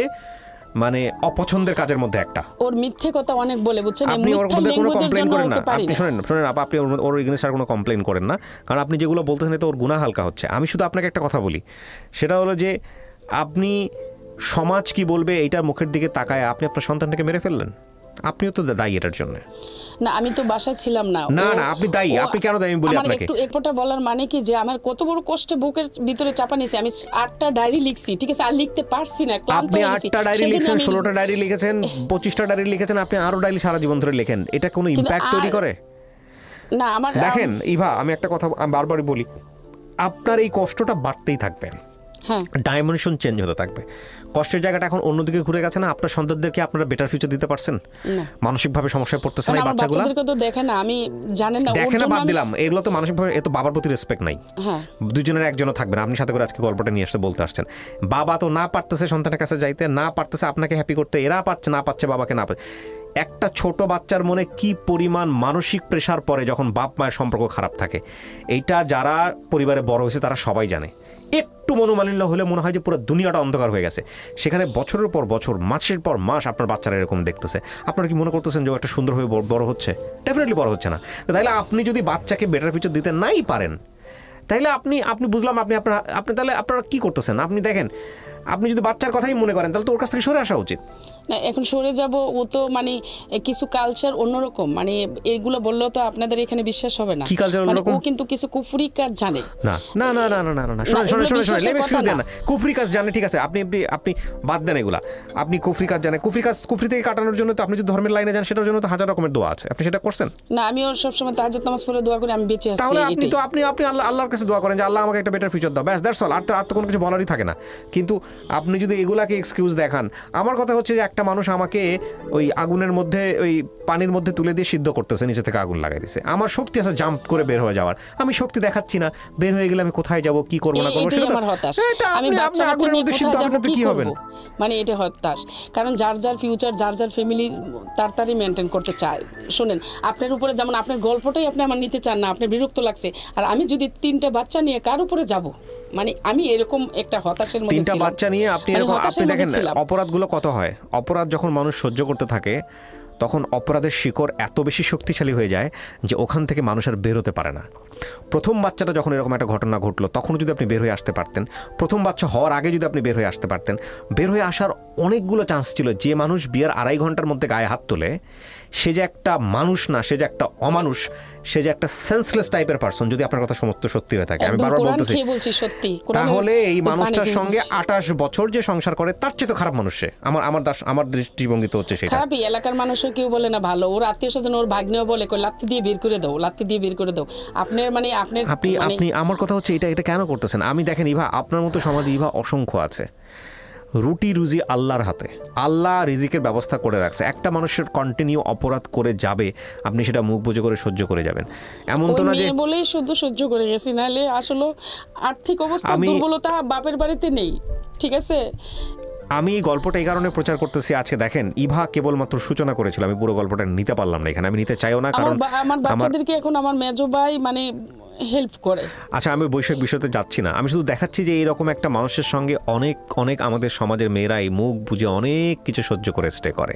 মানে অপছন্দের কাজের মধ্যে একটা। ওর মিথ্যে কথা অনেক বলে, বুঝছেন, আপনি ওর মধ্যে কোনো কমপ্লেইন করেন না, আপনি শুনেন আপনি ওর এগেইনস্ট আর কোনো কমপ্লেইন করেন না, কারণ আপনি যেগুলো বলতেছেন এতে ওর গুনাহ হালকা হচ্ছে। আমি শুধু আপনাকে একটা কথা বলি, সেটা হলো যে আপনি সমাজ কি বলবে এইটা মুখের দিকে তাকায় আপনি আপনার সন্তানটাকে মেরে ফেললেন, আপনিও তো দায়ী এটার জন্য। না, আমি তো বাসায় ছিলাম না। না আপনি দায়ী, আপনি কেন দায়ী বলি আপনাকে? একটুটা বলার মানে কি যে আমার কত বড় কষ্টে বুকের ভিতরে চাপা নিয়েছি, আমি 8টা ডায়েরি লিখছি, ঠিক আছে, আর লিখতে পারছি না, ক্লান্ত হয়ে গেছি। আপনি 8টা ডায়েরি লিখেছেন, 16টা ডায়েরি লিখেছেন, 25টা ডায়েরি লিখেছেন, আপনি আরো ডায়েরি সারা জীবন ধরে লেখেন, এটা কোনো ইমপ্যাক্ট তৈরি করে? না আমার দেখেন ইভা, আমি একটা কথা আমি বারবারই বলি, আপনার এই কষ্টটা বাড়তেই থাকবে, হ্যাঁ ডাইমেনশন চেঞ্জ হতে থাকবে। কষ্টের জায়গাটা এখন অন্যদিকে ঘুরে গেছে না। আপনার সন্তানদেরকে আপনারা বেটার ফিউচার দিতে পারছেন? না, মানসিকভাবে সমস্যায় পড়তেছে না এই আমার বাচ্চাগুলো? বাচ্চাদেরকে তো দেখে না, আমি জানেন না, ওর দেখে না জন্য বাদ আমি- দিলাম, এগুলো তো মানসিকভাবে এত বাবার প্রতি রেসপেক্ট নাই। হ্যাঁ দুজনের একজনও থাকবে না। আপনি সাথে করে আজকে গল্পটা নিয়ে আসতে বলতে আসছেন, বাবা তো না পারতেছে সন্তানের কাছে যাইতে, না পারতেছে আপনাকে হ্যাপি করতে, এরা পাচ্ছে না পাচ্ছে বাবাকে না পাচ্ছে। একটা ছোট বাচ্চার মনে কি পরিমাণ মানসিক প্রেশার পড়ে যখন বাপ মায়ের সম্পর্ক খারাপ থাকে, এইটা যারা পরিবারে বড় হয়েছে তারা সবাই জানে। একটু মনোমালিন্য হলে মনে হয় যে পুরো দুনিয়াটা অন্ধকার হয়ে গেছে। সেখানে বছরের পর বছর, মাসের পর মাস আপনার বাচ্চারা এরকম দেখতেছে, আপনারা কি মনে করতেছেন যে ও একটা সুন্দরভাবে বড় হচ্ছে? ডেফিনেটলি বড় হচ্ছে না। তাইলে আপনি যদি বাচ্চাকে বেটার ফিউচার দিতে নাই পারেন, তাইলে আপনি বুঝলাম আপনি তাহলে আপনারা কি করতেছেন? আপনি দেখেন, আপনি যদি বাচ্চার কথাই মনে করেন তাহলে তো ওর কাছ থেকে সরে আসা উচিত। না, এখন সরে যাব, ও তো মানে কিছু কালচার অন্যরকম, মানে এগুলো বললেও তো আপনাদের এখানে বিশ্বাস হবে না। কি কালচার মানে অন্যরকম? ও কিন্তু কিছু কুফরি কাজ জানে। না না না না না না না, শুনুন শুনুন শুনুন শুনুন, লেট মি এক্সকিউজ দেন না। কুফরি কাজ জানে, ঠিক আছে, আপনি আপনি বাদ দেন এগুলা। আপনি কুফরি কাজ জানেন, কুফরি থেকে কাটানোর জন্য তো আপনি যদি ধর্মের লাইনে যান সেটার জন্য তো হাজার রকমের দোয়া আছে, আপনি সেটা করছেন না, আমি ওর সবসময় তাহাজ্জুদ নামাজ পড়ে দোয়া করি আমি বেঁচে আছি। তাহলে আপনি এটাই। তো আপনি আল্লাহর কাছে দোয়া করেন যে আল্লাহ আমাকে একটা বেটার ফিউচার দাও, ব্যাস, দ্যাটস অল। আর তো কোনো কিছু বলারই থাকে না। কিন্তু আপনি যদি এগুলাকে এক্সকিউজ দেখান, আমার কথা হচ্ছে যে একটা মানুষ আমাকে ওই আগুনের মধ্যে, ওই পানির মধ্যে তুলে দিয়ে সিদ্ধ করতেছে, নিচে থেকে আগুন লাগাই দিছে, আমার শক্তি আছে জাম্প করে বের হয়ে যাওয়ার, আমি শক্তি দেখাচ্ছি না, বের হয়ে গেলে আমি কোথায় যাব, কি করবো না করবো এটাই সেটা আমার হতাশ। এটা আমি আপনি বাচ্চা বাচ্চা আগুনের নিয়ে মধ্যে কোথায় সিদ্ধ যাব, আপনি কি কি হবেন? করব? মানে এটা হতাশ, কারণ যার যার ফিউচার, যার যার ফ্যামিলি তাড়াতাড়ি মেনটেন করতে চায়। শুনেন, আপনার উপরে যেমন আপনার গল্পটাই আপনি আমার নিতে চান না, আপনার বিরক্ত লাগছে, আর আমি যদি 3টা বাচ্চা নিয়ে কার উপরে যাব, মানে আমি এরকম একটা হতাশের মধ্যে 3টা ছিলাম। বাচ্চা নিয়ে আপনি মানে এরকম, হতাশের আপনি মধ্যে দেখেন ছিলাম। অপরাধগুলো কত হয়। অপরাধ যখন মানুষ সহ্য করতে থাকে তখন অপরাধের শিকড় এত বেশি শক্তিশালী হয়ে যায় যে ওখান থেকে মানুষ আর বের হতে পারে না। প্রথম বাচ্চাটা যখন এরকম একটা ঘটনা ঘটলো তখন যদি আপনি বের হয়ে আসতে পারতেন, প্রথম বাচ্চা হওয়ার আগে যদি আপনি বের হয়ে আসতে পারতেন, বের হয়ে আসার অনেকগুলো চান্স ছিল। যে মানুষ বিয়ের 2.5 ঘন্টার মধ্যে গায়ে হাত তোলে, সে যে একটা মানুষ না, সে যে একটা অমানুষ, সে যে একটা সেন্সলেস টাইপের পারসন, যদি আপনার কথা সমস্ত সত্যি হয়ে থাকে। আমি একদম বারবার কোরআন বলতেছি, খেয়ে বলছি সত্যি, কোরআনের তাহলে এই তো পানি মানুষটার খেয়ে সঙ্গে বলছি। 28 বছর যে সংসার করে তার চেয়ে তো খারাপ মানুষ সে। আমার দৃষ্টিভঙ্গি তো হচ্ছে সেটা। খারাপই, এলাকার মানুষও কেউ বলে না ভালো, ওর আত্মীয় স্বজন, ওর ভাগ্নেও বলে কই লাত্তি দিয়ে বের করে দাও, লাত্তি দিয়ে বের করে দাও। আপনার মানে আপনার আপনি আমার কথা হচ্ছে এটা কেন করতেছেন? আমি দেখেন ইভা, আপনার মতো সমাজে ইভা অসংখ্য আছে। রুটি রুজি আল্লাহর হাতে, আল্লাহ রিজিকের ব্যবস্থা করে রাখছে। একটা মানুষের কন্টিনিউ অপরাধ করে যাবে, আপনি সেটা মুখ বুজে করে সহ্য করে যাবেন, এমন তো না যে। মেয়ে বলেই শুধু সহ্য করে গেছি, নাহলে আসলে আর্থিক অবস্থা দুর্বলতা বাপের বাড়িতে নেই, ঠিক আছে। আমি এই গল্পটা এই কারণে প্রচার করতেছি আজকে। দেখেন ইভা কেবলমাত্র সূচনা করেছিল, আমি পুরো গল্পটা নিতে পারলাম না এখানে, আমি নিতে চাইও না, কারণ আমার বাচ্চাদেরকে এখন আমার মেজো ভাই মানে হেল্প করে। আচ্ছা, আমি বৈষয়িক বিষয়তে যাচ্ছি না, আমি শুধু দেখাচ্ছি যে এইরকম একটা মানুষের সঙ্গে অনেক অনেক আমাদের সমাজের মেয়েরাই মুখ বুঝে অনেক কিছু সহ্য করে স্টে করে।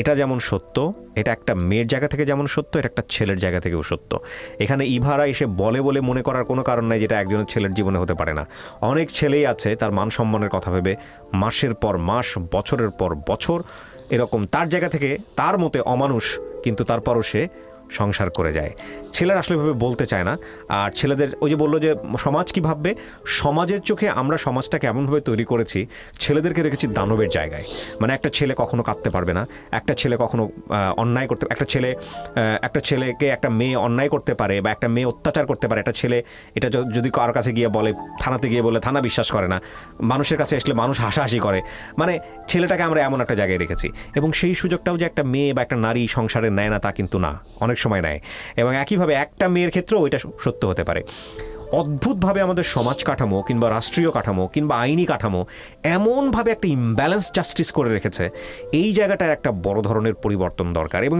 এটা যেমন সত্য, এটা একটা মেয়ের জায়গা থেকে যেমন সত্য, এটা একটা ছেলের জায়গা থেকেও সত্য। এখানে ইভারা এসে বলে মনে করার কোনো কারণ নাই যেটা একজনের ছেলের জীবনে হতে পারে না। অনেক ছেলেই আছে তার মান সম্মানের কথা ভেবে মাসের পর মাস, বছরের পর বছর এরকম তার জায়গা থেকে তার মতে অমানুষ, কিন্তু তারপরও সে সংসার করে যায়। ছেলেরা আসলে ভাবে বলতে চায় না। আর ছেলেদের ওই যে বললো যে সমাজ কি ভাববে, সমাজের চোখে আমরা সমাজটাকে এমনভাবে তৈরি করেছি, ছেলেদেরকে রেখেছি দানবের জায়গায়। মানে একটা ছেলে কখনো কাঁদতে পারবে না, একটা ছেলে কখনো অন্যায় করতে, একটা ছেলেকে একটা মেয়ে অন্যায় করতে পারে বা একটা মেয়ে অত্যাচার করতে পারে, একটা ছেলে এটা যদি কারোর কাছে গিয়ে বলে, থানাতে গিয়ে বলে, থানা বিশ্বাস করে না, মানুষের কাছে আসলে মানুষ হাসাহাসি করে। মানে ছেলেটাকে আমরা এমন একটা জায়গায় রেখেছি, এবং সেই সুযোগটাও যে একটা মেয়ে বা একটা নারী সংসারে নেয় না তা কিন্তু না, অনেক সময় নেয়। এবং একইভাবে একটা মেয়ের ক্ষেত্রেও এটা সত্য হতে পারে। অদ্ভুতভাবে আমাদের সমাজ কাঠামো কিংবা রাষ্ট্রীয় কাঠামো কিংবা আইনি কাঠামো এমনভাবে একটা ইমব্যালেন্স জাস্টিস করে রেখেছে, এই জায়গাটার একটা বড় ধরনের পরিবর্তন দরকার। এবং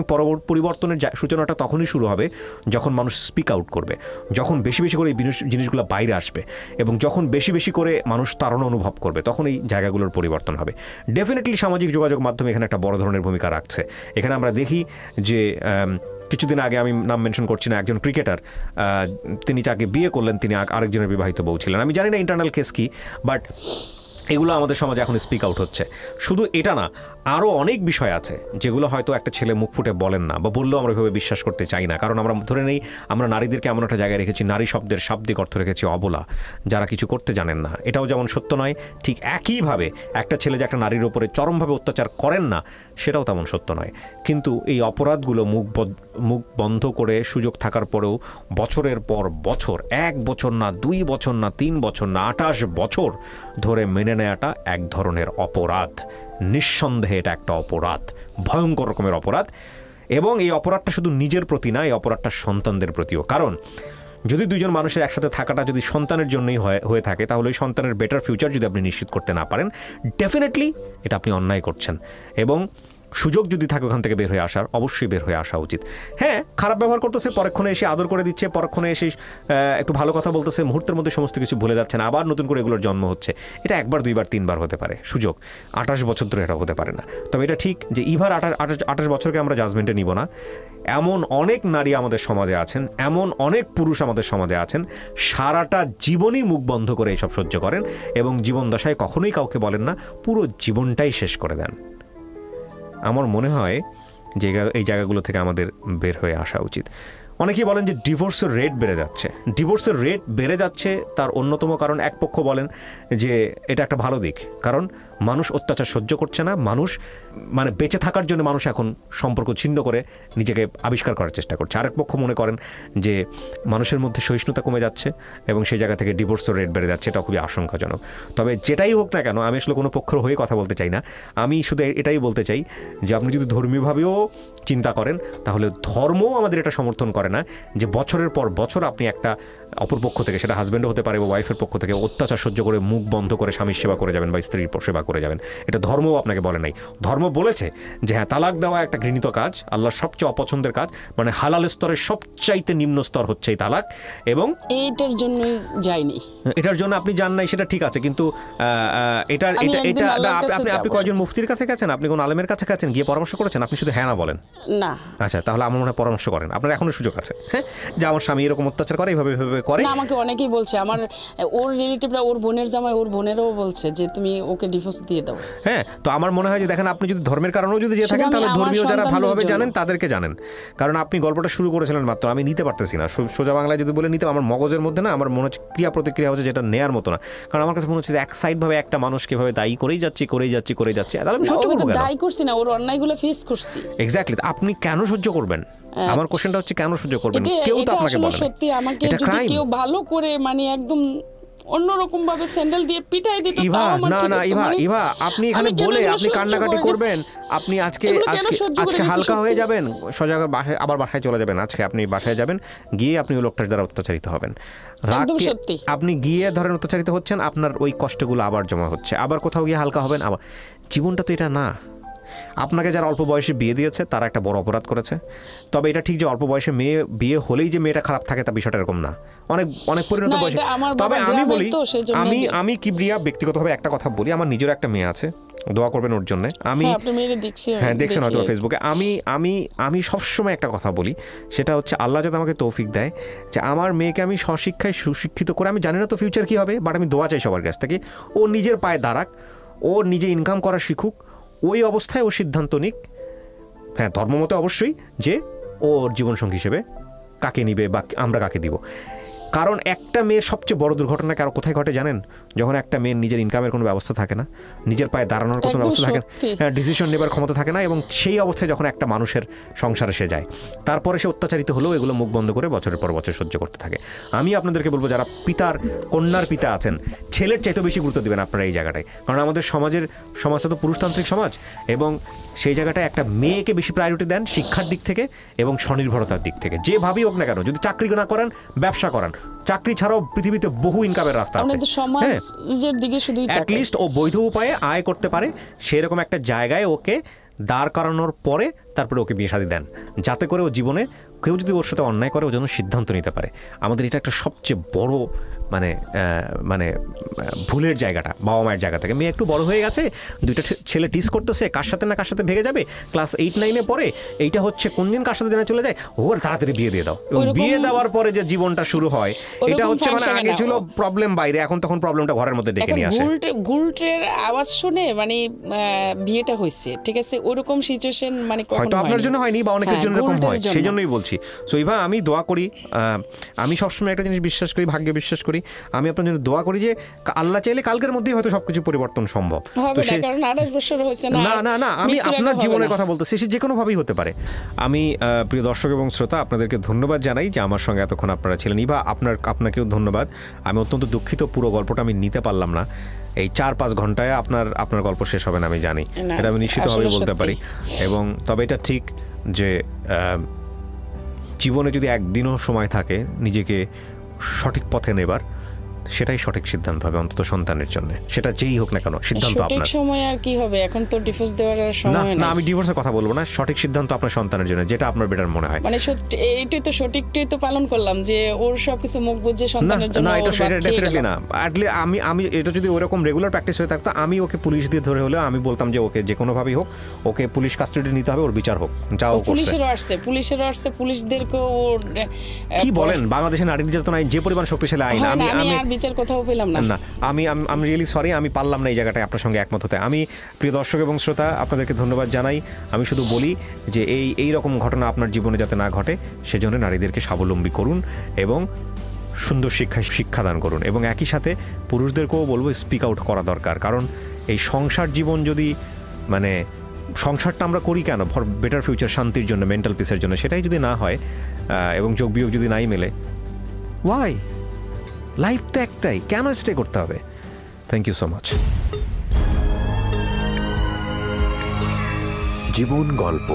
পরিবর্তনের সূচনাটা তখনই শুরু হবে যখন মানুষ স্পিক আউট করবে, যখন বেশি বেশি করে এই জিনিসগুলো বাইরে আসবে, এবং যখন বেশি বেশি করে মানুষ তাড়না অনুভব করবে, তখন এই জায়গাগুলোর পরিবর্তন হবে। ডেফিনেটলি সামাজিক যোগাযোগ মাধ্যমে এখানে একটা বড় ধরনের ভূমিকা রাখছে। এখানে আমরা দেখি যে কিছুদিন আগে, আমি নাম মেনশন করছি না, একজন ক্রিকেটার, তিনি যাকে বিয়ে করলেন তিনি আরেকজনের বিবাহিত বউ ছিলেন। আমি জানি না ইন্টারনাল কেস কি, বাট এগুলো আমাদের সমাজে এখন স্পিক আউট হচ্ছে। শুধু এটা না, আরও অনেক বিষয় আছে যেগুলো হয়তো একটা ছেলে মুখ ফুটে বলেন না, বা বললেও আমরা ওইভাবে বিশ্বাস করতে চাই না। কারণ আমরা ধরে নেই আমরা নারীদেরকে এমন একটা জায়গায় রেখেছি, নারী শব্দের শাব্দিক অর্থ রেখেছি অবলা, যারা কিছু করতে জানেন না। এটাও যেমন সত্য নয়, ঠিক একইভাবে একটা ছেলে যে একটা নারীর ওপরে চরমভাবে অত্যাচার করেন না, সেটাও তেমন সত্য নয়। কিন্তু এই অপরাধগুলো মুখ বন্ধ করে সুযোগ থাকার পরেও বছরের পর বছর, 1 বছর না, 2 বছর না, 3 বছর না, 28 বছর ধরে মেনে নেওয়াটা এক ধরনের অপরাধ। নিঃসন্দেহে এটা একটা অপরাধ, ভয়ঙ্কর রকমের অপরাধ। এবং এই অপরাধটা শুধু নিজের প্রতি না, এই অপরাধটা সন্তানদের প্রতিও। কারণ যদি দুইজন মানুষের একসাথে থাকাটা যদি সন্তানের জন্যই হয়ে থাকে, তাহলে ওই সন্তানের বেটার ফিউচার যদি আপনি নিশ্চিত করতে না পারেন, ডেফিনেটলি এটা আপনি অন্যায় করছেন। এবং সুযোগ যদি থাকে ওখান থেকে বের হয়ে আসার, অবশ্যই বের হয়ে আসা উচিত। হ্যাঁ, খারাপ ব্যবহার করতেছে, পরক্ষণে এসে আদর করে দিচ্ছে, পরক্ষণে এসে একটু ভালো কথা বলতেছে, মুহূর্তের মধ্যে সমস্ত কিছু ভুলে যাচ্ছেন, আবার নতুন করে এগুলোর জন্ম হচ্ছে। এটা 1 বার 2 বার 3 বার হতে পারে সুযোগ, 28 বছর ধরে এটা হতে পারে না। তবে এটা ঠিক যে ইভার 28 বছরকে আমরা জাজমেন্টে নিব না। এমন অনেক নারী আমাদের সমাজে আছেন, এমন অনেক পুরুষ আমাদের সমাজে আছেন, সারাটা জীবনই মুখ বন্ধ করে এইসব সহ্য করেন এবং জীবন দশায় কখনোই কাউকে বলেন না, পুরো জীবনটাই শেষ করে দেন। আমার মনে হয় যে এই জায়গাগুলো থেকে আমাদের বের হয়ে আসা উচিত। অনেকেই বলেন যে ডিভোর্সের রেট বেড়ে যাচ্ছে। ডিভোর্সের রেট বেড়ে যাচ্ছে তার অন্যতম কারণ, এক পক্ষ বলেন যে এটা একটা ভালো দিক, কারণ মানুষ অত্যাচার সহ্য করছে না, মানুষ মানে বেঁচে থাকার জন্য মানুষ এখন সম্পর্ক ছিন্ন করে নিজেকে আবিষ্কার করার চেষ্টা করছে। আরেক পক্ষ মনে করেন যে মানুষের মধ্যে সহিষ্ণুতা কমে যাচ্ছে এবং সেই জায়গা থেকে ডিভোর্সের রেট বেড়ে যাচ্ছে, এটা খুবই আশঙ্কাজনক। তবে যেটাই হোক না কেন, আমি আসলে কোনো পক্ষের হয়ে কথা বলতে চাই না, আমি শুধু এটাই বলতে চাই যে আপনি যদি ধর্মীয়ভাবেও চিন্তা করেন, তাহলে ধর্মও আমাদের এটা সমর্থন করে না যে বছরের পর বছর আপনি একটা অপরপক্ষ থেকে, সেটা হাজব্যান্ডও হতে পারে বা ওয়াইফের পক্ষ থেকে, অত্যাচার সহ্য করে মুখ বন্ধ করে স্বামীর সেবা করে যাবেন বা স্ত্রীর সেবা করে যাবেন। এটা ধর্মও আপনাকে বলে নাই। ধর্ম বলেছে যে হ্যাঁ, তালাক দেওয়া একটা ঘৃণিত কাজ, আল্লাহর সবচেয়ে অপছন্দের কাজ, মানে হালাল স্তরের সবচাইতে নিম্ন স্তর হচ্ছে এই তালাক। এবং এইটার জন্য যায়নি, এটার জন্য আপনি জান নাই, সেটা ঠিক আছে, কিন্তু আপনি কয়জন মুফতির কাছে গেছেন, আপনি কোন আলেমের কাছে গেছেন, গিয়ে পরামর্শ করেছেন? আপনি শুধু হ্যাঁ না বলেন না। আচ্ছা, তাহলে আমার মনে হয় পরামর্শ করেন, আপনার এখনো সুযোগ আছে। হ্যাঁ, যে আমার স্বামী এরকম অত্যাচার করে, এইভাবে করে। আমাকে অনেকেই বলছে, আমার ওর রিলেটিভরা, ওর বোনের জামাই, ওর বোনেরও বলছে যে তুমি ওকে ডিভোর্স দিয়ে দাও। হ্যাঁ, তো আমার মনে হয় যে দেখেন, আপনি যদি ধর্মের কারণেও যদি যেয়ে থাকেন, তাহলে ধর্মীয় যারা ভালোভাবে জানেন তাদেরকে জানেন। কারণ আপনি গল্পটা শুরু করেছিলেন মাত্র, আমি নিতে পারতেছি না। সোজা বাংলায় যদি বলে নিতে, আমার মগজের মধ্যে না, আমার মনে হচ্ছে ক্রিয়া প্রতিক্রিয়া হচ্ছে যেটা নেয়ার মতো না। কারণ আমার কাছে মনে হচ্ছে যে এক সাইড ভাবে একটা মানুষকে ভাবে দায়ী করেই যাচ্ছি, তাহলে আমি সহ্য করব কেন? দায়ী করছি না, ওর অন্যায়গুলো ফেস করছি। এক্স্যাক্টলি, আপনি কেন সহ্য করবেন? আমার কোশ্চেনটা হচ্ছে কেন সহ্য করবেন? কেউ তো আপনাকে বলে না। সত্যি আমাকে যদি কেউ ভালো করে, মানে একদম অন্যরকম ভাবে স্যান্ডেল দিয়ে পিটাই দিত, ইভা, না ইভা, আপনি এখানে বলে আপনি কান্নাকাটি করবেন, আপনি আজকে হালকা হয়ে যাবেন, সোজা আবার বাসায় চলে যাবেন। আজকে আপনি বাসায় যাবেন, গিয়ে আপনি ওই লোকটার দ্বারা অত্যাচারিত হবেন। আপনি গিয়ে ধরেন অত্যাচারিত হচ্ছেন, আপনার ওই কষ্টগুলো আবার জমা হচ্ছে, আবার কোথাও গিয়ে হালকা হবেন। আবার জীবনটা তো এটা না। আপনাকে যারা অল্প বয়সে বিয়ে দিয়েছে তারা একটা বড় অপরাধ করেছে। তবে এটা ঠিক যে অল্প বয়সে মেয়ে বিয়ে হলেই যে মেয়েটা খারাপ থাকে, তা বিষয়টা এরকম না। অনেক পরিণত বয়সে। তবে আমি বলি, আমি কিবরিয়া ব্যক্তিগতভাবে একটা কথা বলি, আমার নিজের একটা মেয়ে আছে, দোয়া করবেন ওর জন্য। দেখছেন হয়তো ফেসবুকে। আমি সবসময় একটা কথা বলি, সেটা হচ্ছে আল্লাহ যাতে আমাকে তৌফিক দেয় যে আমার মেয়েকে আমি স্বশিক্ষায় সুশিক্ষিত করে, আমি জানি না তো ফিউচার কি হবে, বাট আমি দোয়া চাই সবার কাছ থেকে, ও নিজের পায়ে দাঁড়াক, ও নিজে ইনকাম করা শিখুক, ওই অবস্থায় ও সিদ্ধান্ত নিক, হ্যাঁ ধর্মমতে অবশ্যই, যে ওর জীবনসঙ্গী হিসেবে কাকে নিবে বা আমরা কাকে দিব। কারণ একটা মেয়ের সবচেয়ে বড় দুর্ঘটনা কারো কোথায় ঘটে জানেন? যখন একটা মেয়ের নিজের ইনকামের কোনো ব্যবস্থা থাকে না, নিজের পায়ে দাঁড়ানোর কোনো ব্যবস্থা থাকে না, ডিসিশন নেবার ক্ষমতা থাকে না, এবং সেই অবস্থায় যখন একটা মানুষের সংসারে সে যায়, তারপরে সে অত্যাচারিত হলেও এগুলো মুখ বন্ধ করে বছরের পর বছর সহ্য করতে থাকে। আমি আপনাদেরকে বলবো, যারা কন্যার পিতা আছেন, ছেলের চাইতে বেশি গুরুত্ব দেবেন আপনারা এই জায়গাটায়। কারণ আমাদের সমাজটা তো পুরুষতান্ত্রিক সমাজ, এবং সেই জায়গাটায় একটা মেয়েকে বেশি প্রায়োরিটি দেন শিক্ষার দিক থেকে এবং স্বনির্ভরতার দিক থেকে। যেভাবেই হোক না কেন, যদি চাকরি না করেন, ব্যবসা করান, চাকরি ছাড়াও পৃথিবীতে বহু ইনকামের রাস্তা আছে। অ্যাটলিস্ট ও বৈধ উপায়ে আয় করতে পারে, সেরকম একটা জায়গায় ওকে দাঁড় করানোর পরে তারপরে ওকে বিয়ে শাদী দেন, যাতে করে ও জীবনে কেউ যদি ওর সাথে অন্যায় করে, ও যেন সিদ্ধান্ত নিতে পারে। আমাদের এটা একটা সবচেয়ে বড় মানে মানে ভুলের জায়গাটা বাবা মায়ের জায়গা থেকে। মেয়ে একটু বড় হয়ে গেছে, দুইটা ছেলে টিস করতেছে, কার সাথে না কার সাথে ভেগে যাবে, ক্লাস 8-9 পরে, এইটা হচ্ছে কোন দিন কার সাথে জেনে চলে যায়, ওর তাড়াতাড়ি বিয়ে দিয়ে দাও। এবং বিয়ে দেওয়ার পরে যে জীবনটা শুরু হয় এটা হচ্ছে মানে আগে ছিল প্রবলেম বাইরে, এখন তখন প্রবলেমটা ঘরের মধ্যে ডেকে নিয়ে আসে। গুলটের আওয়াজ শুনে মানে বিয়েটা হয়েছে, ঠিক আছে, ওরকম সিচুয়েশন মানে হয়তো আপনার জন্য হয়নি বা অনেকের জন্য এরকম হয়, সেই জন্যই বলছি। সো এইবার আমি দোয়া করি, আমি সবসময় একটা জিনিস বিশ্বাস করি, ভাগ্যে বিশ্বাস করি, আমি আপনার জন্য দোয়া করি যে আল্লাহ চাইলে কালকের মধ্যেই হয়তো সবকিছু পরিবর্তন সম্ভব। কারণ 28 বছর হয়েছে না। না না না, আমি আপনার জীবনের কথা বলতেছি, সে যে কোনোভাবেই হতে পারে। আমি প্রিয় দর্শক এবং শ্রোতা আপনাদেরকে ধন্যবাদ জানাই যে আমার সঙ্গে এতক্ষণ আপনারা ছিলেন। বা আপনাকেও ধন্যবাদ। আমি অত্যন্ত দুঃখিত পুরো গল্পটা আমি নিতে পারলাম না, এই 4-5 ঘন্টায় আপনার গল্প শেষ হবে না আমি জানি, এটা আমি নিশ্চিতভাবে বলতে পারি। এবং তবে এটা ঠিক যে জীবনে যদি একদিনও সময় থাকে নিজেকে সঠিক পথে নেবার, সেটাই সঠিক সিদ্ধান্ত হবে অন্তত সন্তানের জন্য, সেটা যেই হোক না কেন, সিদ্ধান্ত আপনার। সঠিক সময় আর কি হবে, এখন তো ডিভোর্স দেওয়ার সময় না, আমি ডিভোর্সের কথা বলবো না, সঠিক সিদ্ধান্ত আপনার সন্তানের জন্য, যেটা আপনার বেটার মনে হয়। মানে এইটাই তো সঠিকটাই তো পালন করলাম যে ওর সবকিছু মুখ বুঝে সন্তানের জন্য। না, এটা ডেফিনেটলি না। আমি এটা যদি ওরকম রেগুলার প্র্যাকটিস হয়ে থাকতো, আমি ওকে পুলিশ দিয়ে ধরে হলেও আমি বলতাম যে ওকে যে কোনোভাবেই হোক ওকে পুলিশ কাস্টাডি নিতে হবে, ওর বিচার হোক, যা ও করছে। পুলিশেরও আসছে, পুলিশদেরকেও কি বলেন, বাংলাদেশে নারী নির্যাতন আইন যে পরিমাণ শক্তিশালী আইন, আমি আর বিচার কোথাও পেলাম না। আমি রিয়েলি সরি, আমি পারলাম না এই জায়গাটায় আপনার সঙ্গে একমত হতে। আমি প্রিয় দর্শক এবং শ্রোতা আপনাদেরকে ধন্যবাদ জানাই। আমি শুধু বলি যে এই রকম ঘটনা আপনার জীবনে যাতে না ঘটে সেজন্য নারীদেরকে স্বাবলম্বী করুন এবং সুন্দর শিক্ষাদান করুন। এবং একই সাথে পুরুষদেরকেও বলবো স্পিক আউট করা দরকার, কারণ এই সংসার জীবন যদি মানে সংসারটা আমরা করি কেন, ফর বেটার ফিউচার, শান্তির জন্য, মেন্টাল পিসের জন্য, সেটাই যদি না হয় এবং যোগ বিয়োগ যদি নাই মেলে, ওয়াই? লাইফ তো একটাই, কেন স্টে করতে হবে? Thank you so much. জীবন গল্প।